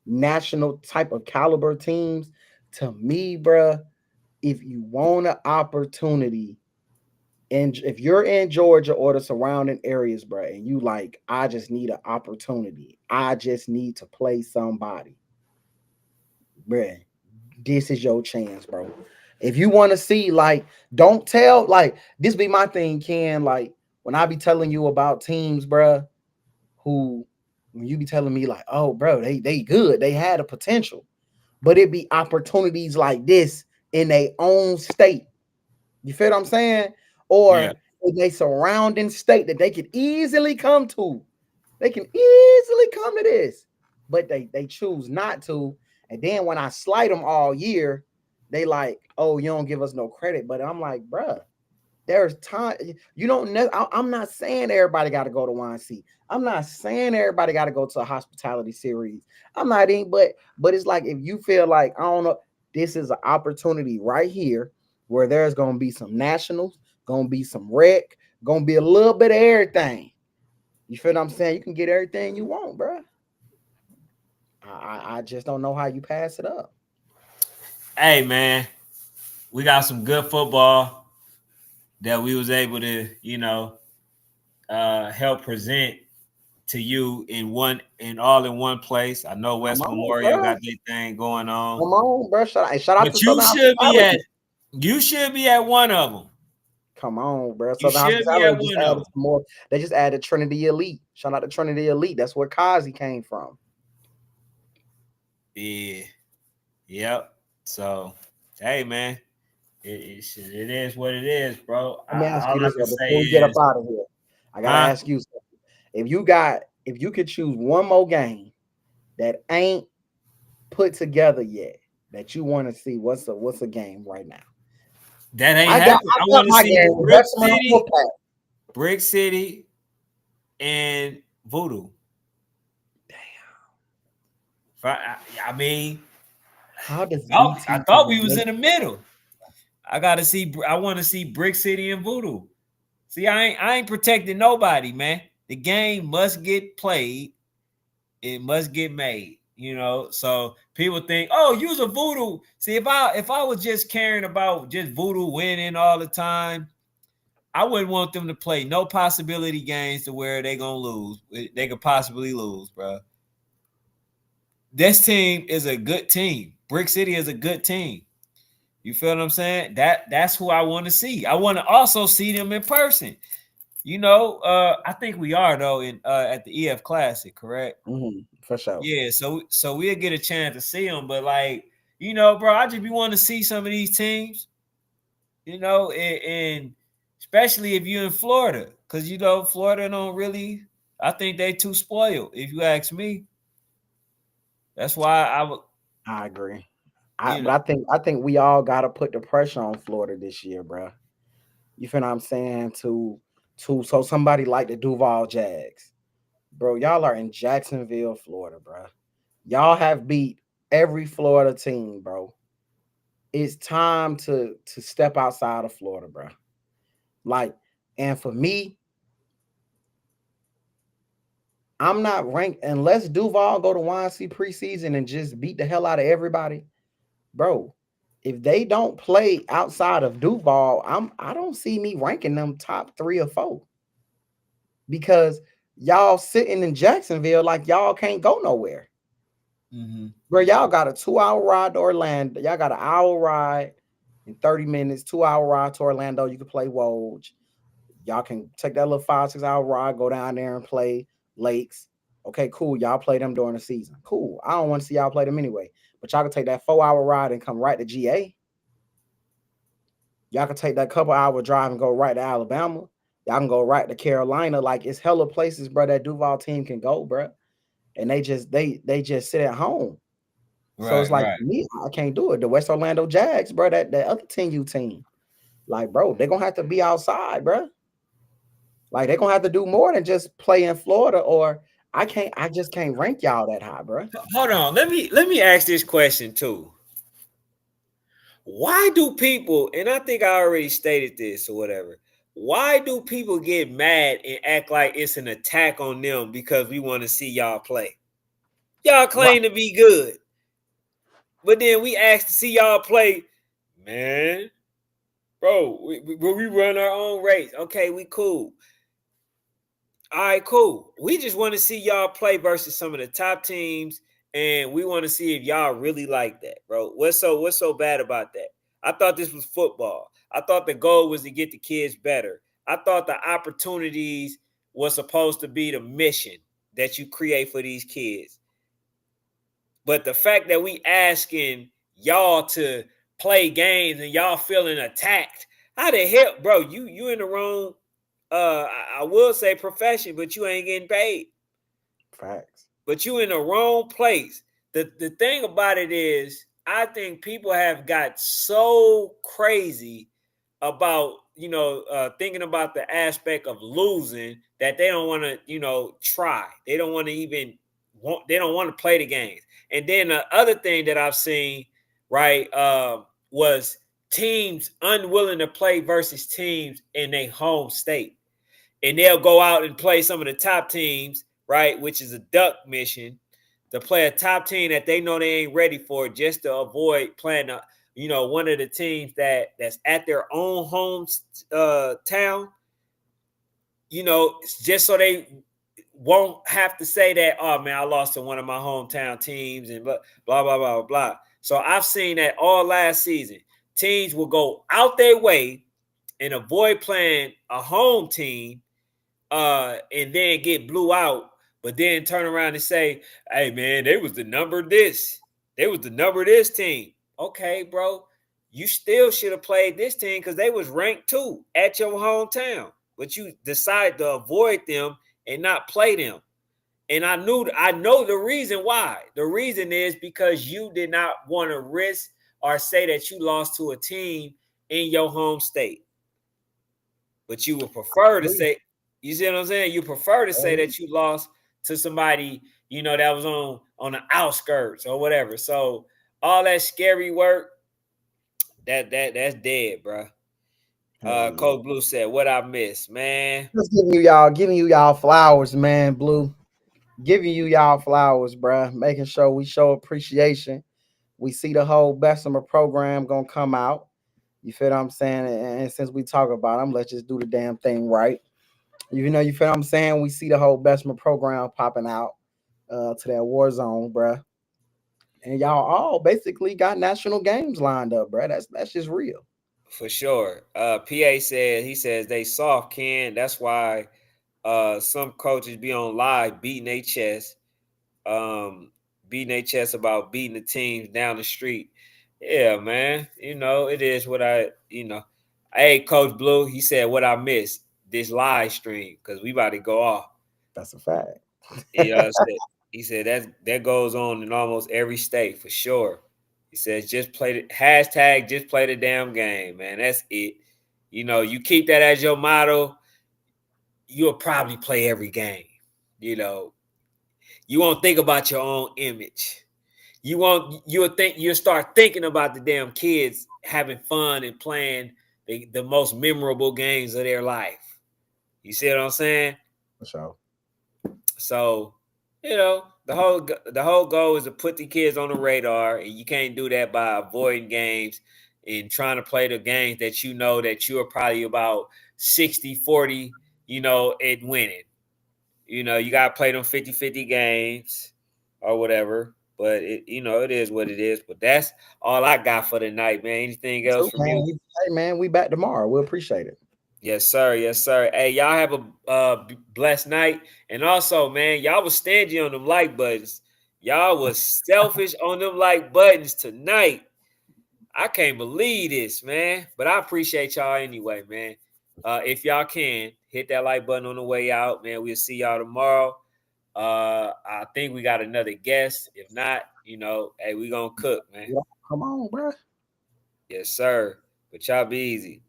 national type of caliber teams. To me, bruh, if you want an opportunity, and if you're in Georgia or the surrounding areas, bruh, and you like, I just need an opportunity. I just need to play somebody, bruh. This is your chance, bro. If you want to see, like, don't tell, like, this be my thing, Ken. Like, when I be telling you about teams, bruh, when you be telling me, like, oh, bro, they good, they had a potential, but it be opportunities like this in their own state. You feel what I'm saying? Or in a surrounding state that they could easily come to. They can easily come to this, but they choose not to. And then when I slight them all year, they like, oh, you don't give us no credit. But I'm like, bruh, there's time. You don't know. I'm not saying everybody got to go to YNC. I'm not saying everybody got to go to a hospitality series. I'm not in, but it's like, if you feel like, I don't know, this is an opportunity right here where there's going to be some nationals, going to be some rec, going to be a little bit of everything. You feel what I'm saying? You can get everything you want, bro. I just don't know how you pass it up. Hey, man, we got some good football that we was able to, help present to you in one place. I know West Memorial got their thing going on. Come on, bro. Shout out but to you should be at one of them. Come on, bro. Southern Hospitality just added some more. They just added Trinity Elite. Shout out to Trinity Elite. That's where Kazi came from. Yeah. Yep. So, hey, man, it is what it is, bro. Let me ask you this before we get up out of here. I gotta ask you something. If you could choose one more game that ain't put together yet that you want to see, what's a game right now? That ain't happening. I want to see Brick City, and Voodoo. Damn. I mean, how does I thought we was in the middle. I want to see Brick City and Voodoo. See, I ain't protecting nobody, man. The game must get played. It must get made. So people think, oh, use a Voodoo. See, if I was just caring about just Voodoo winning all the time, I wouldn't want them to play no possibility games to where they gonna lose. They could possibly lose, bro. This team is a good team. Brick City is a good team. You feel what I'm saying? That's who I want to see. I want to also see them in person. I think we are though at the EF Classic, correct? Mm-hmm, for sure. Yeah, so we'll get a chance to see them, but bro, I just be wanting to see some of these teams, and especially if you're in Florida, because Florida don't really. I think they too spoiled, if you ask me. That's why I agree. I think we all gotta put the pressure on Florida this year, bro. You feel what I'm saying? So somebody like the Duval Jags, bro. Y'all are in Jacksonville, Florida, bro. Y'all have beat every Florida team, bro. It's time to step outside of Florida, bro. And for me, I'm not ranked unless Duval go to YNC preseason and just beat the hell out of everybody, bro. If they don't play outside of Duval, I don't see me ranking them top 3 or 4 because y'all sitting in Jacksonville like y'all can't go nowhere. Mm-hmm. Bro, y'all got a 2-hour ride to Orlando. Y'all got an hour ride in 30 minutes, 2-hour ride to Orlando. You can play Woj. Y'all can take that little 5-6 hour ride, go down there and play Lakes. Okay, cool. Y'all play them during the season. Cool. I don't want to see y'all play them anyway. But y'all can take that 4-hour ride and come right to GA. Y'all can take that couple hour drive and go right to Alabama. Y'all can go right to Carolina. Like it's hella places, bro, that Duval team can go, bro. And they just sit at home. So it's like me, I can't do it. The West Orlando Jags, bro, that other 10U team. Like, bro, they're gonna have to be outside, bro. Like they're gonna have to do more than just play in Florida, or I just can't rank y'all that high, bro. Hold on. Let me ask this question too. Why do people, and I think I already stated this or whatever, why do people get mad and act like it's an attack on them because we want to see y'all play? Y'all claim to be good. But then we ask to see y'all play, man. Bro, we run our own race. Okay, we cool. All right, cool. We just want to see y'all play versus some of the top teams, and we want to see if y'all really like that, bro. What's so bad about that? I thought this was football. I thought the goal was to get the kids better. I thought the opportunities was supposed to be the mission that you create for these kids. But the fact that we asking y'all to play games and y'all feeling attacked, how the hell, bro? You in the wrong. I will say profession, but you ain't getting paid. Facts. But you in the wrong place. The thing about it is, I think people have got so crazy about thinking about the aspect of losing that they don't want to try. They don't want to even they don't want to play the games. And then the other thing that I've seen, right, was teams unwilling to play versus teams in their home state. And they'll go out and play some of the top teams, right, which is a duck mission, to play a top team that they know they ain't ready for, just to avoid playing one of the teams that's at their own home town, just so they won't have to say that, oh man, I lost to one of my hometown teams and blah, blah, blah, blah, blah. So I've seen that all last season. Teams will go out their way and avoid playing a home team and then get blew out, but then turn around and say, hey man, they was the number this. They was the number this team. Okay, bro. You still should have played this team because they was ranked 2 at your hometown. But you decided to avoid them and not play them. And I know the reason why. The reason is because you did not want to risk or say that you lost to a team in your home state. But you would prefer to say, you see what I'm saying? You prefer to say that you lost to somebody, that was on the outskirts or whatever. So all that scary work, that's dead, bro. Coach Blue said, "What I missed, man." Just giving you y'all flowers, man. Blue, giving you y'all flowers, bro. Making sure we show appreciation. We see the whole Bessemer program gonna come out. You feel what I'm saying? And since we talk about them, let's just do the damn thing right. You feel what I'm saying? We see the whole Bessemer program popping out to that war zone, bro. And y'all all basically got national games lined up, bro. That's just real. For sure. PA says they soft, Ken. That's why some coaches be on live beating their chest, about beating the teams down the street. Yeah, man. It is what Hey, Coach Blue, he said what I missed this live stream because we about to go off. That's a fact. He said that goes on in almost every state for sure. He says just play the hashtag, just play the damn game, man. That's it. You keep that as your motto, you'll probably play every game. You won't think about your own image. You'll start thinking about the damn kids having fun and playing the most memorable games of their life. You see what I'm saying? For sure. So, the whole goal is to put the kids on the radar, and you can't do that by avoiding games and trying to play the games that that you are probably about 60-40, at winning. You got to play them 50-50 games or whatever. But it is what it is. But that's all I got for tonight, man. Anything else from you? Hey, man, we back tomorrow. We'll appreciate it. Yes, sir. Yes, sir. Hey, y'all have a blessed night. And also, man, y'all was stingy on them like buttons. Y'all was selfish on them like buttons tonight. I can't believe this, man. But I appreciate y'all anyway, man. If y'all can, hit that like button on the way out, man. We'll see y'all tomorrow. I think we got another guest. If not, hey, we gonna cook, man. Come on, bro. Yes, sir. But y'all be easy.